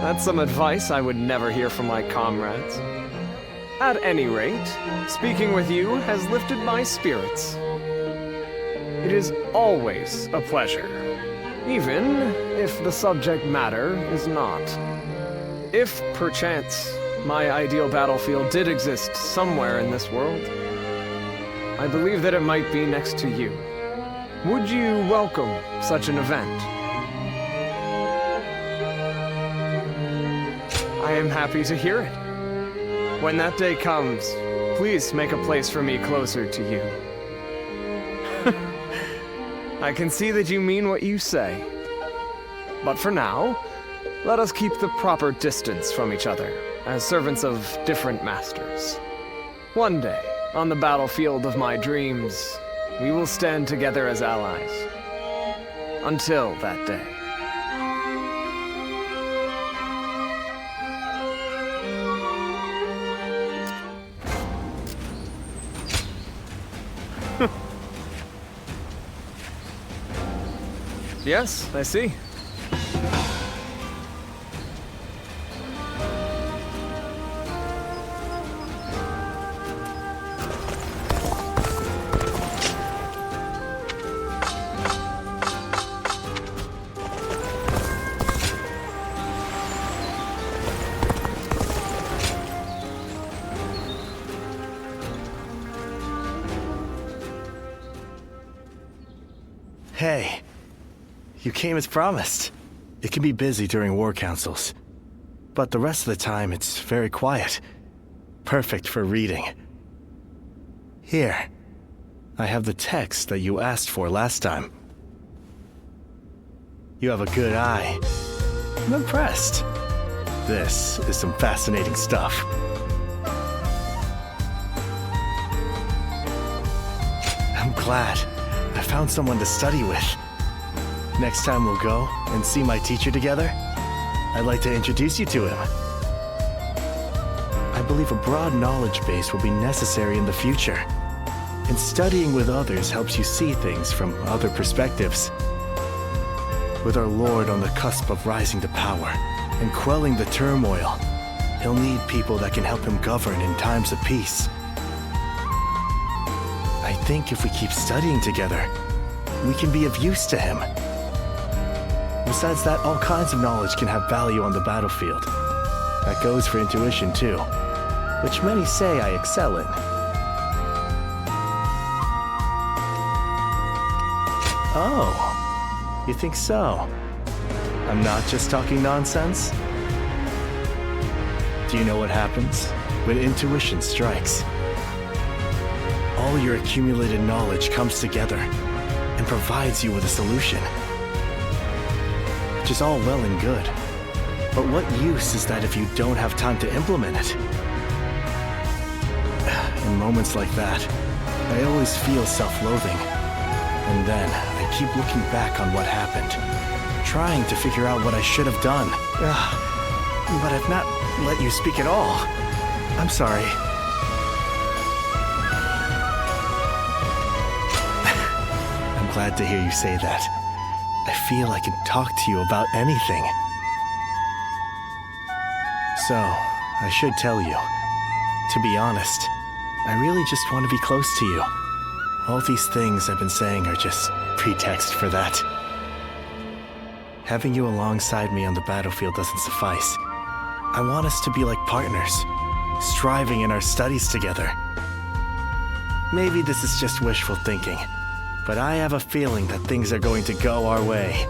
That's some advice I would never hear from my comrades. At any rate, speaking with you has lifted my spirits. It is always a pleasure, even if the subject matter is not. If, perchance, my ideal battlefield did exist somewhere in this world, I believe that it might be next to you. Would you welcome such an event? I am happy to hear it. When that day comes, please make a place for me closer to you. I can see that you mean what you say. But for now, let us keep the proper distance from each other, as servants of different masters. One day, on the battlefield of my dreams, we will stand together as allies. Until that day. Yes, I see. Hey, you came as promised. It can be busy during war councils, but the rest of the time it's very quiet. Perfect for reading. Here, I have the text that you asked for last time. You have a good eye. I'm impressed. This is some fascinating stuff. I'm glad. I found someone to study with. Next time we'll go and see my teacher together. I'd like to introduce you to him. I believe a broad knowledge base will be necessary in the future. And studying with others helps you see things from other perspectives. With our Lord on the cusp of rising to power and quelling the turmoil, he'll need people that can help him govern in times of peace. I think if we keep studying together, we can be of use to him. Besides that, all kinds of knowledge can have value on the battlefield. That goes for intuition too, which many say I excel in. Oh, you think so? I'm not just talking nonsense? Do you know what happens when intuition strikes? All your accumulated knowledge comes together and provides you with a solution. Which is all well and good. But what use is that if you don't have time to implement it? In moments like that, I always feel self-loathing. And then I keep looking back on what happened, trying to figure out what I should have done. But I've not let you speak at all. I'm sorry. Glad to hear you say that. I feel I can talk to you about anything. So, I should tell you. To be honest, I really just want to be close to you. All these things I've been saying are just pretext for that. Having you alongside me on the battlefield doesn't suffice. I want us to be like partners, striving in our studies together. Maybe this is just wishful thinking, but I have a feeling that things are going to go our way.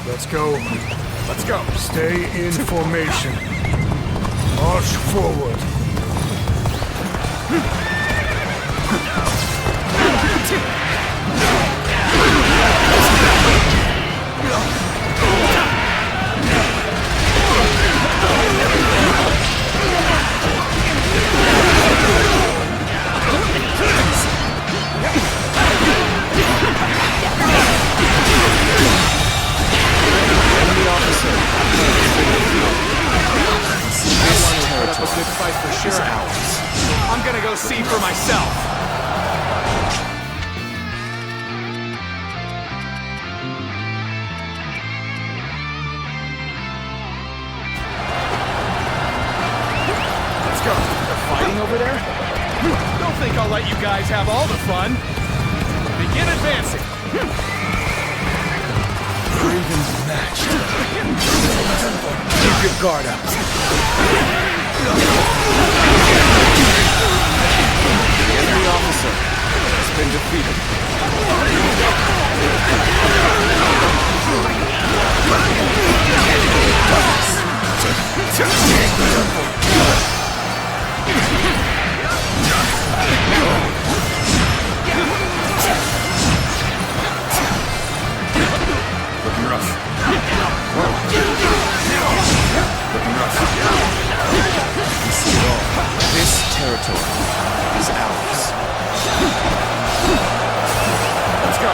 Let's go. Let's go. Stay in formation. March forward. A good fight for sure. I'm gonna go see for myself. go. They're fighting over there? Don't think I'll let you guys have all the fun. Begin advancing. Evenly matched. Keep your guard up. The enemy officer has been defeated. Looking rough. Looking rough. We see it all. This territory is ours. Let's go.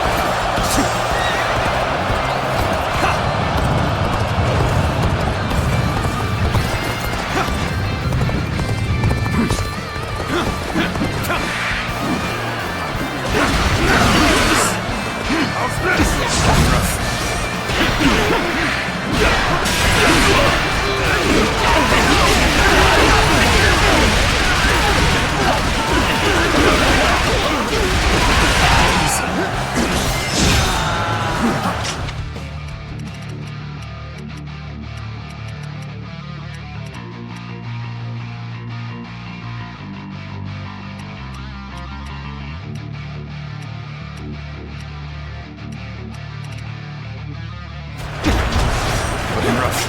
Looking rough.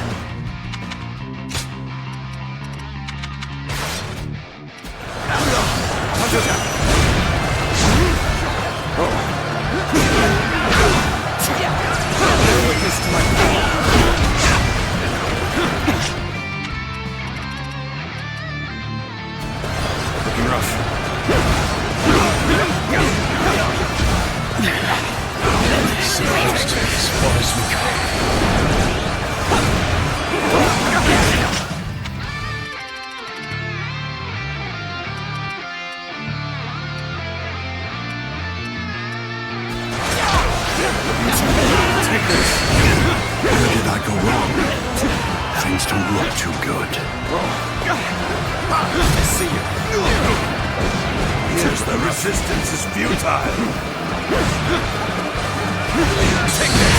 Witness to my power. Looking rough. Supposed to be as far as we go. Where did I go wrong? Things don't look too good. I see you. Here's the resistance is futile. Take this.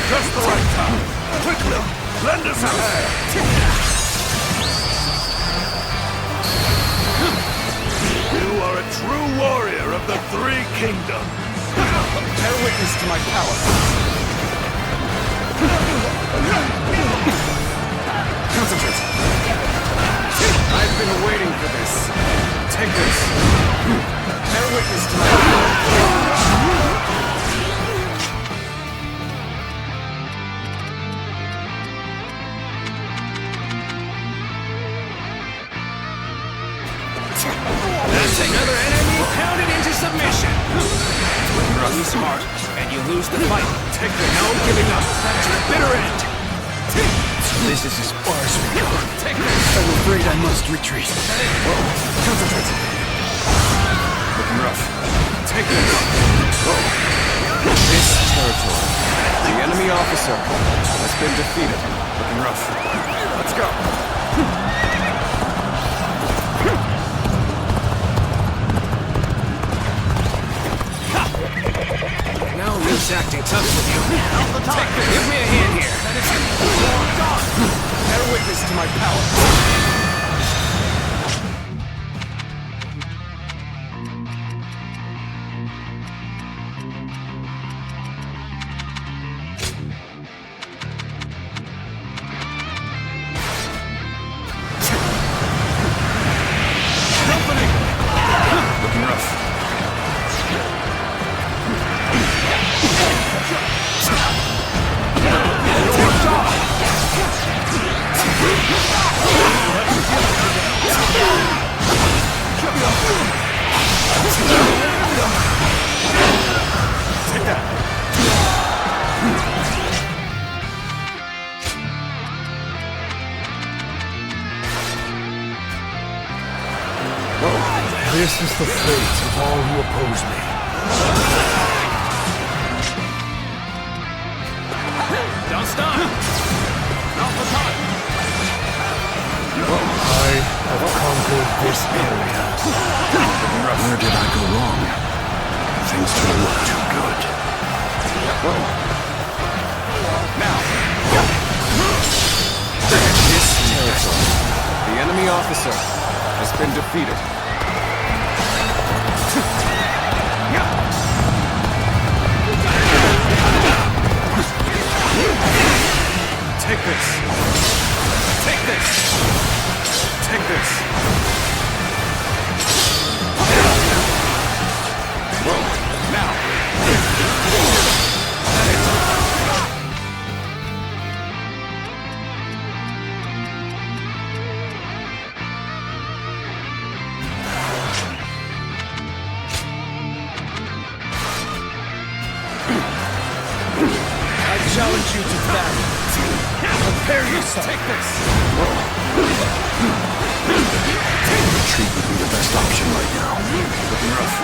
Just the right time. Quickly, lend us a hand. You are a true warrior of the Three Kingdoms. Bear witness to my power. Concentrate. I've been waiting for this. Take this. Bear witness to my power. That's another enemy pounded into submission. Run smart, and you lose the fight. Take the no giving up to the bitter end. This is as far as we go. Take this. I'm afraid I must retreat. Concentrate. Looking rough. Take this. This territory. The enemy officer has been defeated. Looking rough. Let's go. No use acting tough with you. Give me a hand here. Bear witness to my power. Looking rough. Take that. This is the fate of all who oppose me. this area. Where did I go wrong? Things don't look too good. Now! This territory. The enemy officer has been defeated. Take this! Take this! Take this! Now! I challenge you to battle. Prepare yourself. Take this! Retreat would be the best option right now. Looking rough.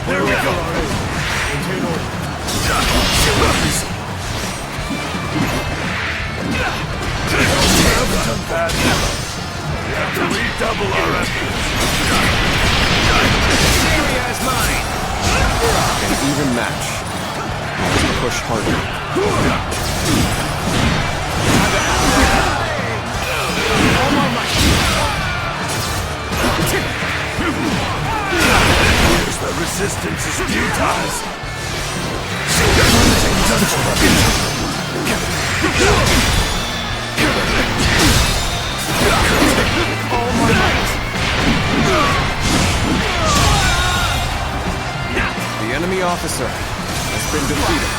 There we go. We have to redouble our efforts. This area is mine. An even match. Push harder. The resistance is futile. All my might. The enemy officer has been defeated.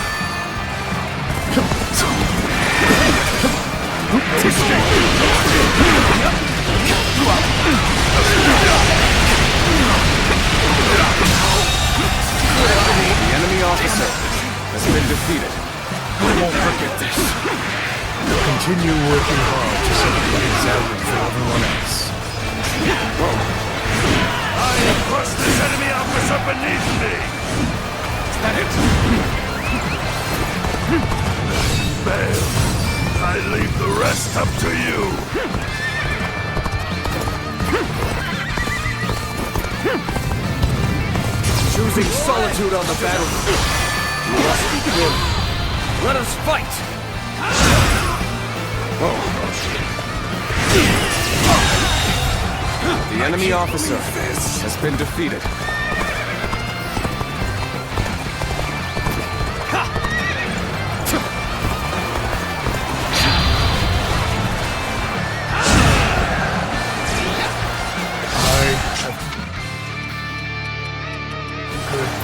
The enemy officer has been defeated. I won't forget this. Continue working hard to set a good example for everyone else. I have crushed this enemy officer beneath me! Is that it? Fail. I leave the rest up to you. Choosing solitude on the battlefield must be good. Let us fight! The enemy officer has been defeated.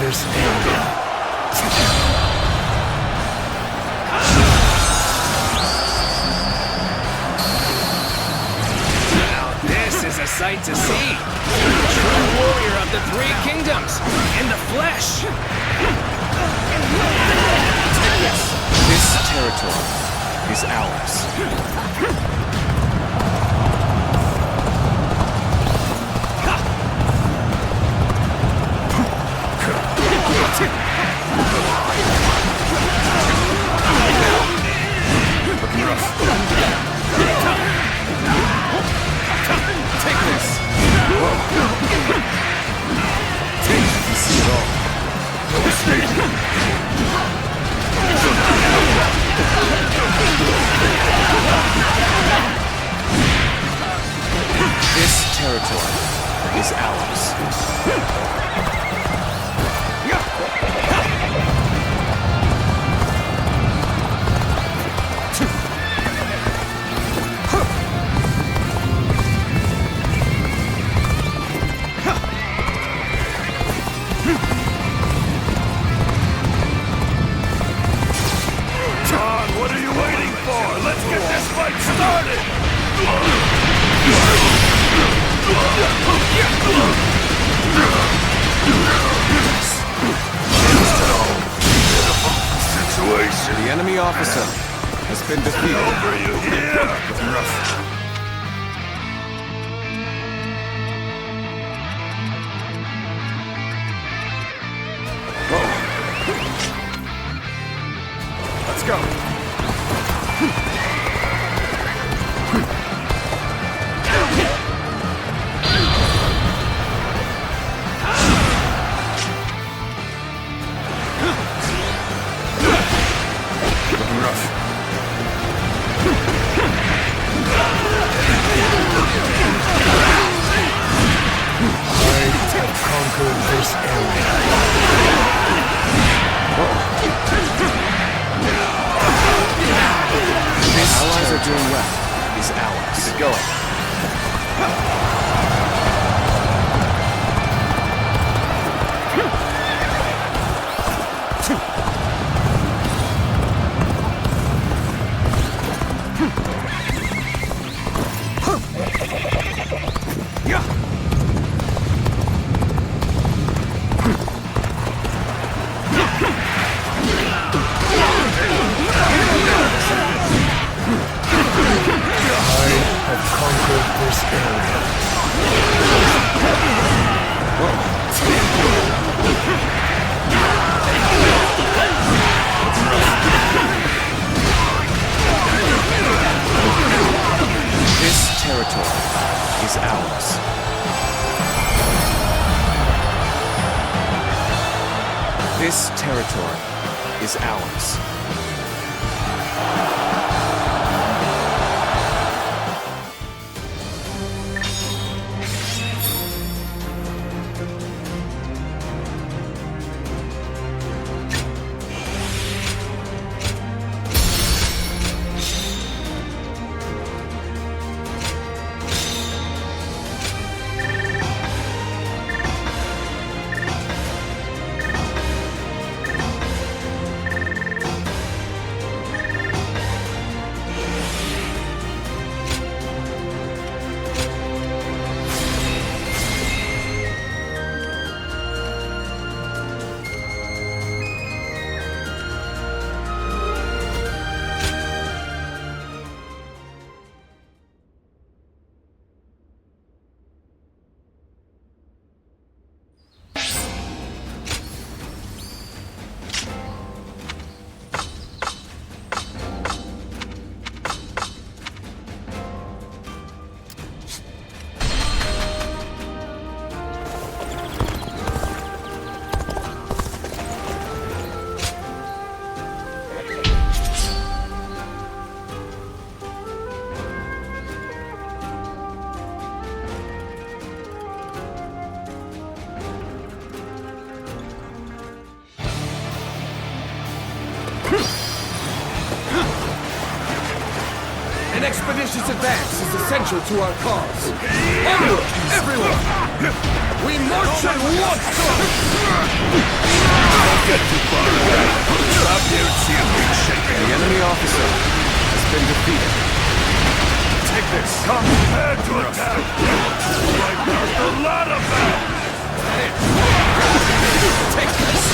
This area. Now this is a sight to see. True warrior of the three kingdoms, in the flesh. This territory is ours. Take this! You see it all. This territory is ours. What are you waiting for? Let's get this fight started! The enemy officer has been defeated. Over you here! Let's go. Conquered this area. Allies are doing well. These allies. Keep it going. This territory is ours. This territory is ours. An expeditious advance is essential to our cause. Onward, everyone! We march at once! Don't get too far away. Up here, see him being shaken. The enemy officer has been defeated. Take this. Come prepared to attack. Like there's a lot of them. Take this!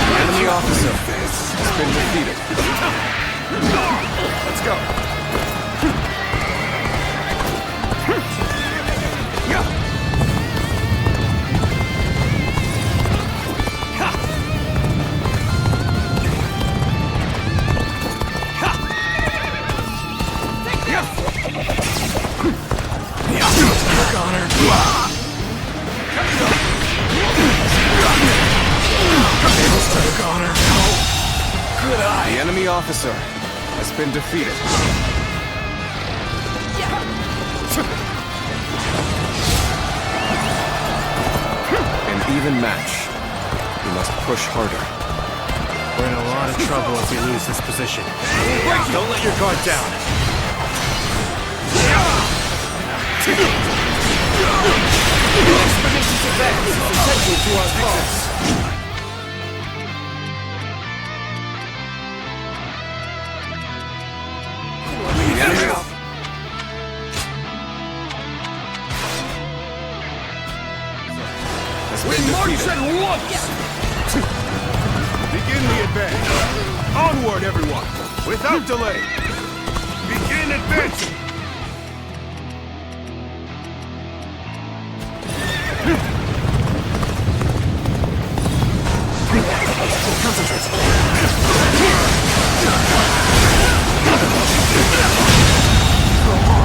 The enemy officer has been defeated. Let's go. The enemy officer has been defeated. An even match. We must push harder. We're in a lot of trouble if we lose this position. Don't let your guard down. Expedition's advance is essential to our cause. Forward, everyone! Without delay! Begin advancing!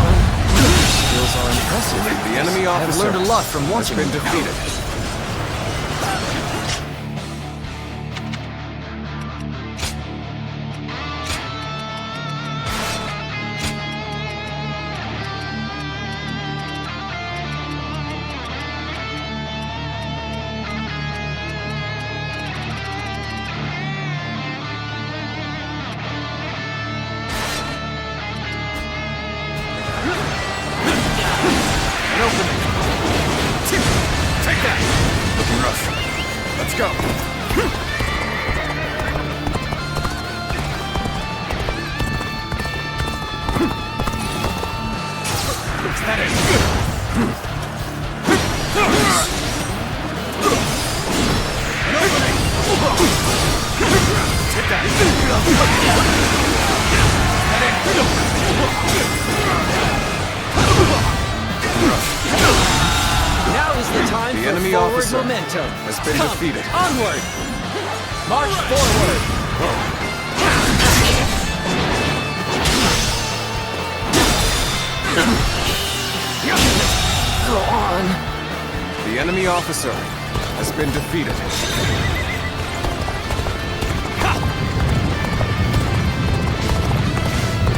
Skills are impressive. The enemy officer I've learned a lot from watching has been him. defeated. Take that! Looking rough. Let's go. That is good. Take that. Now is the time The for enemy forward officer momentum. has been Come, defeated. Onward! March forward! Go on. The enemy officer has been defeated.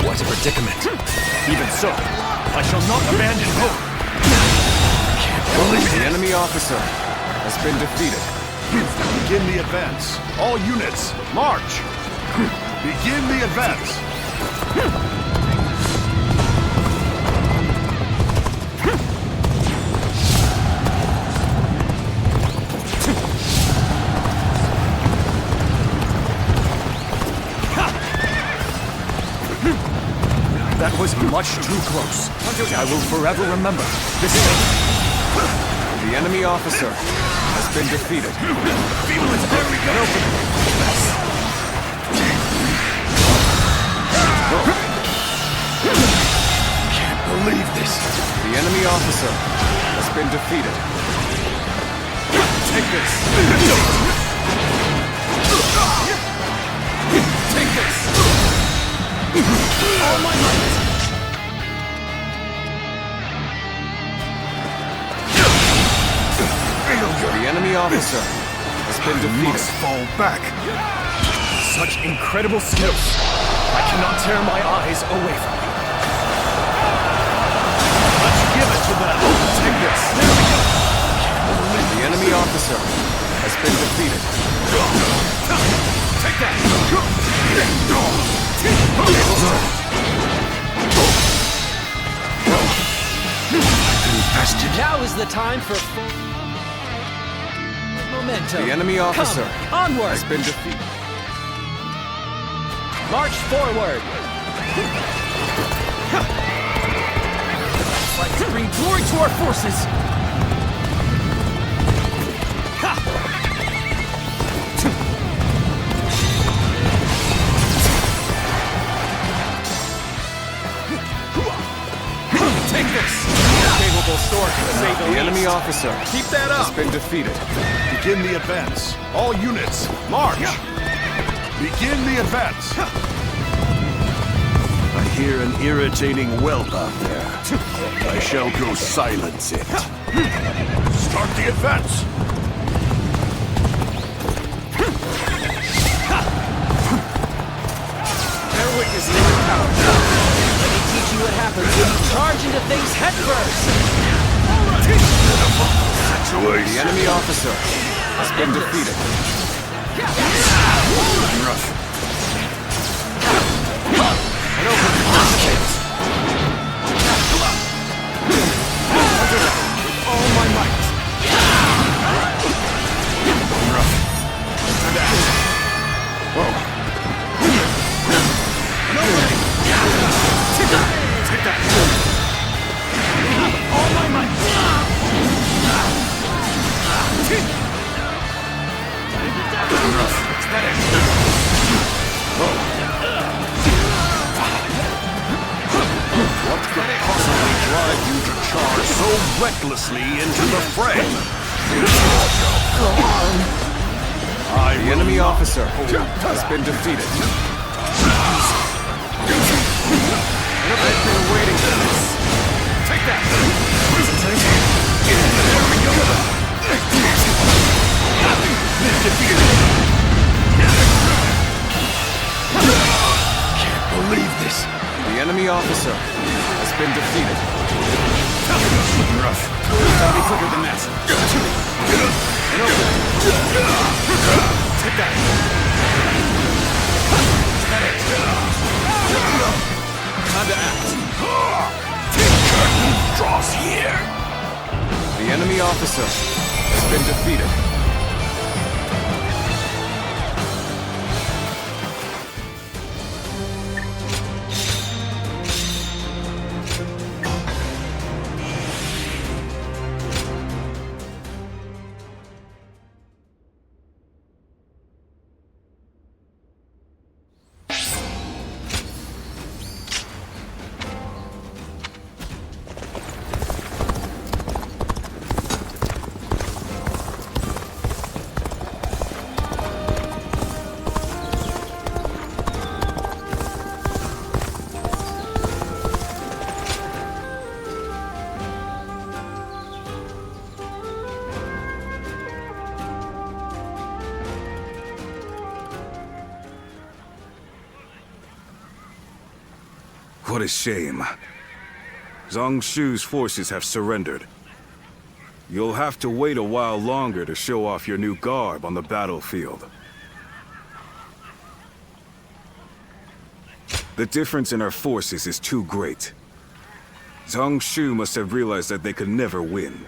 What a predicament. Even so, I shall not abandon hope. The enemy officer has been defeated. Begin the advance. All units, march! Begin the advance! That was much too close. I will forever remember this day. The enemy officer has been defeated. Feel it! There we go! Can't believe this. The enemy officer has been defeated. Take this. Take this. All my might. The enemy officer has been defeated. Must fall back. Such incredible skills. I cannot tear my eyes away from it. Let's give it to them. Take this. There we go. The enemy officer has been defeated. Take that! Now is the time for momentum. The enemy officer Come, onward! has been defeated. March forward! Fight to bring glory to our forces! Take this! Capable sword to save the enemy officer. Keep that up! Has been defeated. Begin the advance. All units, march! Begin the advance. I hear an irritating whelp out there. I shall go silence it. Start the advance. Their weakness is your power. Let me teach you what happens when you charge into things headfirst! The enemy officer has been defeated. Rough. All my might. Take that! All my might! Rough. recklessly into the fray. The enemy officer has been defeated. I've been waiting for this. Take that! There we go! Can't believe this. The enemy officer has been defeated. Rough. Gotta be quicker than that. And open. Take that. Is that it? Time to act. Curtain draws here. The enemy officer has been defeated. What a shame. Zhang Shu's forces have surrendered. You'll have to wait a while longer to show off your new garb on the battlefield. The difference in our forces is too great. Zhang Shu must have realized that they could never win.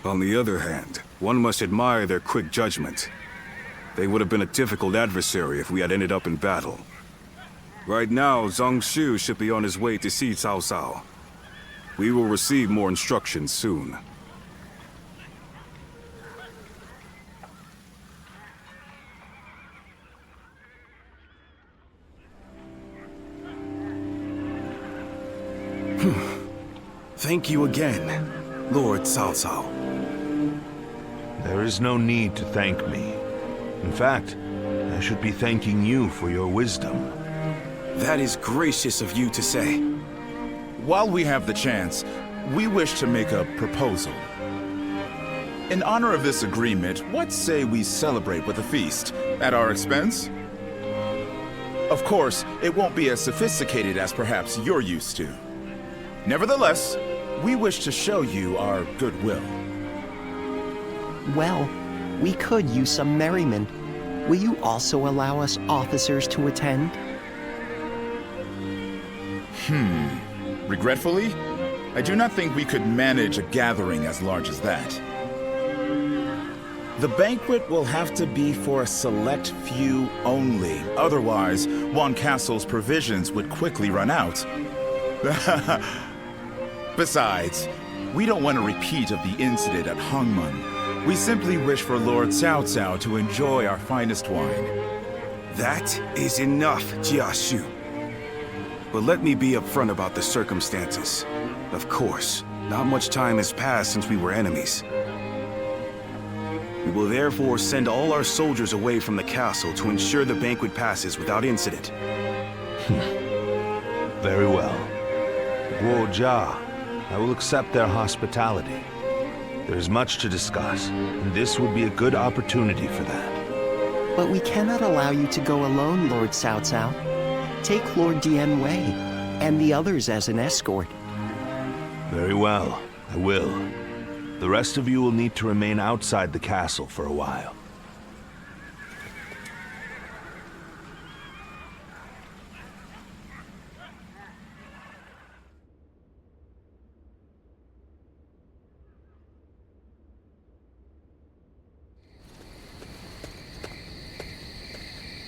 On the other hand, one must admire their quick judgment. They would have been a difficult adversary if we had ended up in battle. Right now, Zhang Shu should be on his way to see Cao Cao. We will receive more instructions soon. Thank you again, Lord Cao Cao. There is no need to thank me. In fact, I should be thanking you for your wisdom. That is gracious of you to say. While we have the chance, we wish to make a proposal. In honor of this agreement, what say we celebrate with a feast at our expense? Of course, it won't be as sophisticated as perhaps you're used to. Nevertheless, we wish to show you our goodwill. Well, we could use some merriment. Will you also allow us officers to attend? Regretfully, I do not think we could manage a gathering as large as that. The banquet will have to be for a select few only. Otherwise, Wan Castle's provisions would quickly run out. Besides, we don't want a repeat of the incident at Hongmen. We simply wish for Lord Cao Cao to enjoy our finest wine. That is enough, Jia Shu. But let me be upfront about the circumstances. Of course, not much time has passed since we were enemies. We will therefore send all our soldiers away from the castle to ensure the banquet passes without incident. Very well. Guo Jia, I will accept their hospitality. There is much to discuss, and this would be a good opportunity for that. But we cannot allow you to go alone, Lord Cao Cao. Take Lord Dian Wei and the others as an escort. Very well, I will. The rest of you will need to remain outside the castle for a while.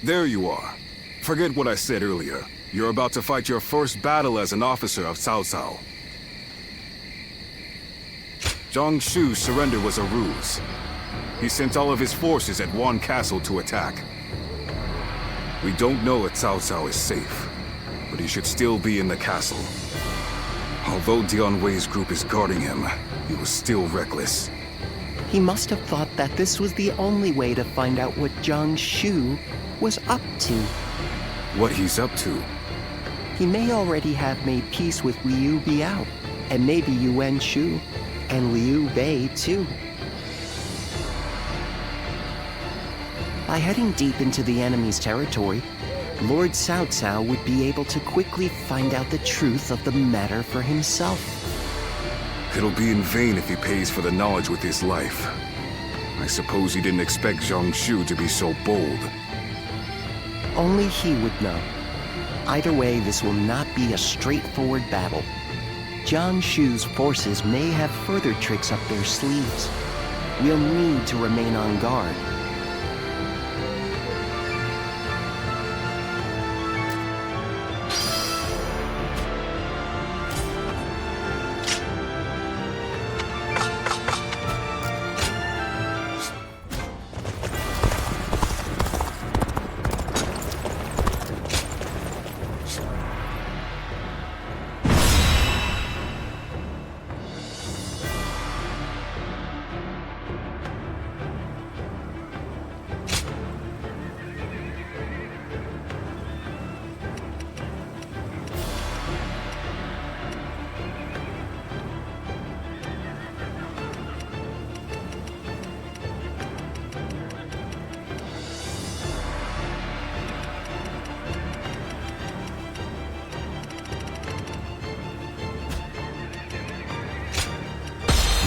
There you are. Forget what I said earlier. You're about to fight your first battle as an officer of Cao Cao. Zhang Shu's surrender was a ruse. He sent all of his forces at Wan Castle to attack. We don't know if Cao Cao is safe, but he should still be in the castle. Although Dian Wei's group is guarding him, he was still reckless. He must have thought that this was the only way to find out what Zhang Shu was up to. What he's up to? He may already have made peace with Liu Biao, and maybe Yuan Shu, and Liu Bei too. By heading deep into the enemy's territory, Lord Cao Cao would be able to quickly find out the truth of the matter for himself. It'll be in vain if he pays for the knowledge with his life. I suppose he didn't expect Zhang Shu to be so bold. Only he would know. Either way, this will not be a straightforward battle. Zhang Shu's forces may have further tricks up their sleeves. We'll need to remain on guard.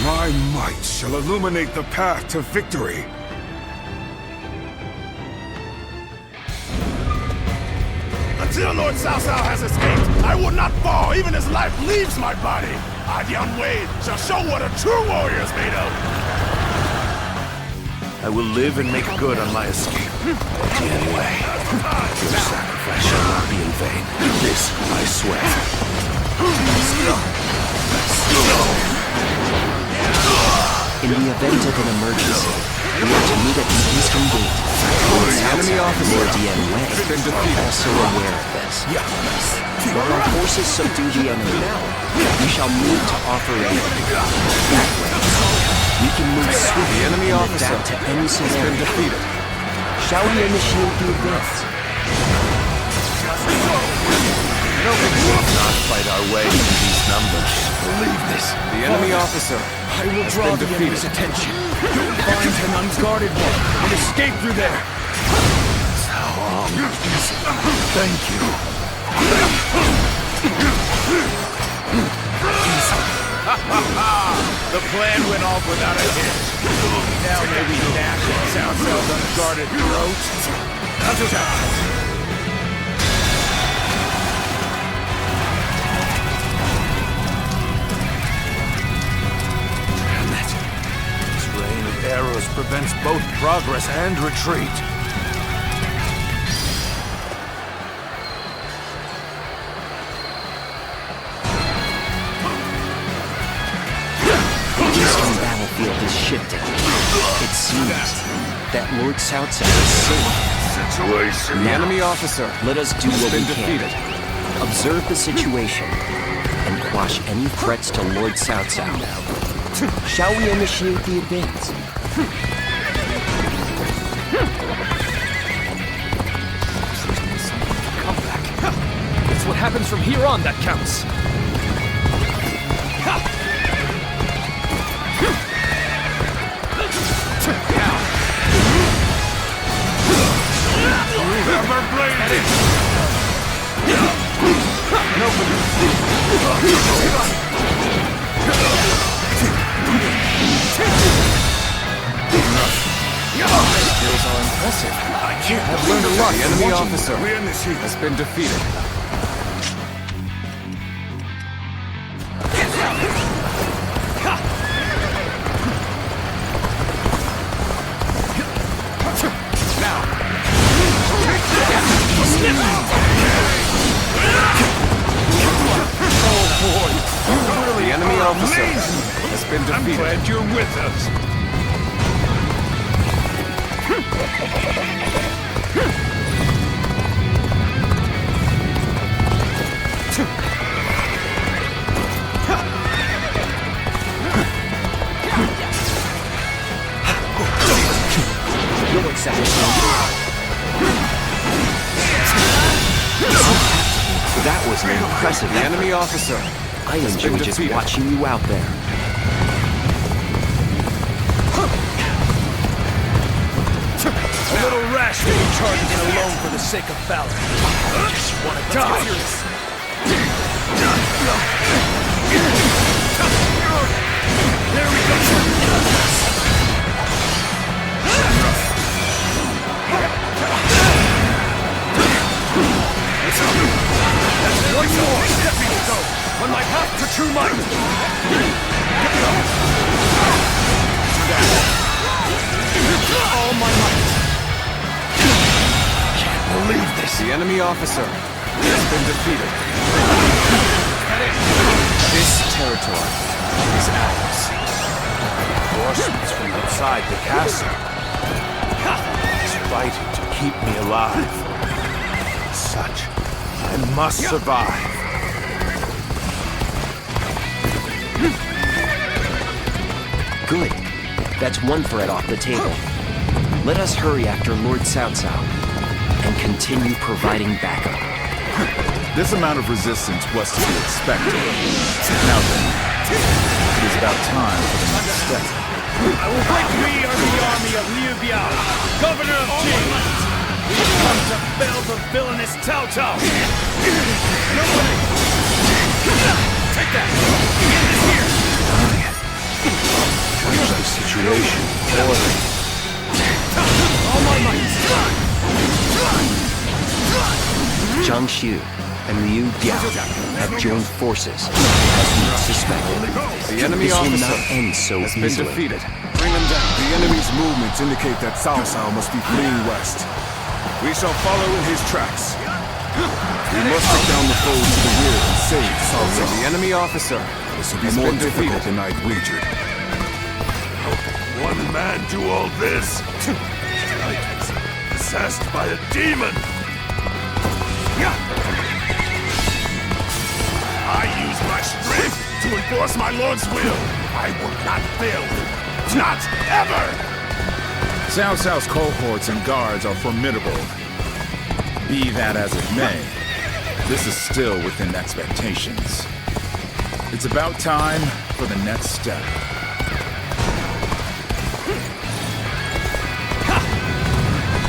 My might shall illuminate the path to victory. Until Lord Cao Cao has escaped, I will not fall even as life leaves my body. Dian Wei shall show what a true warrior is made of. I will live and make good on my escape. Dian Wei, your sacrifice shall not be in vain. This I swear. In the event of an emergency, we are to meet at the eastern gate. Lord Cao Cao and Lord Dian Wei are also aware of this. While our forces subdue the enemy, we shall move to offer aid. That way, we can move swiftly and adapt to any scenario. Shall we initiate the advance? We will not fight our way into these numbers. Believe this. The enemy officer I will draw the enemy's attention. Find an unguarded one and escape through there. Thank you. The plan went off without a hitch. Now may we gnash at Cao Cao's unguarded throat. Arrows prevents both progress and retreat. The eastern battlefield is shifting. It seems that Lord Cao Cao is safe. The enemy officer. Let us do what we can. Observe the situation and quash any threats to Lord Cao Cao. Shall we initiate the advance? It's what happens from here on that counts. Skills are impressive. I've learned a lot. The enemy officer has been defeated. The enemy officer has been defeated. I'm glad you're with us. That was an impressive The effort. enemy officer I has been enjoy just defeated. watching you out there. A little rash to be charging in alone for the sake of valor. Just wanna die. There we go. One more stepping stone on my path to true might. All my might. Can't believe this. The enemy officer has been defeated. This territory is ours. Reinforcements from outside the castle. He's fighting to keep me alive. As such, I must survive. Good. That's one threat off the table. Let us hurry after Lord Cao Cao and continue providing backup. This amount of resistance was to be expected. Now then, it is about time for the next step. We are the army of Liu Biao, governor of Qing. We have come to fell the villainous Cao Cao. Nobody! Take that! The end is here! Judge the situation. All my might! Zhang Xu and Liu Biao have joined forces, as we suspected. The enemy This will officer not end so has been easily. defeated. Bring them down. The enemy's movements indicate that Cao Cao must be fleeing west. We shall follow in his tracks. We must take down the foes to the rear and save Cao Cao. The enemy officer This will be has more been difficult defeated. than I'd wagered. One man do all this? Possessed by a demon! I use my strength to enforce my lord's will. I will not fail him. Not ever! Cao Cao's cohorts and guards are formidable. Be that as it may, this is still within expectations. It's about time for the next step.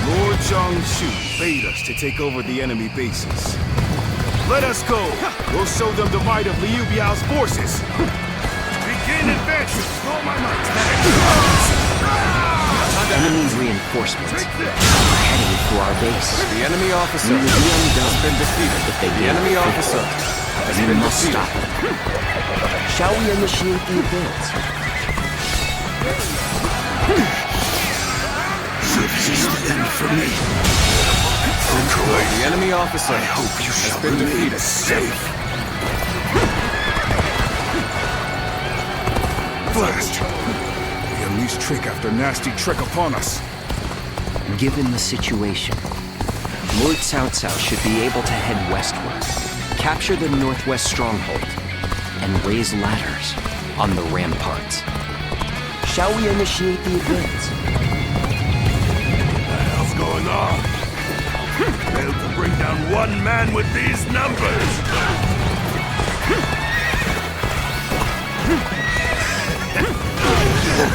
Lord Jiangsu bade us to take over the enemy bases. Let us go. We'll show them the might of Liu Biao's forces. Begin advancing. All my might. Enemy reinforcements are heading for our base. The enemy officer We will be undone has been defeated. if they The gain enemy victory. officer has We been must defeated. stop them. Shall we initiate the advance? This is the end for me. The enemy officer I hope you has shall been remain defeated. safe. Blast! They unleashed trick after nasty trick upon us. Given the situation, Lord Cao Cao should be able to head westward, capture the northwest stronghold, and raise ladders on the ramparts. Shall we initiate the advance? What the hell's going on? Failed to bring down one man with these numbers!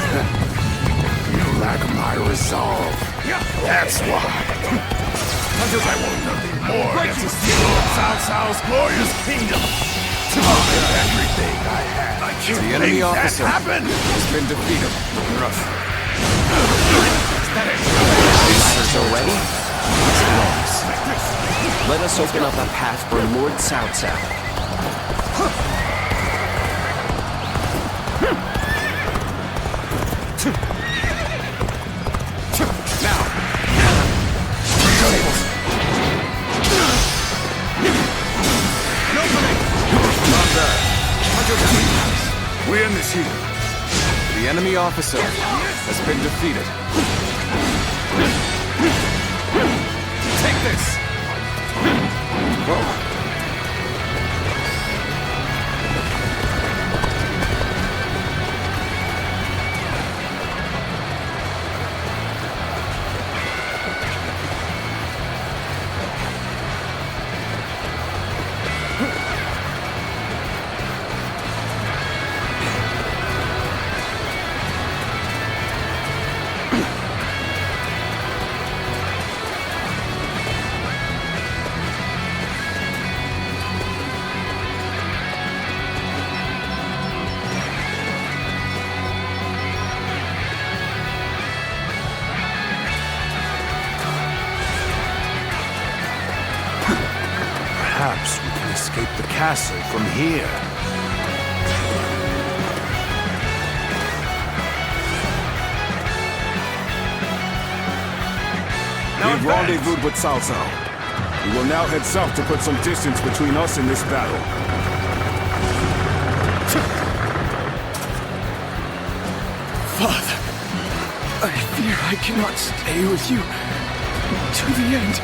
You lack my resolve. That's why. Because I want nothing more than to see Lord Cao Cao's glorious kingdom. Everything I had. I can't The enemy make that officer happen. has been defeated. Ladders already? Let us open up a path for Lord Cao Cao. We end this here. The enemy officer has been defeated. Take this! Whoa. Perhaps we can escape the castle from here. We've rendezvoused with Cao Cao. We will now head south to put some distance between us and this battle. Father, I fear I cannot stay with you to the end.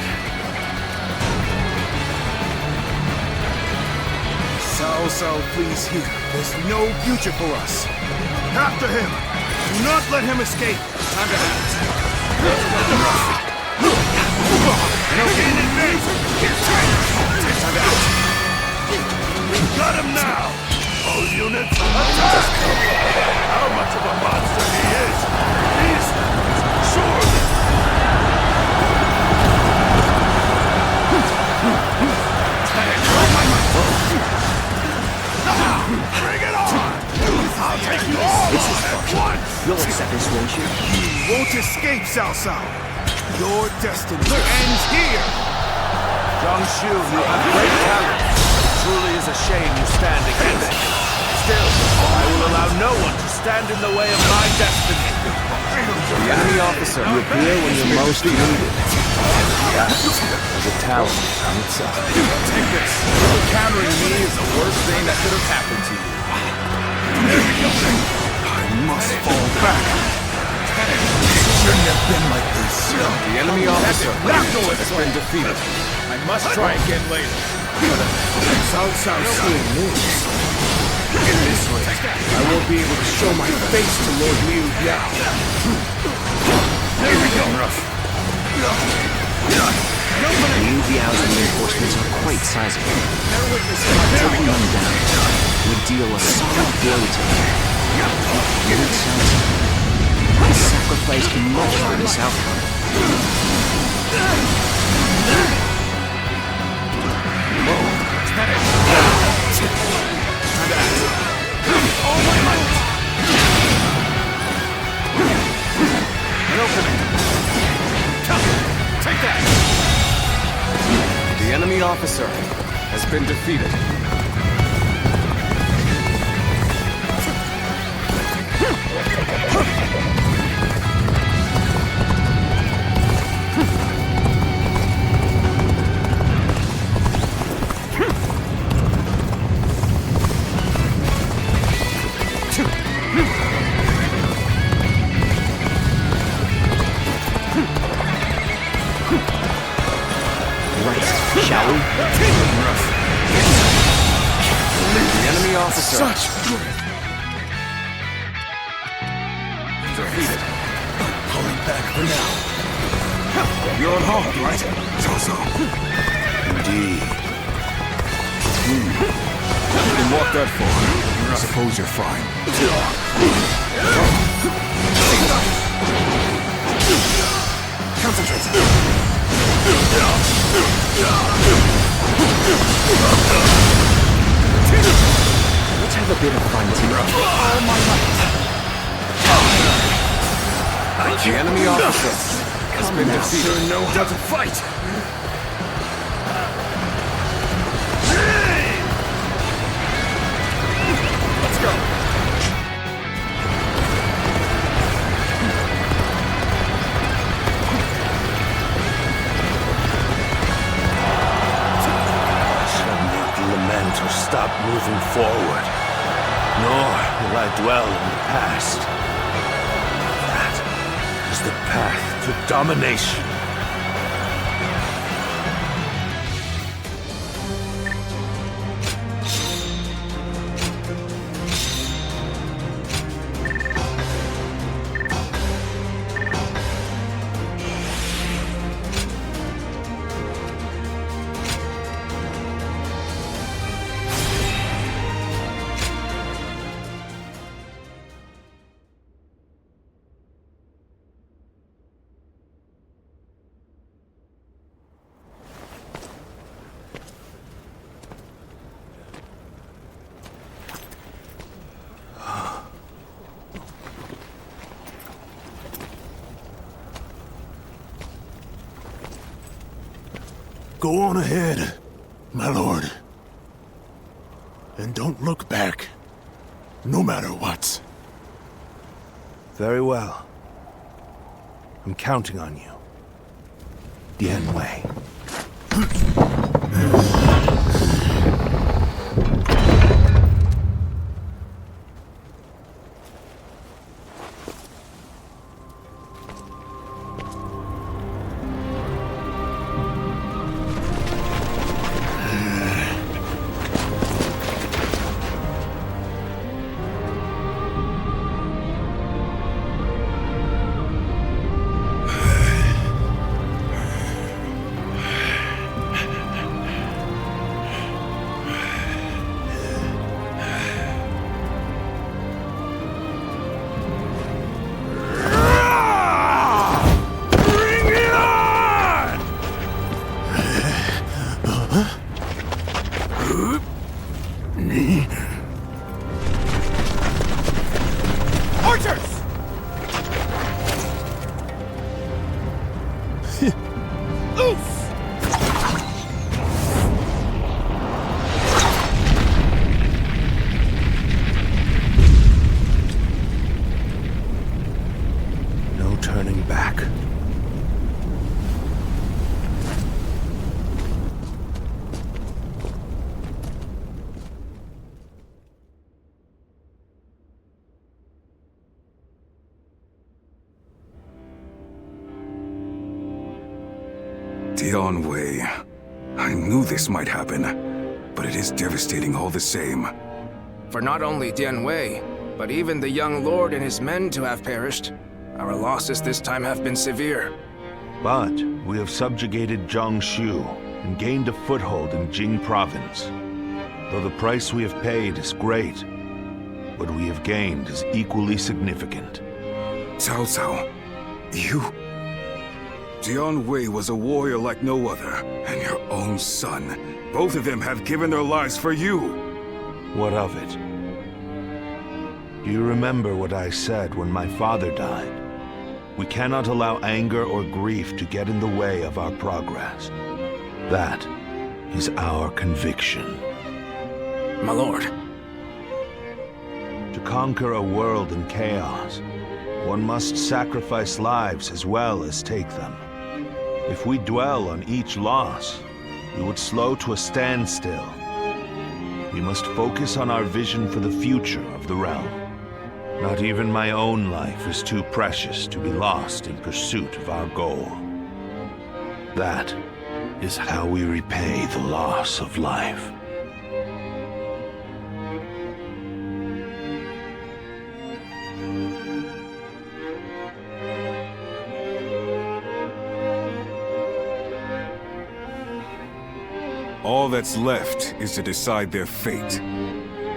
Cao Cao, please hear. There's no future for us. After him! Do not let him escape! Time to act. We've got him now! All units, attack! How much of a monster he is! He's surely... Bring it on! I'll take you all This is at fun. once! You'll accept this, won't you? You won't escape, Cao Cao. Your destiny ends here. Jiangsu, you have great talent. It truly is a shame you stand against it. Still, I will allow no one to stand in the way of my destiny. The enemy officer. You appear when you're most needed. That is a talent on itself. Take this. Encountering me is the worst thing that could have happened to you. I must fall back. Shouldn't have been like this. The enemy officer has been defeated. I must try again later. Cao Cao seeing moves. In this way, I won't be able to show my face to Lord Liu Biao. There we go. Liu Biao's reinforcements are quite sizable. Taking them down would deal a solid blow to them. Lord Cao Cao has sacrificed much for this outcome. All my might! An opening! Take that! The enemy officer has been defeated. Shall we? The enemy officer Such defeated. pulling back for now. You're unharmed, right? Cao Cao. Indeed. You can walk that far. I suppose you're fine. Concentrate. Let's have a bit of fun tonight. The enemy officer has been defeated. Sure know how to fight. Let's go! Lament or stop moving forward, nor will I dwell in the past. That is the path to domination. Go on ahead. My lord. And don't look back, no matter what. Very well. I'm counting on you. Dian Wei. No turning back. Dian Wei. I knew this might happen, but it is devastating all the same. For not only Dian Wei, but even the young lord and his men to have perished, our losses this time have been severe. But we have subjugated Jiangsu and gained a foothold in Jing province. Though the price we have paid is great, what we have gained is equally significant. Cao Cao, you... Dian Wei was a warrior like no other, and your own son. Both of them have given their lives for you. What of it? Do you remember what I said when my father died? We cannot allow anger or grief to get in the way of our progress. That is our conviction. My lord. To conquer a world in chaos, one must sacrifice lives as well as take them. If we dwell on each loss, we would slow to a standstill. We must focus on our vision for the future of the realm. Not even my own life is too precious to be lost in pursuit of our goal. That is how we repay the loss of life. All that's left is to decide their fate.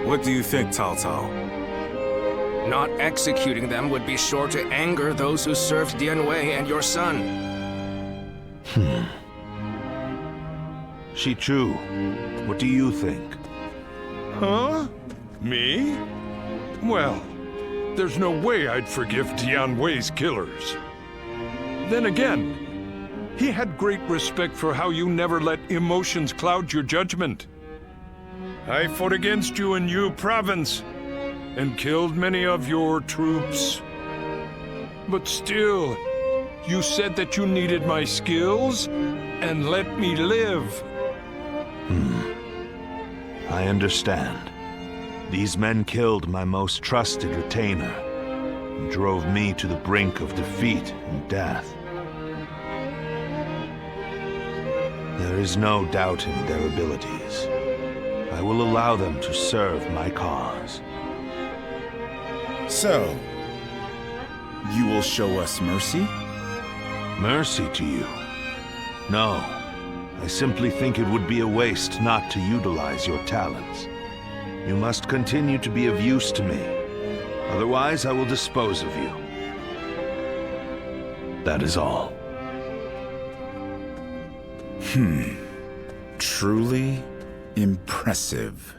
What do you think, Cao Cao? Not executing them would be sure to anger those who served Dian Wei and your son. Shichu, what do you think? Huh? Me? Well, there's no way I'd forgive Dian Wei's killers. Then again, he had great respect for how you never let emotions cloud your judgment. I fought against you in Yu province and killed many of your troops. But still, you said that you needed my skills and let me live. I understand. These men killed my most trusted retainer and drove me to the brink of defeat and death. There is no doubting their abilities. I will allow them to serve my cause. So, you will show us mercy? Mercy to you? No. I simply think it would be a waste not to utilize your talents. You must continue to be of use to me. Otherwise, I will dispose of you. That is all. Truly impressive.